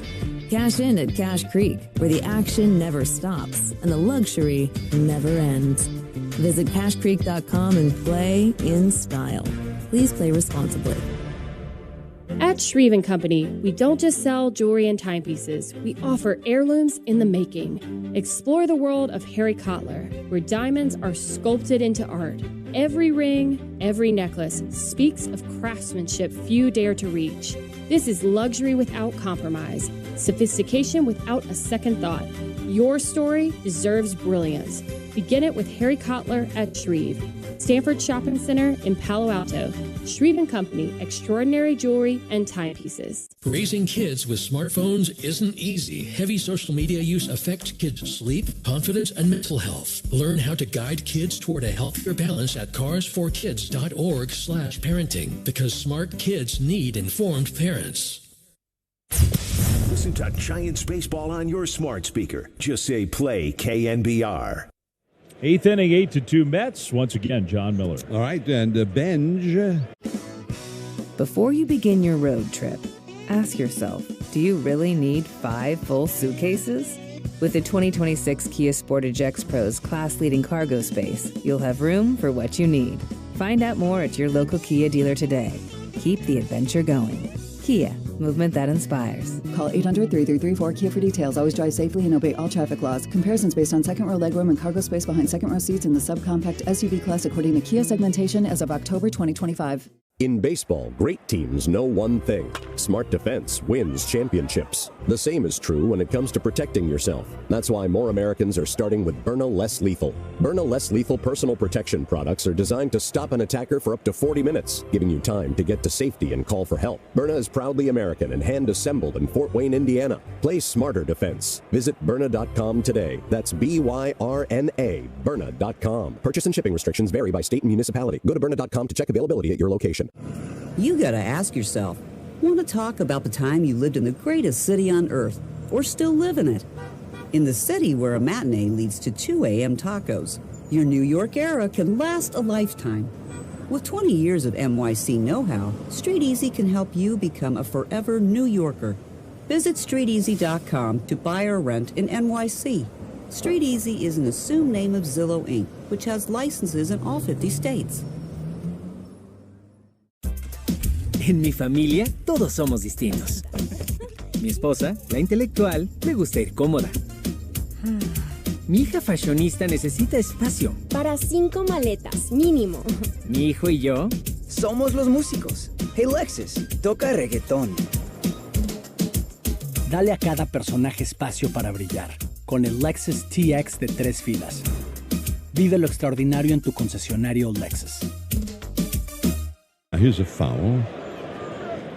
Cash in at Cache Creek, where the action never stops and the luxury never ends. Visit cachecreek.com and play in style. Please play responsibly. At Shreve & Company, we don't just sell jewelry and timepieces. We offer heirlooms in the making. Explore the world of Harry Cotler, where diamonds are sculpted into art. Every ring, every necklace speaks of craftsmanship few dare to reach. This is luxury without compromise, sophistication without a second thought. Your story deserves brilliance. Begin it with Harry Cotler at Shreve. Stanford Shopping Center in Palo Alto. Shreve & Company, extraordinary jewelry and timepieces. Raising kids with smartphones isn't easy. Heavy social media use affects kids' sleep, confidence, and mental health. Learn how to guide kids toward a healthier balance at carsforkids.org/parenting, because smart kids need informed parents. Listen to Giants baseball on your smart speaker. Just say play KNBR. 8th inning, 8-2 Mets. Once again, John Miller. All right, and Benj. Before you begin your road trip, ask yourself, do you really need 5 full suitcases? With the 2026 Kia Sportage X Pro's class-leading cargo space, you'll have room for what you need. Find out more at your local Kia dealer today. Keep the adventure going. Kia, movement that inspires. Call 800-3334-KIA for details. Always drive safely and obey all traffic laws. Comparisons based on second row legroom and cargo space behind second row seats in the subcompact SUV class according to Kia segmentation as of October 2025. In baseball, great teams know one thing. Smart defense wins championships. The same is true when it comes to protecting yourself. That's why more Americans are starting with Byrna Less Lethal. Byrna Less Lethal personal protection products are designed to stop an attacker for up to 40 minutes, giving you time to get to safety and call for help. Byrna is proudly American and hand-assembled in Fort Wayne, Indiana. Play smarter defense. Visit Byrna.com today. That's B-Y-R-N-A, Byrna.com. Purchase and shipping restrictions vary by state and municipality. Go to Byrna.com to check availability at your location. You gotta ask yourself, want to talk about the time you lived in the greatest city on earth, or still live in it? In the city where a matinee leads to 2 a.m. tacos, your New York era can last a lifetime. With 20 years of NYC know-how, Street Easy can help you become a forever New Yorker. Visit StreetEasy.com to buy or rent in NYC. Street Easy is an assumed name of Zillow Inc., which has licenses in all 50 states. En mi familia, todos somos distintos. Mi esposa, la intelectual, le gusta ir cómoda. Mi hija fashionista necesita espacio. Para 5 maletas, mínimo. Mi hijo y yo somos los músicos. Hey Lexus, toca reggaetón. Dale a cada personaje espacio para brillar con el Lexus TX de 3 filas. Vive lo extraordinario en tu concesionario Lexus. Here's a foul.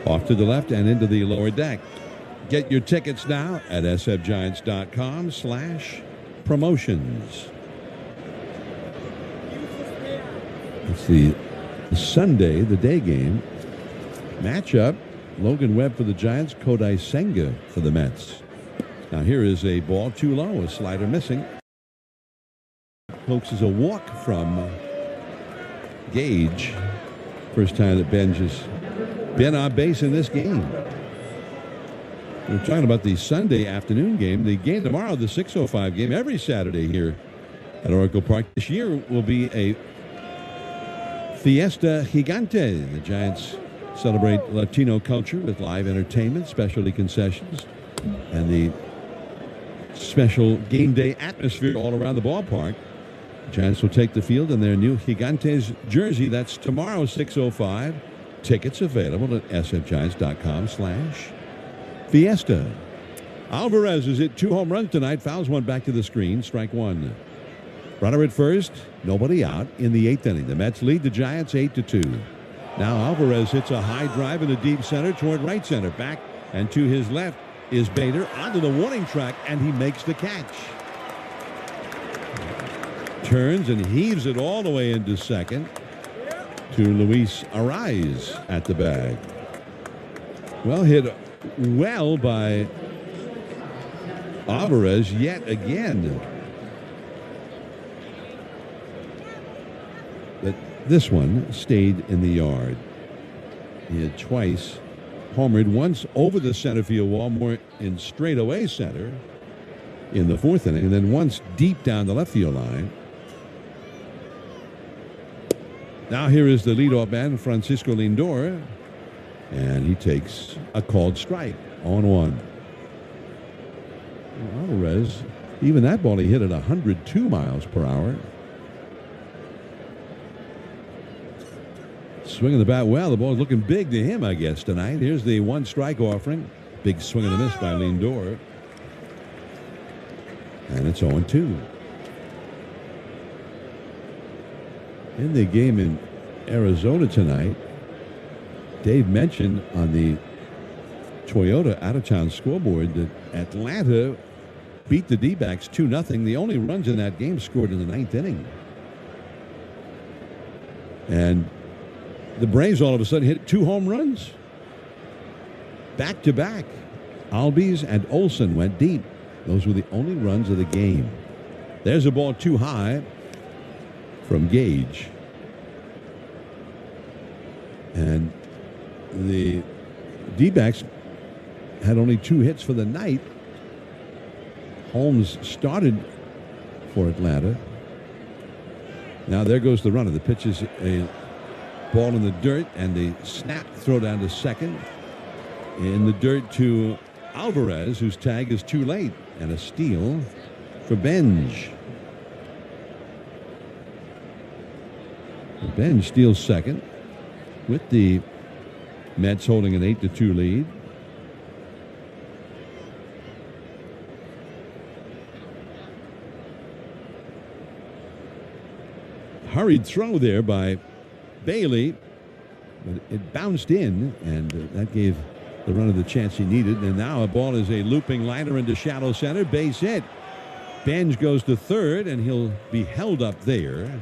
Off to the left and into the lower deck. Get your tickets now at sfgiants.com/promotions. It's the Sunday, the day game. Matchup, Logan Webb for the Giants, Kodai Senga for the Mets. Now here is a ball too low, a slider missing. Folks, is a walk from Gage. First time that Benj has been on base in this game. We're talking about the Sunday afternoon game. The game tomorrow, the 6:05 game, every Saturday here at Oracle Park. This year will be a Fiesta Gigante. The Giants celebrate Latino culture with live entertainment, specialty concessions, and the special game day atmosphere all around the ballpark. The Giants will take the field in their new Gigantes jersey. That's tomorrow, 6:05. Tickets available at sfgiants.com/Fiesta. Alvarez is hit 2 home runs tonight. Fouls one back to the screen. Strike one. Runner at first. Nobody out in the 8th inning. The Mets lead the Giants 8-2. Now Alvarez hits a high drive in the deep center toward right center. Back and to his left is Bader onto the warning track, and he makes the catch. Turns and heaves it all the way into second to Luis Arraez at the bag. Well hit well by Alvarez yet again. But this one stayed in the yard. He had twice homered, once over the center field wall, more in straightaway center in the 4th inning, and then once deep down the left field line. Now here is the leadoff man, Francisco Lindor, and he takes a called strike on 1. Alvarez, even that ball he hit at 102 miles per hour. Swinging the bat well. The ball's looking big to him, I guess, tonight. Here's the 1 strike offering. Big swing and a miss by Lindor. And it's 0-2. In the game in Arizona tonight, Dave mentioned on the Toyota out-of-town scoreboard that Atlanta beat the D-backs 2-0. The only runs in that game scored in the 9th inning. And the Braves all of a sudden hit 2 home runs. Back-to-back. Albies and Olsen went deep. Those were the only runs of the game. There's a ball too high from Gage. And the D-backs had only 2 hits for the night. Holmes started for Atlanta. Now there goes the runner. The pitch is a ball in the dirt, and the snap throw down to second. In the dirt to Alvarez, whose tag is too late, and a steal for Benj. Benj steals second. with the Mets holding an 8-2 lead. Hurried throw there by Bailey, but it bounced in, and that gave the runner the chance he needed. And now a ball is a looping liner into shallow center, base hit. Benj goes to third, and he'll be held up there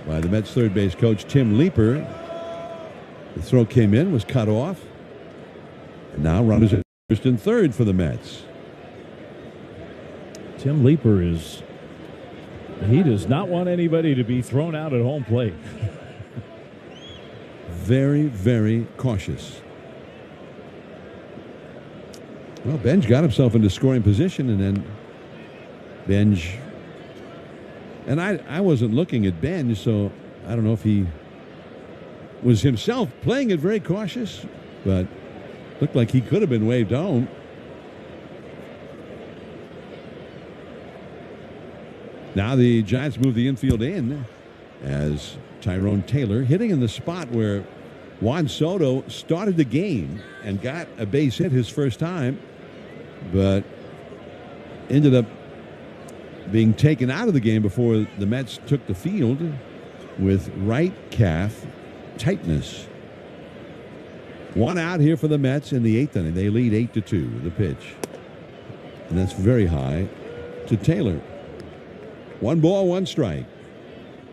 by the Mets third base coach, Tim Leeper. The throw came in, was cut off, and now runners at first and third for the Mets. Tim Leeper he does not want anybody to be thrown out at home plate. Very, very cautious. Well, Benj got himself into scoring position, and then Benj, and I wasn't looking at Benj, so I don't know if he was himself playing it very cautious, but looked like he could have been waved home. Now the Giants move the infield in as Tyrone Taylor hitting in the spot where Juan Soto started the game and got a base hit his first time, but ended up being taken out of the game before the Mets took the field with right calf tightness. One out here for the Mets in the eighth inning. They lead 8-2. The pitch, and that's very high to Taylor. 1 ball, 1 strike.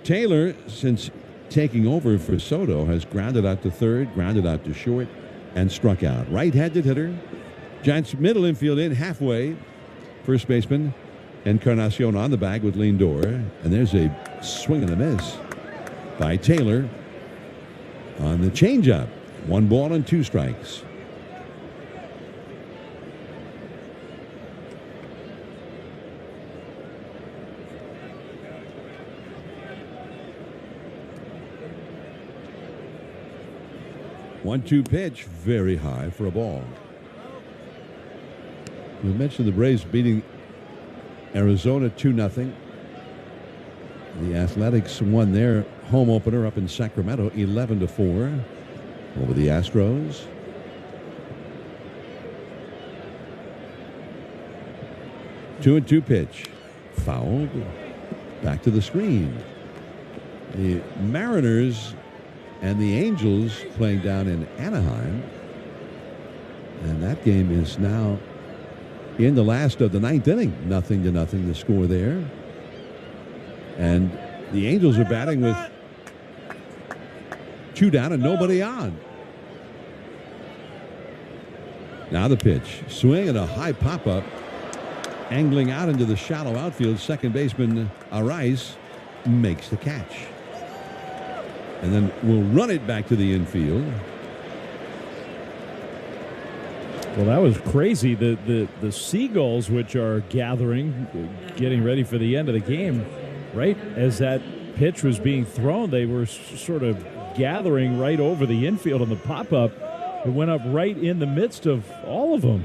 Taylor, since taking over for Soto, has grounded out to third, grounded out to short, and struck out. Right-handed hitter. Giants middle infield in halfway. First baseman Encarnacion on the bag with Lindor. And there's a swing and a miss by Taylor on the changeup. 1 ball and 2 strikes. One-two pitch, very high for a ball. We mentioned the Braves beating Arizona 2-0. The Athletics won their home opener up in Sacramento 11-4 over the Astros. Two and two pitch, fouled. Back to the screen. The Mariners and the Angels playing down in Anaheim. And that game is now in the last of the ninth inning. 0-0 the score there. And the Angels are batting with 2 down and nobody on. Now the pitch. Swing and a high pop-up. Angling out into the shallow outfield. Second baseman Arraez makes the catch. And then we'll run it back to the infield. Well, that was crazy. The Seagulls, which are gathering, getting ready for the end of the game, right as that pitch was being thrown, they were sort of gathering right over the infield on the pop-up. It went up right in the midst of all of them.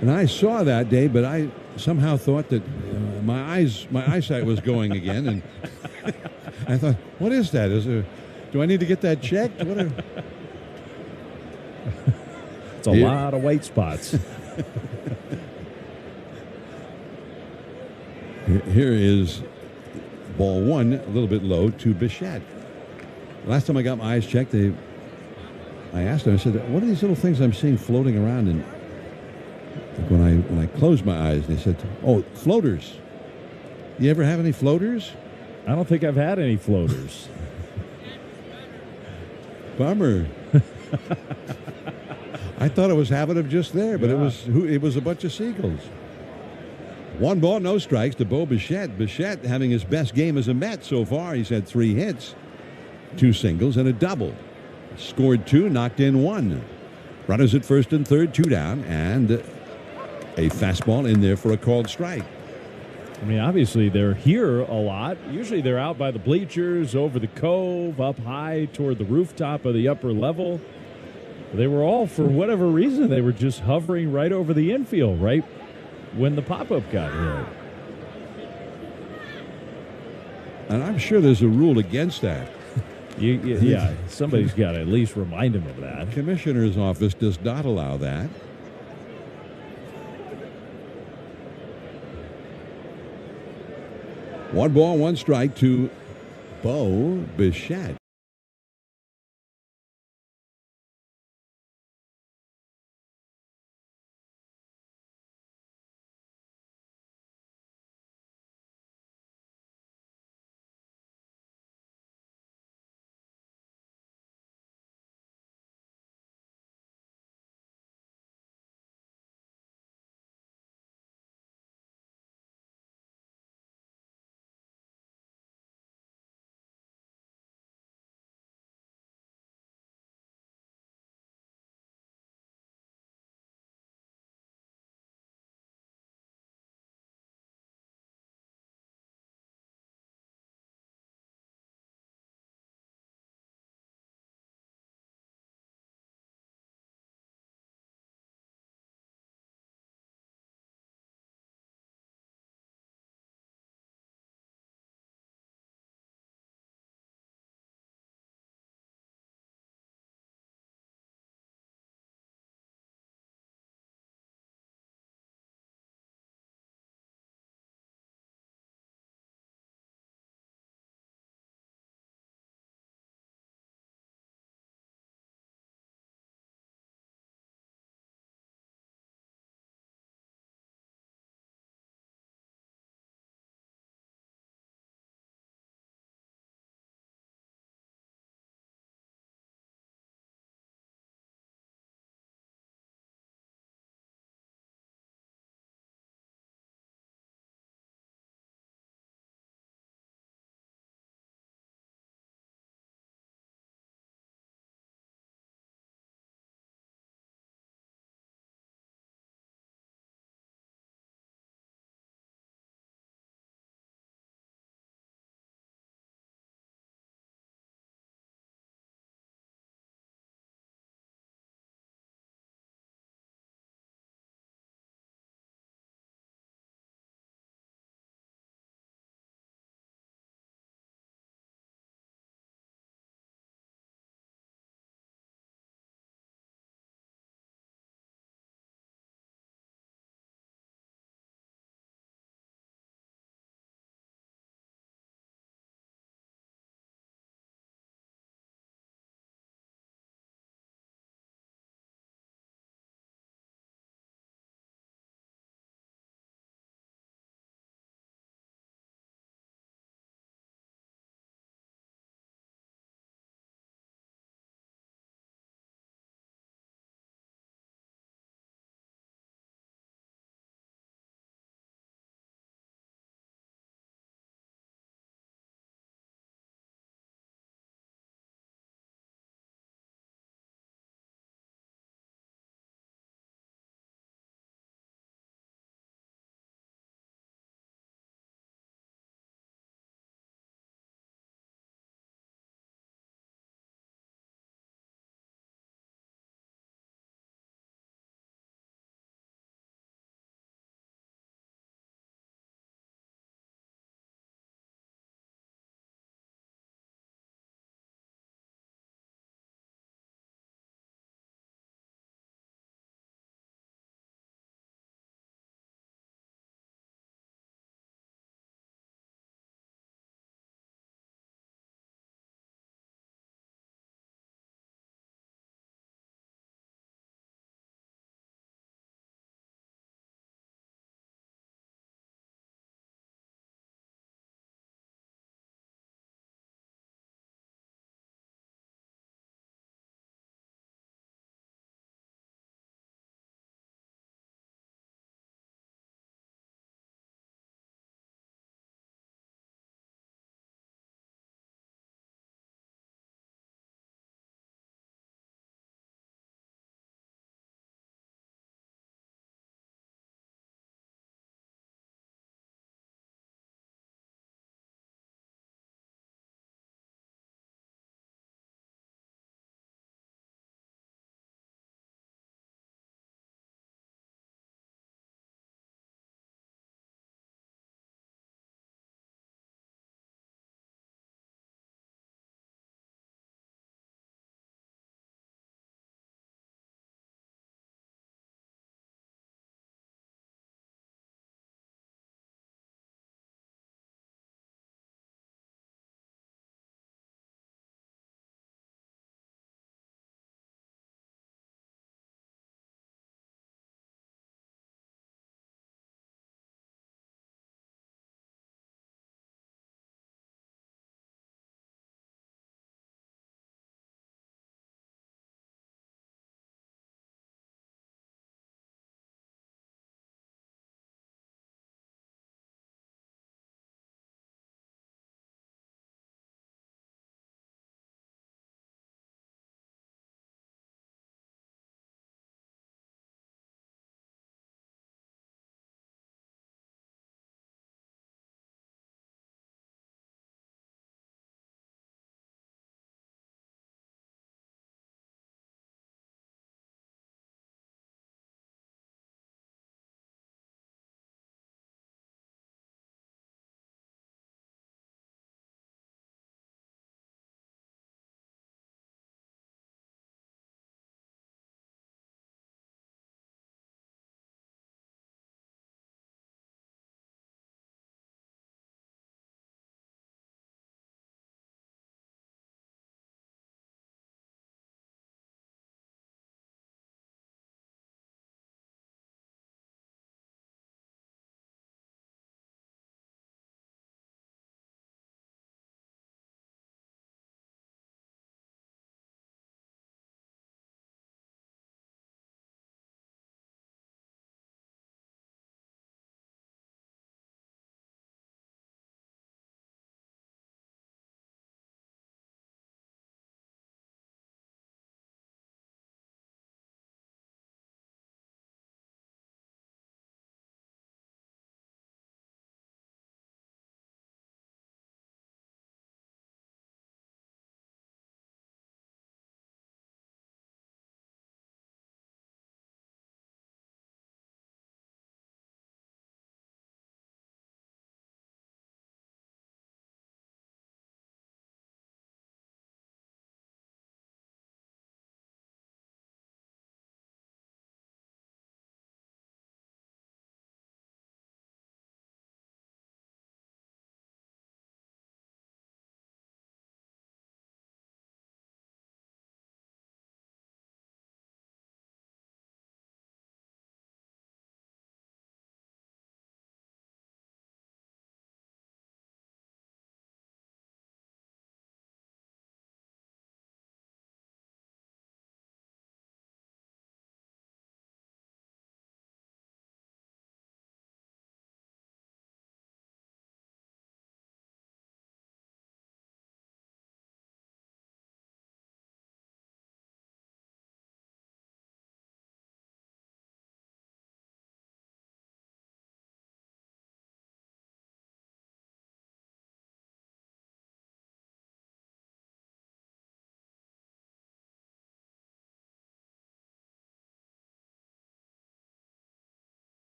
And I saw that, Dave, but I somehow thought that my eyesight was going again, and I thought, what is that? Do I need to get that checked? It's a lot of white spots. Here is ball 1, a little bit low to Bichette. Last time I got my eyes checked, I asked them, I said, what are these little things I'm seeing floating around? And when I closed my eyes, they said, oh, floaters. You ever have any floaters? I don't think I've had any floaters. Bummer. I thought I was having them just there, but it was a bunch of seagulls. 1 ball, no strikes to Bo Bichette. Bichette having his best game as a Met so far. He's had 3 hits, 2 singles, and a double. Scored 2, knocked in 1. Runners at first and third, 2 down, and a fastball in there for a called strike. I mean, obviously they're here a lot. Usually they're out by the bleachers, over the cove, up high toward the rooftop of the upper level. They were all, for whatever reason, they were just hovering right over the infield, right when the pop-up got hit. And I'm sure there's a rule against that. Yeah, somebody's got to at least remind him of that. The commissioner's office does not allow that. One ball, one strike to Bo Bichette.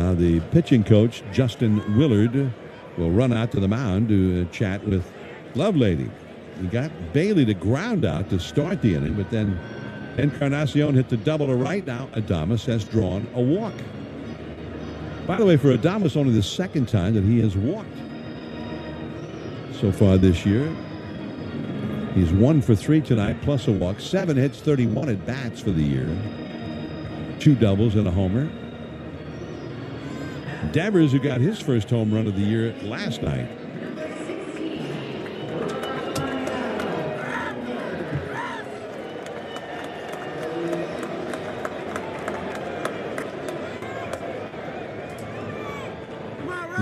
Now the pitching coach, Justin Willard, will run out to the mound to chat with Lovelady. He got Bailey to ground out to start the inning, but then Encarnacion hit the double to right. Now Adames has drawn a walk. By the way, for Adames, only the second time that he has walked so far this year. He's 1 for 3 tonight, plus a walk. 7 hits, 31 at bats for the year. 2 doubles and a homer. Devers, who got his first home run of the year last night.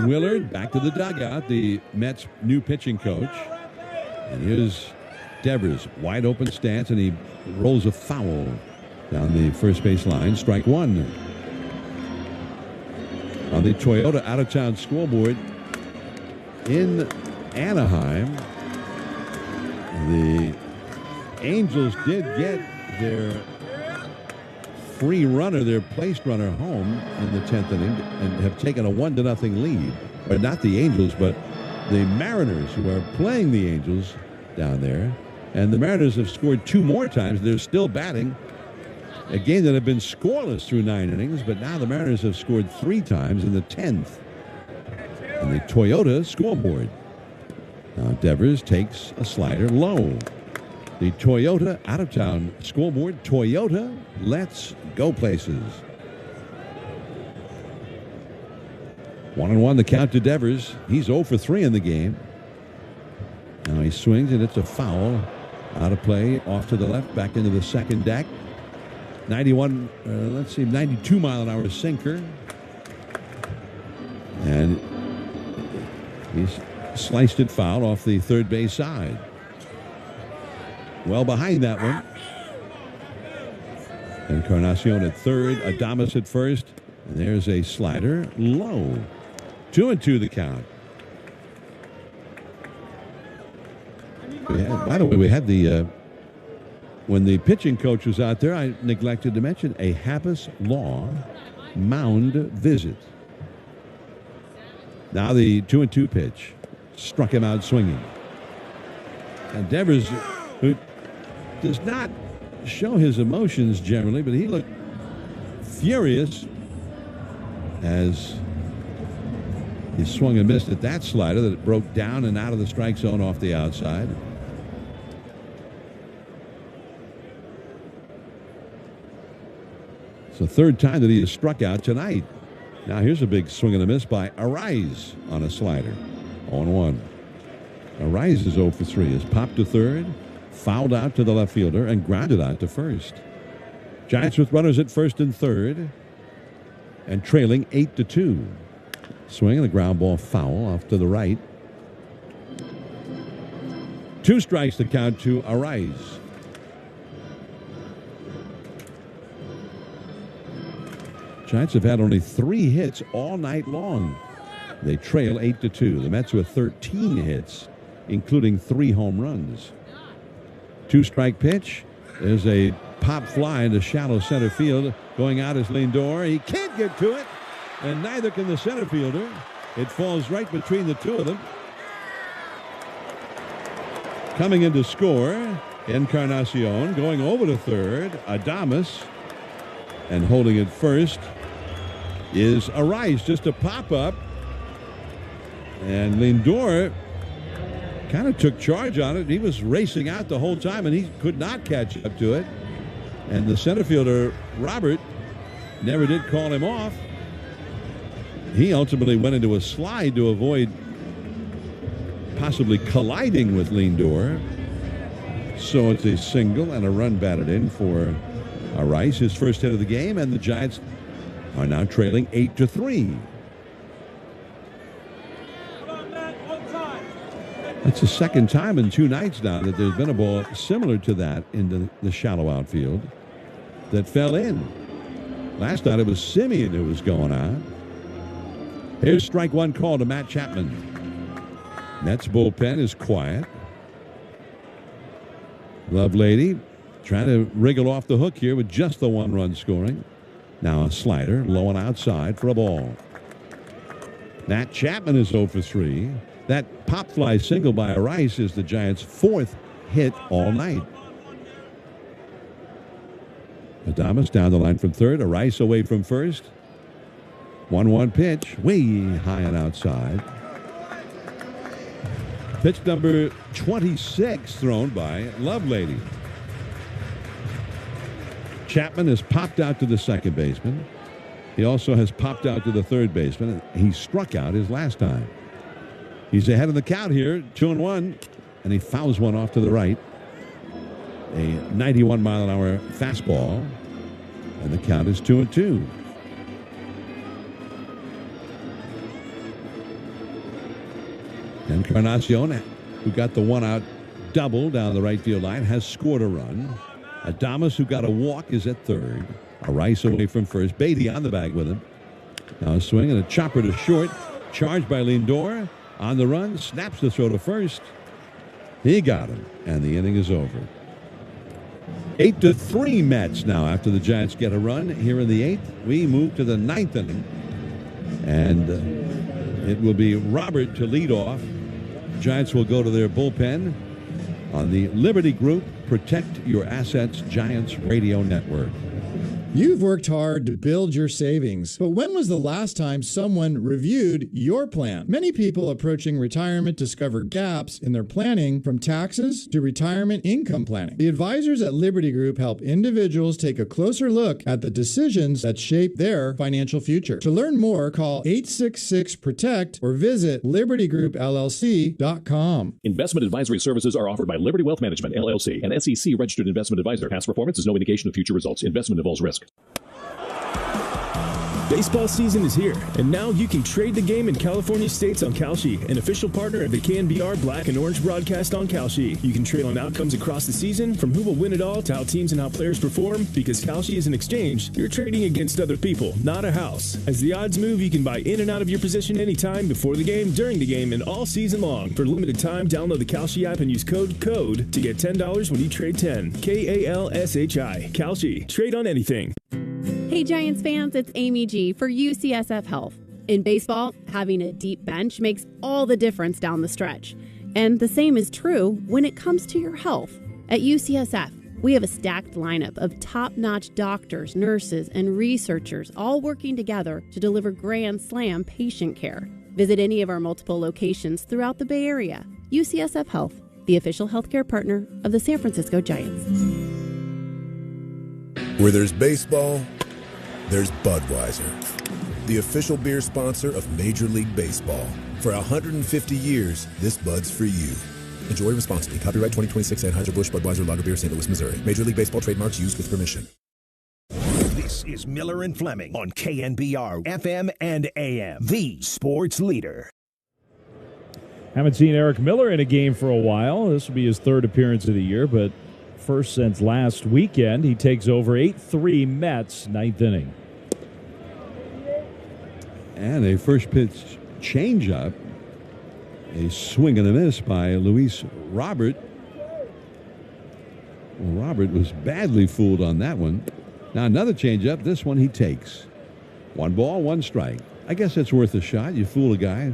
Willard back to the dugout, the Mets' new pitching coach. And here's Devers, wide open stance, and he rolls a foul down the first base line. Strike one. On the Toyota out-of-town scoreboard in Anaheim, the Angels did get their free runner, their placed runner, home in the 10th inning and have taken a 1-0 lead. Or not the Angels, but the Mariners, who are playing the Angels down there. And the Mariners have scored 2 more times. They're still batting. A game that had been scoreless through 9 innings, but now the Mariners have scored 3 times in the 10th. And the Toyota scoreboard. Now Devers takes a slider low. The Toyota out-of-town scoreboard. Toyota, let's go places. 1-1 the count to Devers. He's 0 for 3 in the game. Now he swings, and it's a foul. Out of play, off to the left, back into the second deck. 92 mile an hour sinker. And he's sliced it foul off the third base side. Well behind that one. Encarnacion at third, Adames at first. And there's a slider low. 2-2 the count. By the way, we had the when the pitching coach was out there, I neglected to mention a Happus Law mound visit. Now the 2-2 pitch. Struck him out swinging. And Devers, who does not show his emotions generally, but he looked furious as he swung and missed at that slider that broke down and out of the strike zone off the outside. It's the third time that he has struck out tonight. Now here's a big swing and a miss by Arise on a slider. 0-1. Arise is 0 for 3. Has popped to third, fouled out to the left fielder, and grounded out to first. Giants with runners at first and third, and trailing 8-2. Swing and a ground ball foul off to the right. 2 strikes to count to Arise. Giants have had only 3 hits all night long. They trail 8-2. The Mets with 13 hits, including 3 home runs. 2-strike pitch. There's a pop fly into shallow center field. Going out is Lindor. He can't get to it, and neither can the center fielder. It falls right between the two of them. Coming in to score, Encarnacion. Going over to third, Adames. And holding it first is Arise, just a pop-up. And Lindor kind of took charge on it. He was racing out the whole time, and he could not catch up to it. And the center fielder, Robert, never did call him off. He ultimately went into a slide to avoid possibly colliding with Lindor. So it's a single and a run batted in for Arise, his first hit of the game, and the Giants are now trailing 8-3. That's the second time in 2 nights now that there's been a ball similar to that in the shallow outfield that fell in. Last night it was Simeon who was going out. Here's strike one call to Matt Chapman. Mets bullpen is quiet. Lovelady trying to wriggle off the hook here with just the 1 run scoring. Now a slider low and outside for a ball. Matt Chapman is 0 for 3. That pop fly single by Rice is the Giants' 4th hit all night. Adames down the line from third. Rice away from first. 1-1 pitch. Way high and outside. Pitch number 26 thrown by Lovelady. Chapman has popped out to the second baseman. He also has popped out to the third baseman. He struck out his last time. He's ahead of the count here, 2-1, and he fouls one off to the right. A 91-mile-an-hour fastball, and the count is 2-2. Encarnacion, who got the one-out double down the right field line, has scored a run. Adames, who got a walk, is at third. Rice away from first. Beatty on the bag with him. Now a swing and a chopper to short. Charged by Lindor. On the run. Snaps the throw to first. He got him. And the inning is over. 8-3 Mets now after the Giants get a run here in the 8th. We move to the 9th inning. And it will be Robert to lead off. Giants will go to their bullpen on the Liberty Group Protect Your Assets Giants Radio Network. You've worked hard to build your savings, but when was the last time someone reviewed your plan? Many people approaching retirement discover gaps in their planning, from taxes to retirement income planning. The advisors at Liberty Group help individuals take a closer look at the decisions that shape their financial future. To learn more, call 866-PROTECT or visit libertygroupllc.com. Investment advisory services are offered by Liberty Wealth Management, LLC, an SEC registered investment advisor. Past performance is no indication of future results. Investment involves risk. Baseball season is here, and now you can trade the game in California States on Kalshi, an official partner of the KNBR Black and Orange broadcast on Kalshi. You can trade on outcomes across the season, from who will win it all to how teams and how players perform. Because Kalshi is an exchange, you're trading against other people, not a house. As the odds move, you can buy in and out of your position anytime, before the game, during the game, and all season long. For a limited time, download the Kalshi app and use code CODE to get $10 when you trade 10. KALSHI. Kalshi. Trade on anything. Hey Giants fans, it's Amy G for UCSF Health. In baseball, having a deep bench makes all the difference down the stretch. And the same is true when it comes to your health. At UCSF, we have a stacked lineup of top-notch doctors, nurses, and researchers all working together to deliver grand slam patient care. Visit any of our multiple locations throughout the Bay Area. UCSF Health, the official healthcare partner of the San Francisco Giants. Where there's baseball, there's Budweiser, the official beer sponsor of Major League Baseball. For 150 years, this Bud's for you. Enjoy responsibly. Copyright 2026 Anheuser-Busch Budweiser Lager Beer, St. Louis, Missouri. Major League Baseball trademarks used with permission. This is Miller and Fleming on KNBR FM and AM, the sports leader. Haven't seen Eric Miller in a game for a while. This will be his 3rd appearance of the year, but first since last weekend. He takes over 8-3 Mets, 9th inning. And a first pitch changeup. A swing and a miss by Luis Robert. Well, Robert was badly fooled on that one. Now another changeup. This one he takes. 1 ball, 1 strike. I guess it's worth a shot. You fool a guy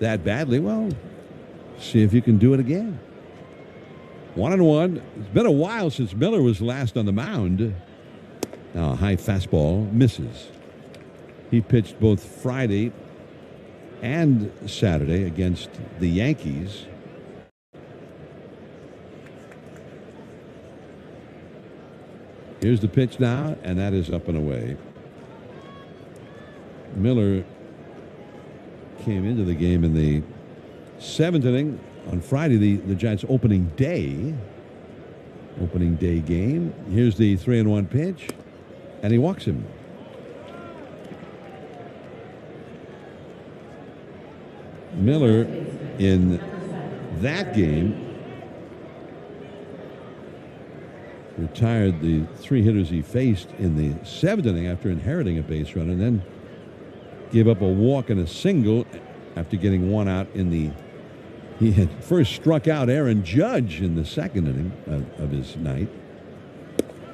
that badly. Well, see if you can do it again. 1-1. It's been a while since Miller was last on the mound. Now a high fastball misses. He pitched both Friday and Saturday against the Yankees. Here's the pitch now, and that is up and away. Miller came into the game in the 7th inning. On Friday, the Giants' opening day game. Here's the 3-1 pitch, and he walks him. Miller, in that game, retired the 3 hitters he faced in the 7th inning after inheriting a base run, and then gave up a walk and a single after getting 1 out in the. He had first struck out Aaron Judge in the 2nd inning of his night.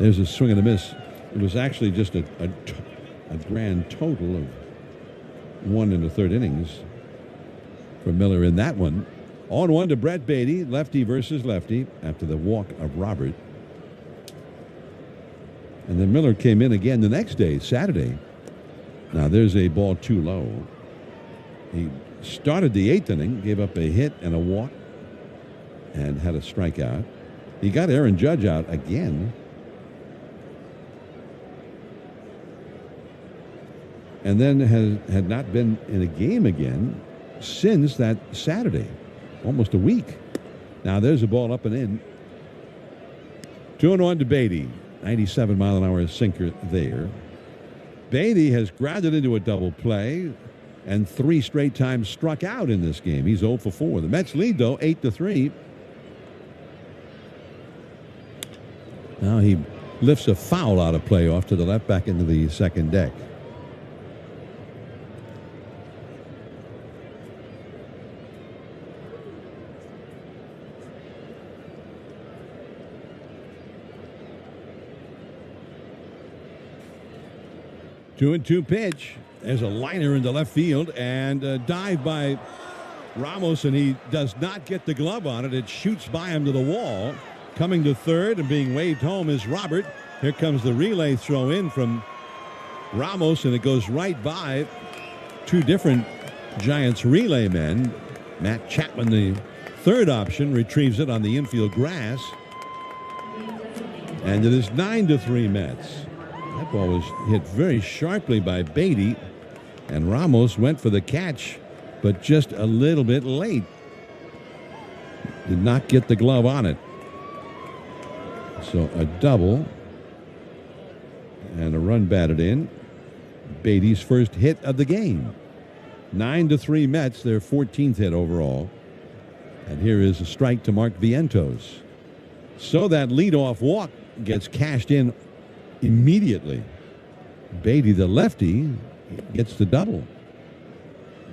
There's a swing and a miss. It was actually just a grand total of 1 1/3 innings. for Miller in that one. 0-1 to Brett Beatty, lefty versus lefty, after the walk of Robert. And then Miller came in again the next day, Saturday. Now there's a ball too low. He started the 8th inning, gave up a hit and a walk, and had a strikeout. He got Aaron Judge out again. And then had not been in a game again since that Saturday. Almost a week. Now there's a ball up and in. 2-1 to Beatty. 97-mile-an-hour sinker there. Beatty has grounded into a double play and 3 straight times struck out in this game. He's 0 for 4. The Mets lead, though, 8-3. Now he lifts a foul out of play off to the left, back into the second deck. Two and two pitch. There's a liner into left field and a dive by Ramos, and he does not get the glove on it. It shoots by him to the wall. Coming to third and being waved home is Robert. Here comes the relay throw in from Ramos, and it goes right by 2 different Giants relay men. Matt Chapman, the third option, retrieves it on the infield grass. And it is 9-3 Mets. That ball was hit very sharply by Beatty, and Ramos went for the catch, but just a little bit late. Did not get the glove on it. So a double and a run batted in. Beatty's first hit of the game. 9-3 Mets, their 14th hit overall. And here is a strike to Mark Vientos. So that leadoff walk gets cashed in immediately. Beatty, the lefty, gets the double.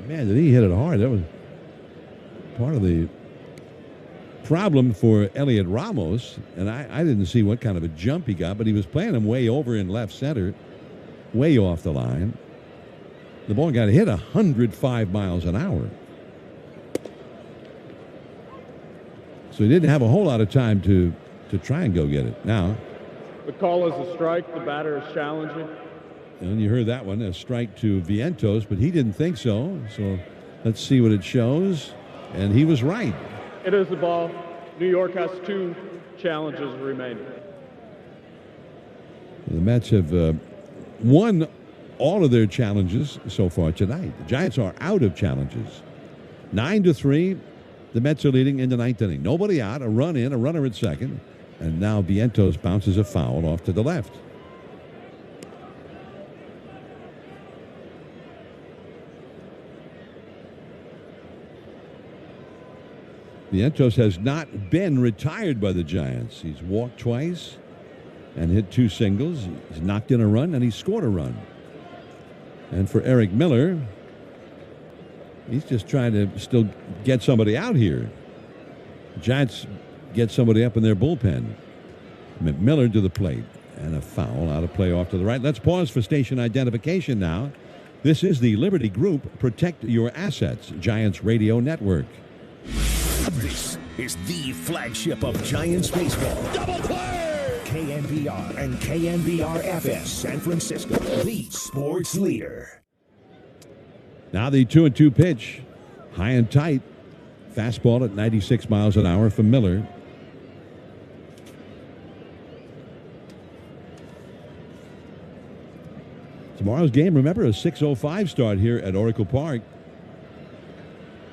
Man, did he hit it hard. That was part of the problem for Elliot Ramos. And I didn't see what kind of a jump he got, but he was playing him way over in left center, way off the line. The ball got hit 105 miles an hour. So he didn't have a whole lot of time to try and go get it. Now, the call is a strike. The batter is challenging. And you heard that one, a strike to Vientos, but he didn't think so. So let's see what it shows. And he was right. It is the ball. New York has 2 challenges remaining. The Mets have won all of their challenges so far tonight. The Giants are out of challenges. 9-3. The Mets are leading in the 9th inning. Nobody out, a run in, a runner at second. And now Vientos bounces a foul off to the left. Vientos has not been retired by the Giants. He's walked twice and hit 2 singles. He's knocked in a run and he scored a run. And for Eric Miller, he's just trying to still get somebody out here. The Giants get somebody up in their bullpen. Miller to the plate and a foul out of play off to the right. Let's pause for station identification now. This is the Liberty Group Protect Your Assets Giants Radio Network. This is the flagship of Giants baseball. Double play! KNBR and KNBR-FS San Francisco, the sports leader. Now the 2-2 pitch. High and tight. Fastball at 96 miles an hour from Miller. Tomorrow's game, remember, a 6:05 start here at Oracle Park.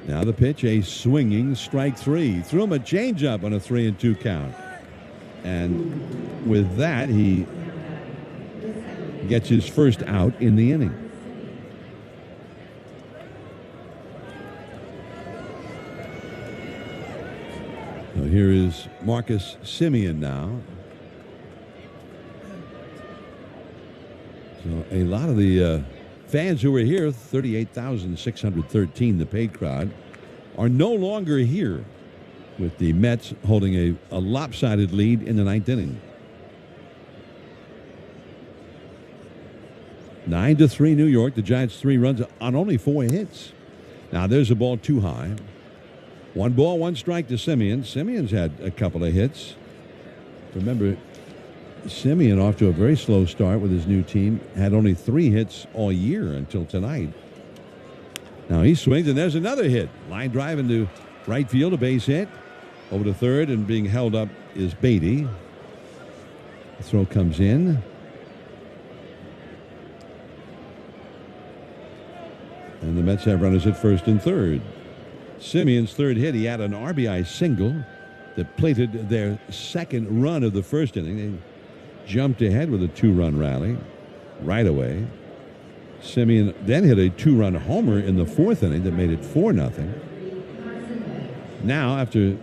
Now the pitch, a swinging strike 3. Threw him a changeup on a 3-2 count. And with that, he gets his first out in the inning. So here is Marcus Semien now. So a lot of the fans who were here, 38,613, the paid crowd, are no longer here, with the Mets holding a lopsided lead in the 9th inning. 9-3 New York. The Giants 3 runs on only 4 hits. Now there's a ball too high. 1 ball, 1 strike to Simeon. Simeon's had a couple of hits. Remember, Simeon off to a very slow start with his new team. Had only 3 hits all year until tonight. Now he swings, and there's another hit. Line drive into right field, a base hit. Over to third, and being held up is Beatty. The throw comes in. And the Mets have runners at first and third. Simeon's third hit, he had an RBI single that plated their second run of the first inning. They jumped ahead with a 2-run rally right away. Simeon then hit a 2-run homer in the 4th inning that made it 4-0. Now, after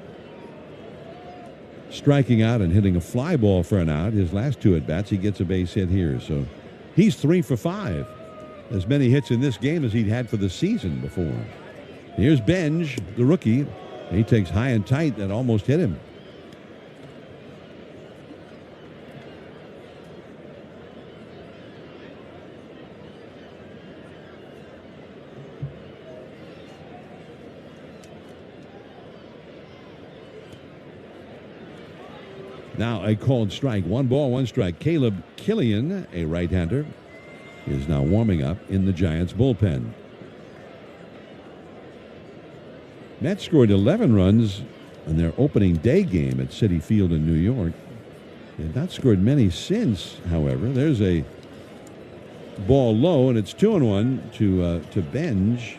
striking out and hitting a fly ball for an out, his last 2 at-bats, he gets a base hit here. So he's 3 for 5. As many hits in this game as he'd had for the season before. Here's Benj, the rookie. He takes high and tight that almost hit him. Now a called strike. 1 ball, 1 strike. Caleb Killian, a right-hander, is now warming up in the Giants bullpen. Mets scored 11 runs in their opening day game at Citi Field in New York. They have not scored many since, however. There's a ball low, and it's 2-1 to Benj.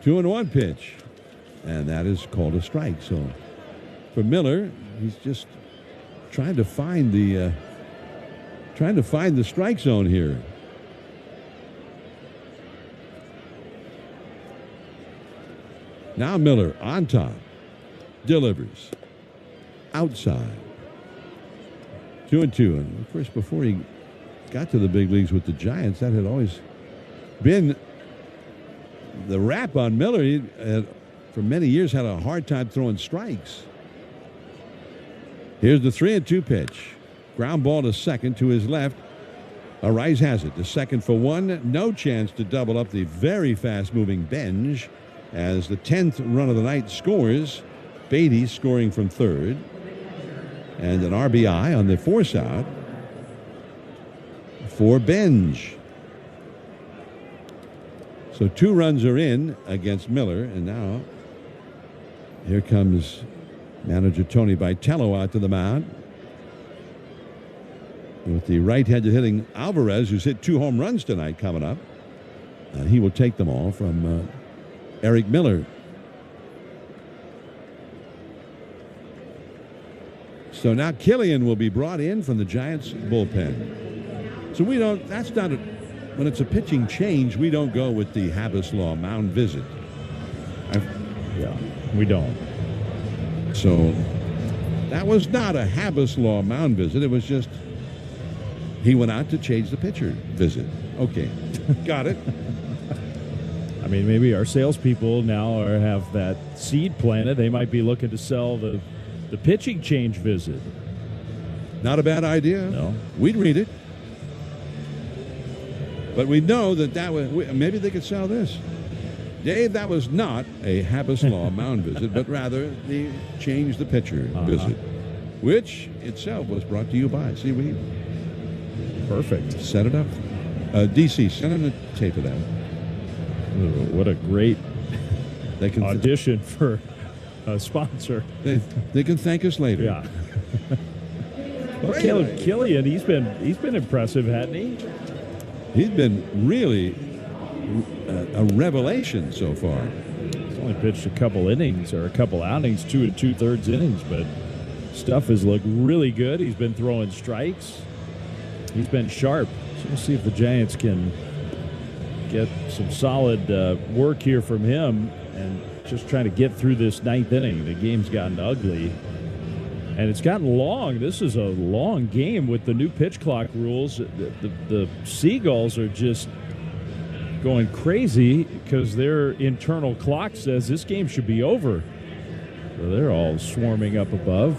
Two and 1 pitch. And that is called a strike. So for Miller, he's just trying to find the strike zone here. Now Miller on top, delivers outside. 2-2. And of course, before he got to the big leagues with the Giants, that had always been the rap on Miller. He had, for many years, had a hard time throwing strikes. Here's the 3-2 pitch. Ground ball to second to his left. Arise has it to second for 1. No chance to double up the very fast-moving Benj as the 10th run of the night scores. Beatty scoring from third. And an RBI on the force out for Benj. So 2 runs are in against Miller, and now here comes manager Tony Vitello out to the mound. With the right-handed hitting Alvarez, who's hit 2 home runs tonight, coming up. He will take them all from Eric Miller. So now Killian will be brought in from the Giants bullpen. So we don't, that's not a, when it's a pitching change, we don't go with the Habas Law mound visit. Yeah, we don't. So that was not a Habas Law mound visit. It was just he went out to change the pitcher visit. Okay, got it. I mean, maybe our salespeople now have that seed planted. They might be looking to sell the pitching change visit. Not a bad idea. No. We'd read it. But we know that was, maybe they could sell this. Dave, that was not a Habas Law mound visit, but rather the change the pitcher visit, which itself was brought to you by Seaweed. Perfect. Set it up. DC, send them the tape of that. Ooh, what a great audition for a sponsor. They can thank us later. Yeah. Well, Caleb Killian, he's been impressive, hadn't he? He's been really a revelation so far. He's only pitched a couple innings or a couple outings, 2 2/3 innings, but stuff has looked really good. He's been throwing strikes. He's been sharp. So we'll see if the Giants can get some solid work here from him and just trying to get through this 9th inning. The game's gotten ugly. And it's gotten long. This is a long game with the new pitch clock rules. The Seagulls are just going crazy because their internal clock says this game should be over. So they're all swarming up above.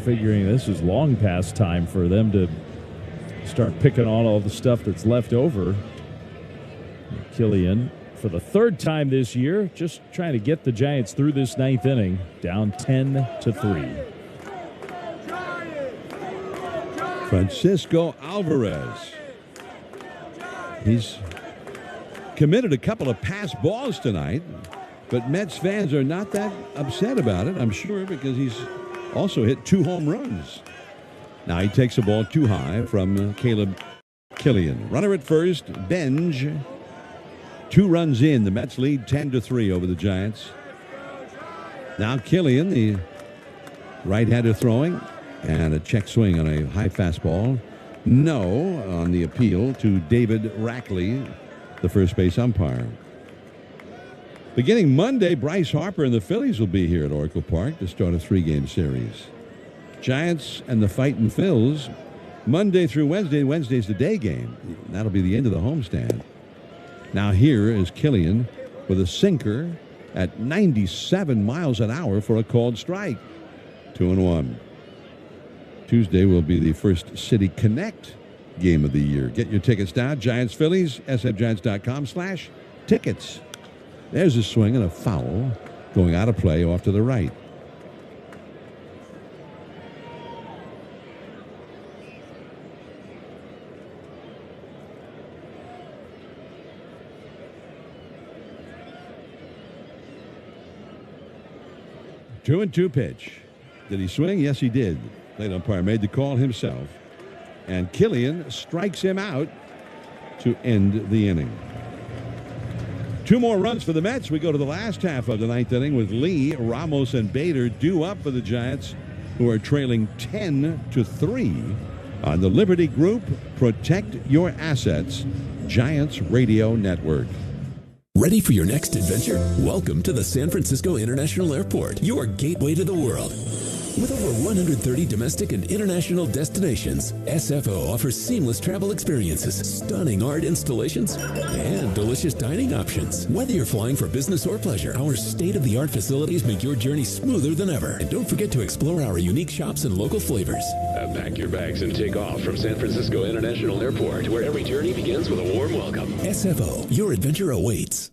figuring this is long past time for them to start picking on all the stuff that's left over. Killian, for the third time this year, just trying to get the Giants through this ninth inning, down 10-3. Francisco Alvarez. He's committed a couple of pass balls tonight, but Mets fans are not that upset about it, I'm sure, because he's also hit 2 home runs. Now he takes the ball too high from Caleb Killian. Runner at first, Benj. 2 runs in. The Mets lead 10-3 over the Giants. Now Killian, the right-hander throwing, and a check swing on a high fastball. No on the appeal to David Rackley, the first base umpire. Beginning Monday, Bryce Harper and the Phillies will be here at Oracle Park to start a 3-game series. Giants and the Fightin' Phils Monday through Wednesday. Wednesday's the day game. That'll be the end of the homestand. Now here is Killian with a sinker at 97 miles an hour for a called strike. 2-1. Tuesday will be the first City Connect game of the year. Get your tickets now. Giants Phillies, sfgiants.com/tickets. There's a swing and a foul going out of play off to the right. Two and two pitch. Did he swing? Yes, he did. Plate umpire made the call himself. And Killian strikes him out to end the inning. 2 more runs for the Mets. We go to the last half of the ninth inning with Lee, Ramos, and Bader due up for the Giants, who are trailing 10-3 on the Liberty Group Protect Your Assets Giants Radio Network. Ready for your next adventure? Welcome to the San Francisco International Airport, your gateway to the world. With over 130 domestic and international destinations, SFO offers seamless travel experiences, stunning art installations, and delicious dining options. Whether you're flying for business or pleasure, our state-of-the-art facilities make your journey smoother than ever. And don't forget to explore our unique shops and local flavors. Pack your bags and take off from San Francisco International Airport, where every journey begins with a warm welcome. SFO, your adventure awaits.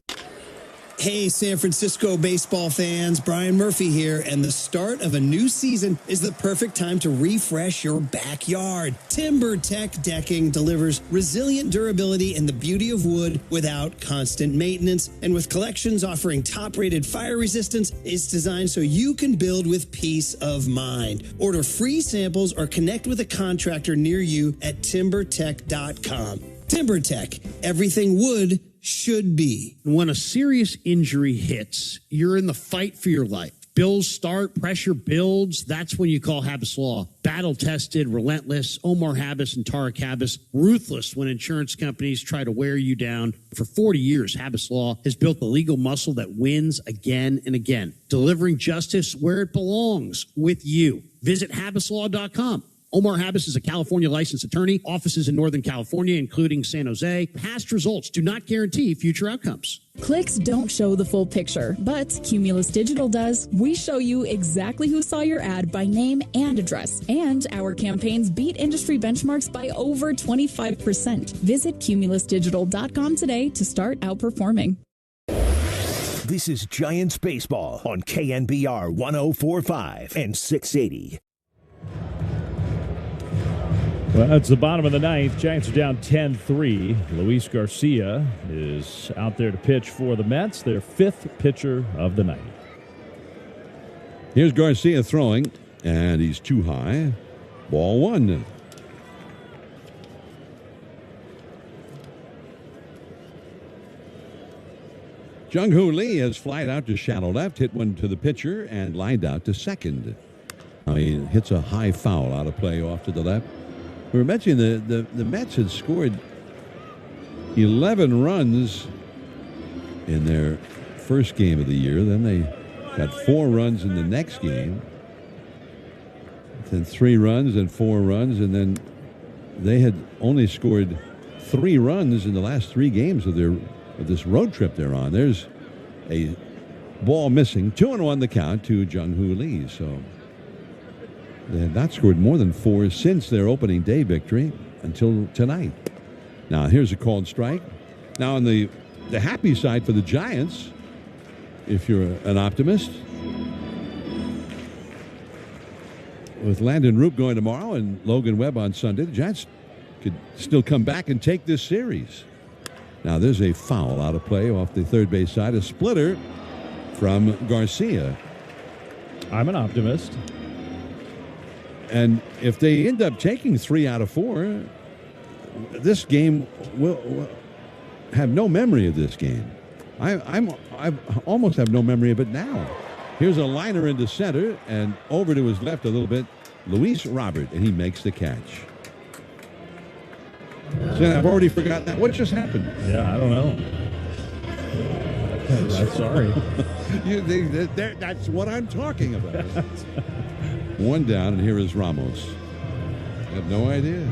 Hey, San Francisco baseball fans, Brian Murphy here, and the start of a new season is the perfect time to refresh your backyard. TimberTech Decking delivers resilient durability and the beauty of wood without constant maintenance, and with collections offering top-rated fire resistance, it's designed so you can build with peace of mind. Order free samples or connect with a contractor near you at timbertech.com. TimberTech, everything wood should be. When a serious injury hits, you're in the fight for your life. Bills start, pressure builds. That's when you call Habas Law. Battle-tested, relentless, Omar Habas and Tarek Habas, ruthless when insurance companies try to wear you down. For 40 years, Habas Law has built the legal muscle that wins again and again, delivering justice where it belongs, with you. Visit habaslaw.com. Omar Habas is a California licensed attorney, offices in Northern California, including San Jose. Past results do not guarantee future outcomes. Clicks don't show the full picture, but Cumulus Digital does. We show you exactly who saw your ad by name and address, and our campaigns beat industry benchmarks by over 25%. Visit cumulusdigital.com today to start outperforming. This is Giants Baseball on KNBR 104.5 and 680. Well, it's the bottom of the ninth. Giants are down 10-3. Luis Garcia is out there to pitch for the Mets, their 5th pitcher of the night. Here's Garcia throwing, and he's too high. Ball 1. Jung-Hoo Lee has flied out to shallow left, hit one to the pitcher, and lined out to second. He hits a high foul out of play off to the left. We were mentioning the Mets had scored 11 runs in their first game of the year. Then they got 4 runs in the next game. Then 3 runs and 4 runs. And then they had only scored 3 runs in the last 3 games of this road trip they're on. There's a ball missing. 2-1 the count to Jung-Hoo Lee. So They had not scored more than 4 since their opening day victory until tonight. Now, here's a called strike. Now, on the happy side for the Giants, if you're an optimist, with Landon Roop going tomorrow and Logan Webb on Sunday, the Giants could still come back and take this series. Now, there's a foul out of play off the third base side, a splitter from Garcia. I'm an optimist. And if they end up taking 3 out of 4, this game will have no memory of this game. I almost have no memory of it now. Here's a liner into center and over to his left a little bit. Luis Robert, and he makes the catch. So I've already forgotten that. What just happened? Yeah, I don't know. I'm sorry. That's what I'm talking about. 1 down, and here is Ramos. I have no idea.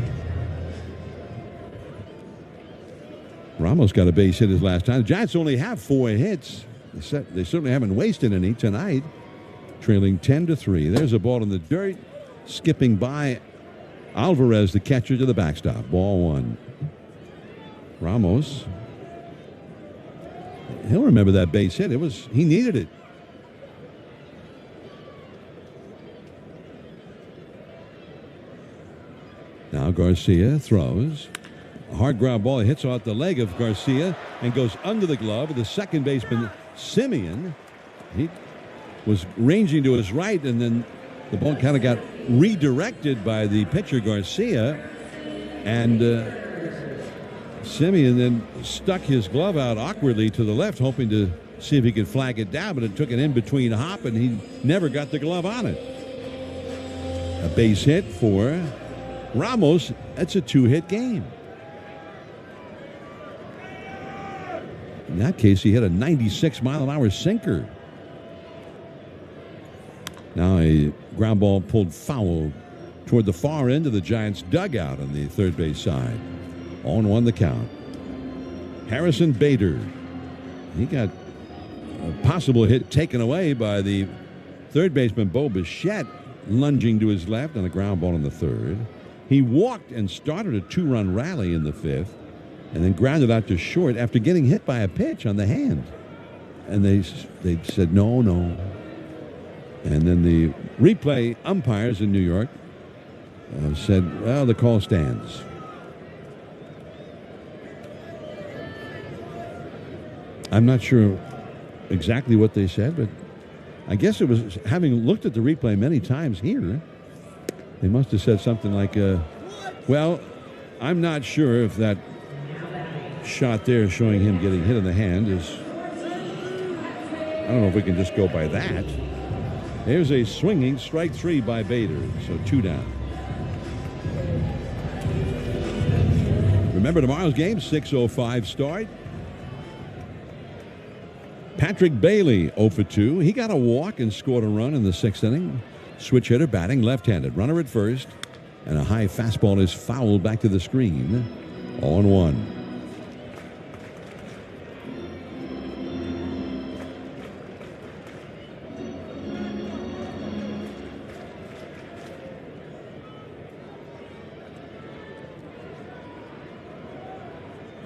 Ramos got a base hit his last time. The Giants only have 4 hits. They certainly haven't wasted any tonight. Trailing 10-3. There's a ball in the dirt. Skipping by Alvarez, the catcher, to the backstop. Ball 1. Ramos. He'll remember that base hit. He needed it. Now Garcia throws. A hard ground ball hits off the leg of Garcia and goes under the glove of the second baseman, Simeon. He was ranging to his right, and then the ball kind of got redirected by the pitcher, Garcia. And Simeon then stuck his glove out awkwardly to the left, hoping to see if he could flag it down, but it took an in-between hop, and he never got the glove on it. A base hit for Ramos. That's a 2-hit game. In that case, he hit a 96-mile-an-hour sinker. Now a ground ball pulled foul toward the far end of the Giants' dugout on the third base side. 0-1 the count. Harrison Bader. He got a possible hit taken away by the third baseman, Bo Bichette, lunging to his left on a ground ball in the third. He walked and started a 2-run rally in the 5th, and then grounded out to short after getting hit by a pitch on the hand. And they said, no. And then the replay umpires in New York said, well, the call stands. I'm not sure exactly what they said, but I guess it was, having looked at the replay many times here, they must have said something like, well, I'm not sure if that shot there showing him getting hit in the hand is, I don't know if we can just go by that. There's a swinging strike 3 by Bader, so 2 down. Remember tomorrow's game, 6:05 start. Patrick Bailey 0 for 2. He got a walk and scored a run in the 6th inning. Switch hitter batting left-handed. Runner at first. And a high fastball is fouled back to the screen. 0-1.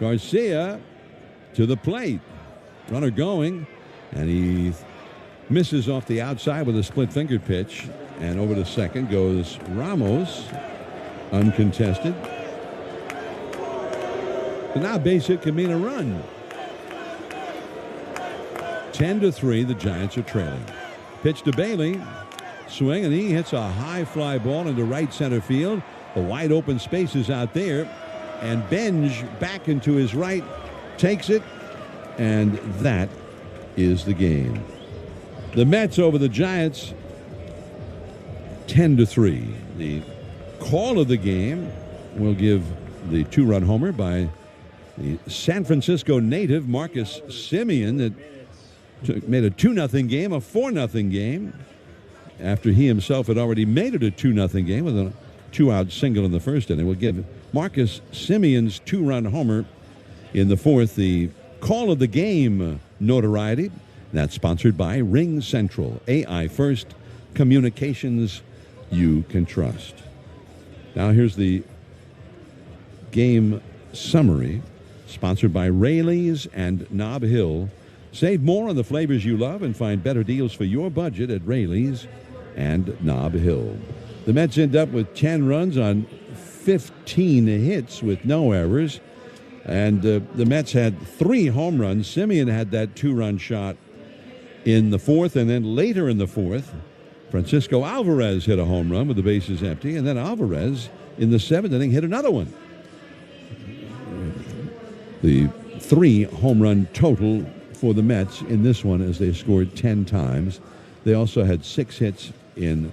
Garcia to the plate. Runner going, and he misses off the outside with a split-fingered pitch. And over to second goes Ramos, uncontested. But now base hit can mean a run. 10-3, the Giants are trailing. Pitch to Bailey. Swing, and he hits a high fly ball into right center field. The wide open space is out there. And Benj back into his right, takes it, and that is the game. The Mets over the Giants, 10-3. The call of the game will give the 2-run homer by the San Francisco native Marcus Semien that made a 2-0 game, a 4-0 game, after he himself had already made it a 2-0 game with a 2-out single in the first inning. We'll give Marcus Semien's 2-run homer in the 4th the call of the game notoriety. That's sponsored by Ring Central, AI First Communications you can trust. Now here's the game summary, sponsored by Rayleigh's and Nob Hill. Save more on the flavors you love and find better deals for your budget at Rayleigh's and Nob Hill. The Mets end up with 10 runs on 15 hits with no errors. And the Mets had 3 home runs. Simeon had that 2-run shot in the 4th, and then later in the 4th, Francisco Alvarez hit a home run with the bases empty, and then Alvarez in the 7th inning hit another one. The 3 home run total for the Mets in this one as they scored 10 times. They also had 6 hits in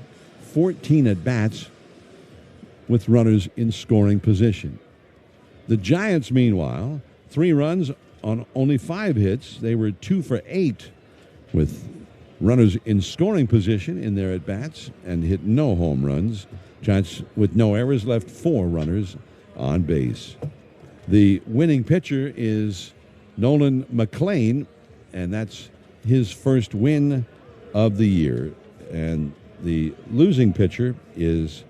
14 at-bats with runners in scoring position. The Giants, meanwhile, 3 runs on only 5 hits. They were 2 for 8 with runners in scoring position in their at-bats and hit no home runs. Giants, with no errors, left 4 runners on base. The winning pitcher is Nolan McLean, and that's his first win of the year. And the losing pitcher is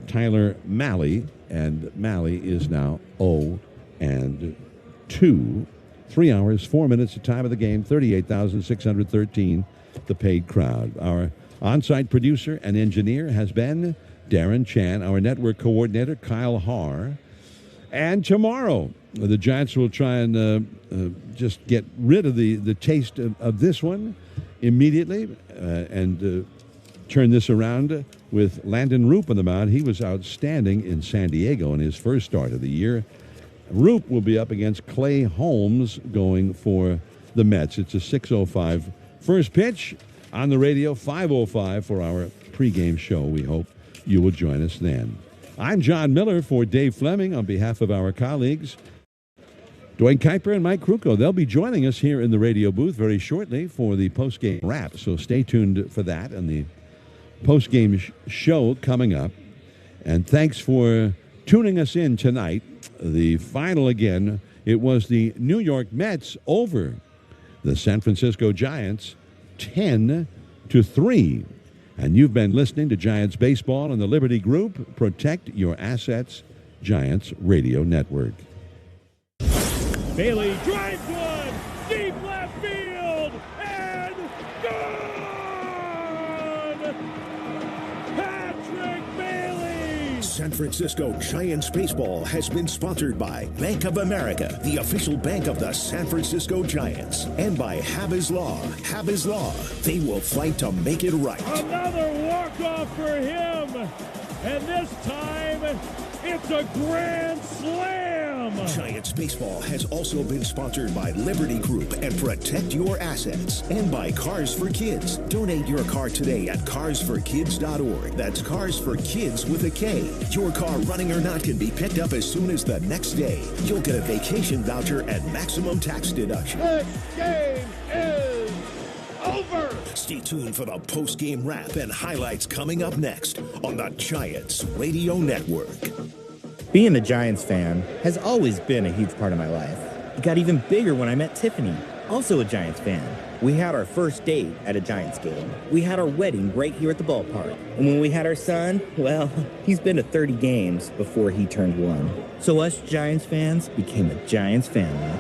Tyler Mahle, and Mahle is now 0-2. 3 hours, 4 minutes, the time of the game, 38,613, the paid crowd. Our on-site producer and engineer has been Darren Chan, our network coordinator, Kyle Haar. And tomorrow, the Giants will try and just get rid of the taste of this one immediately and turn this around with Landon Roop on the mound. He was outstanding in San Diego in his first start of the year. Roop will be up against Clay Holmes going for the Mets. It's a 6:05 first pitch on the radio, 5:05 for our pregame show. We hope you will join us then. I'm John Miller for Dave Fleming on behalf of our colleagues, Dwayne Kuiper and Mike Krukow. They'll be joining us here in the radio booth very shortly for the postgame wrap, so stay tuned for that and the postgame show coming up. And thanks for tuning us in tonight. The final again, it was the New York Mets over the San Francisco Giants 10-3. And you've been listening to Giants Baseball on the Liberty Group. Protect your assets, Giants Radio Network. Bailey drives one, deep left field, and gone! Patrick Bailey! San Francisco Giants baseball has been sponsored by Bank of America, the official bank of the San Francisco Giants, and by Habas Law. Habas Law, they will fight to make it right. Another walk-off for him, and this time it's a grand slam! Giants baseball has also been sponsored by Liberty Group and Protect Your Assets, and by Cars for Kids. Donate your car today at carsforkids.org. That's Cars for Kids with a K. Your car, running or not, can be picked up as soon as the next day. You'll get a vacation voucher and maximum tax deduction. This game is over. Stay tuned for the post-game wrap and highlights coming up next on the Giants Radio Network. Being a Giants fan has always been a huge part of my life. It got even bigger when I met Tiffany, also a Giants fan. We had our first date at a Giants game. We had our wedding right here at the ballpark. And when we had our son, well, he's been to 30 games before he turned 1. So us Giants fans became a Giants family.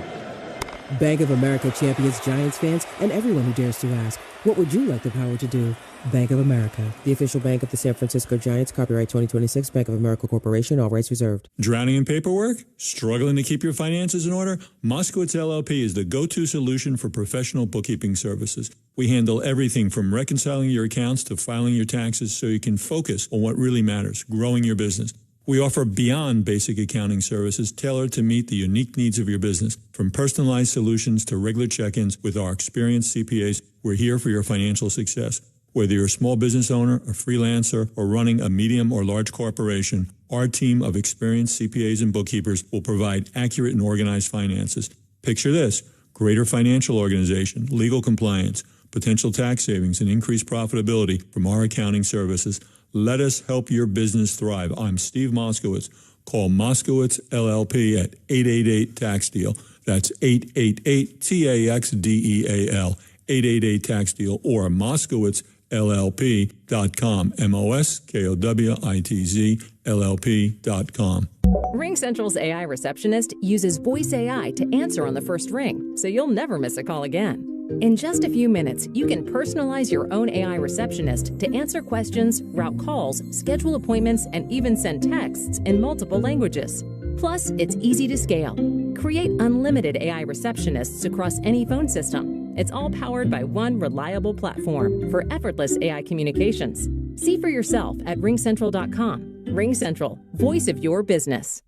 Bank of America champions Giants fans and everyone who dares to ask, what would you like the power to do? Bank of America, the official bank of the San Francisco Giants, copyright 2026, Bank of America Corporation, all rights reserved. Drowning in paperwork? Struggling to keep your finances in order? Moskowitz LLP is the go-to solution for professional bookkeeping services. We handle everything from reconciling your accounts to filing your taxes so you can focus on what really matters, growing your business. We offer beyond basic accounting services tailored to meet the unique needs of your business. From personalized solutions to regular check-ins with our experienced CPAs, we're here for your financial success. Whether you're a small business owner, a freelancer, or running a medium or large corporation, our team of experienced CPAs and bookkeepers will provide accurate and organized finances. Picture this: greater financial organization, legal compliance, potential tax savings, and increased profitability from our accounting services. Let us help your business thrive. I'm Steve Moskowitz. Call Moskowitz LLP at 888-TAX-DEAL. That's 888-TAXDEAL, 888-TAX-DEAL, or Moskowitz moskowitz.llp.com. moskowitz.llp.com. RingCentral's AI receptionist uses voice AI to answer on the first ring, so you'll never miss a call again. In just a few minutes, you can personalize your own AI receptionist to answer questions, route calls, schedule appointments, and even send texts in multiple languages. Plus, it's easy to scale. Create unlimited AI receptionists across any phone system. It's all powered by one reliable platform for effortless AI communications. See for yourself at ringcentral.com. RingCentral, voice of your business.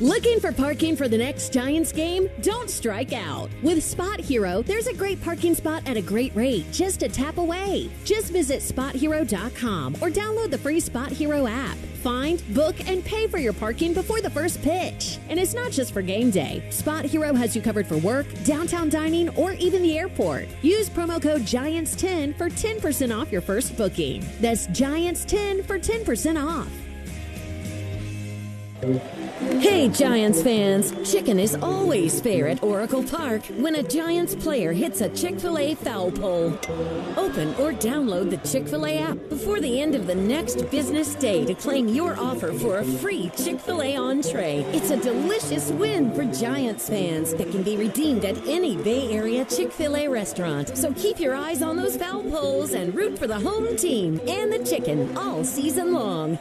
Looking for parking for the next Giants game? Don't strike out. With Spot Hero, there's a great parking spot at a great rate, just a tap away. Just visit SpotHero.com or download the free Spot Hero app. Find, book, and pay for your parking before the first pitch. And it's not just for game day. Spot Hero has you covered for work, downtown dining, or even the airport. Use promo code GIANTS10 for 10% off your first booking. That's GIANTS10 for 10% off. Hey Giants fans, chicken is always fair at Oracle Park when a Giants player hits a Chick-fil-A foul pole. Open or download the Chick-fil-A app before the end of the next business day to claim your offer for a free Chick-fil-A entree. It's a delicious win for Giants fans that can be redeemed at any Bay Area Chick-fil-A restaurant. So keep your eyes on those foul poles and root for the home team and the chicken all season long.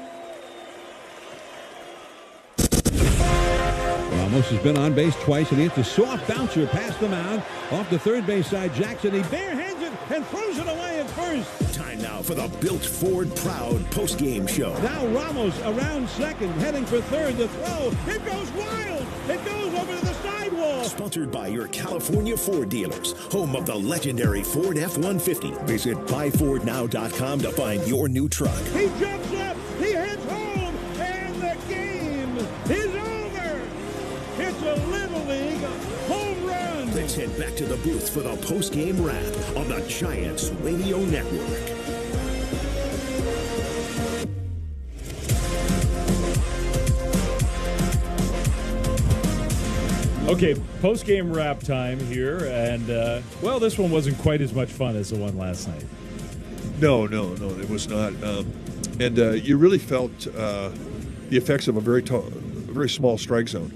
Ramos has been on base twice, and he hits a soft bouncer past the mound. Off the third base side, Jackson, he barehands it and throws it away at first. Time now for the Built Ford Proud post-game show. Now Ramos around second, heading for third. The throw, it goes wild. It goes over to the sidewall. Sponsored by your California Ford dealers, home of the legendary Ford F-150. Visit buyfordnow.com to find your new truck. He jumps up, he hits home, and the game is over. It's a Little League home run. Let's head back to the booth for the post-game wrap on the Giants Radio Network. Okay, post-game wrap time here, and, well, this one wasn't quite as much fun as the one last night. No, it was not. And you really felt the effects of a very small strike zone.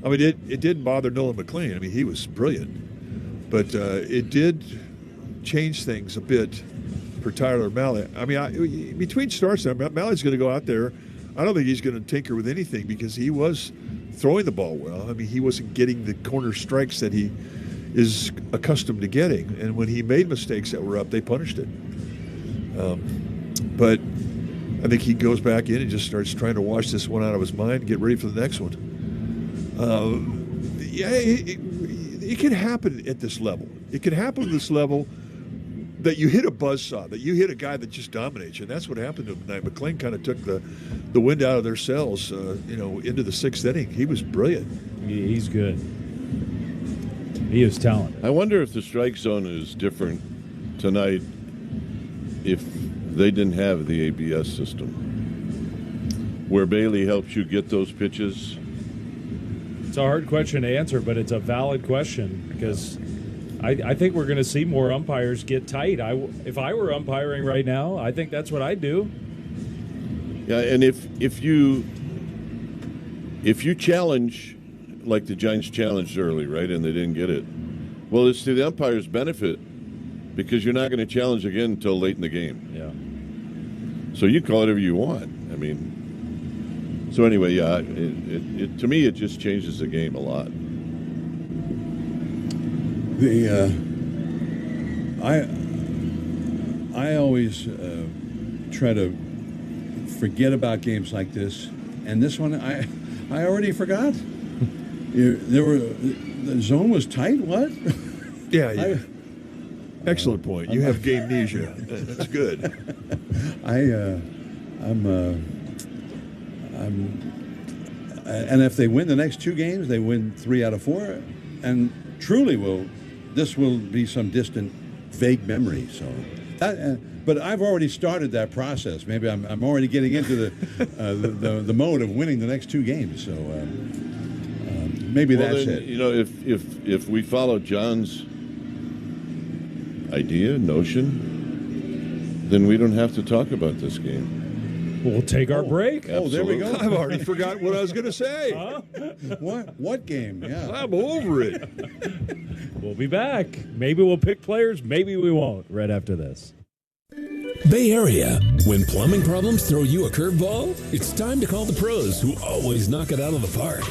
I mean, it didn't bother Nolan McLean. I mean, he was brilliant. But it did change things a bit for Tyler Mahle. I mean, between starts, Malle's going to go out there. I don't think he's going to tinker with anything because he was throwing the ball well. I mean, he wasn't getting the corner strikes that he is accustomed to getting. And when he made mistakes that were up, they punished it. But I think he goes back in and just starts trying to wash this one out of his mind and get ready for the next one. It can happen at this level. It can happen at this level that you hit a buzzsaw, that you hit a guy that just dominates you. And that's what happened to him tonight. McLean kind of took the wind out of their sails, into the sixth inning. He was brilliant. He's good. He is talent. I wonder if the strike zone is different tonight if they didn't have the ABS system, where Bailey helps you get those pitches. It's a hard question to answer, but it's a valid question because I think we're going to see more umpires get tight. If I were umpiring right now, I think that's what I'd do. Yeah, and if you challenge like the Giants challenged early, right, and they didn't get it, well, it's to the umpire's benefit because you're not going to challenge again until late in the game. Yeah. So you call it whatever you want. I mean. So anyway, yeah, it to me it just changes the game a lot. I always try to forget about games like this, and this one I already forgot. The zone was tight. What? Yeah. Excellent point. You have game amnesia. That's good. And if they win the next two games, they win 3 out of 4, and truly this will be some distant, vague memory. So, but I've already started that process. Maybe I'm already getting into the mode of winning the next 2 games. So maybe that's then, it. You know, if we follow John's notion, then we don't have to talk about this game. We'll take our break. Oh, there we go. I've already forgot what I was going to say. Huh? What game? Yeah. I'm over it. We'll be back. Maybe we'll pick players. Maybe we won't right after this. Bay Area, when plumbing problems throw you a curveball, it's time to call the pros who always knock it out of the park.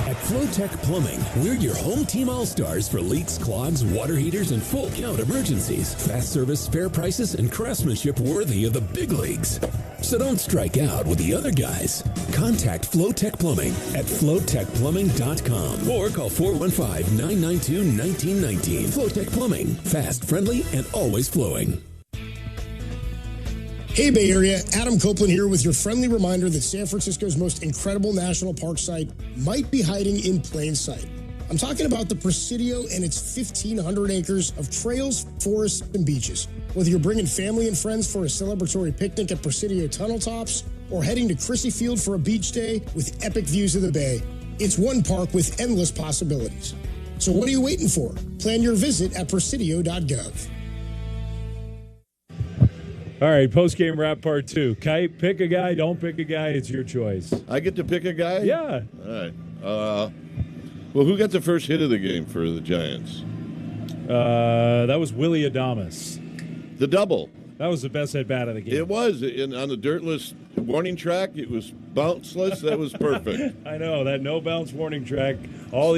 At Flowtech Plumbing, we're your home team all-stars for leaks, clogs, water heaters, and full count emergencies. Fast service, fair prices, and craftsmanship worthy of the big leagues. So don't strike out with the other guys. Contact Flowtech Plumbing at flowtechplumbing.com or call 415-992-1919. Flowtech Plumbing, fast, friendly, and always flowing. Hey Bay Area, Adam Copeland here with your friendly reminder that San Francisco's most incredible national park site might be hiding in plain sight. I'm talking about the Presidio and its 1,500 acres of trails, forests, and beaches. Whether you're bringing family and friends for a celebratory picnic at Presidio tunnel tops or heading to Crissy Field for a beach day with epic views of the bay, it's one park with endless possibilities. So what are you waiting for? Plan your visit at presidio.gov. All right, post-game wrap part 2. Kite, pick a guy, don't pick a guy. It's your choice. I get to pick a guy? Yeah. All right. Well, who got the first hit of the game for the Giants? That was Willie Adames. The double. That was the best at-bat of the game. It was. On the dirtless warning track, it was bounceless. That was perfect. I know, that no-bounce warning track. All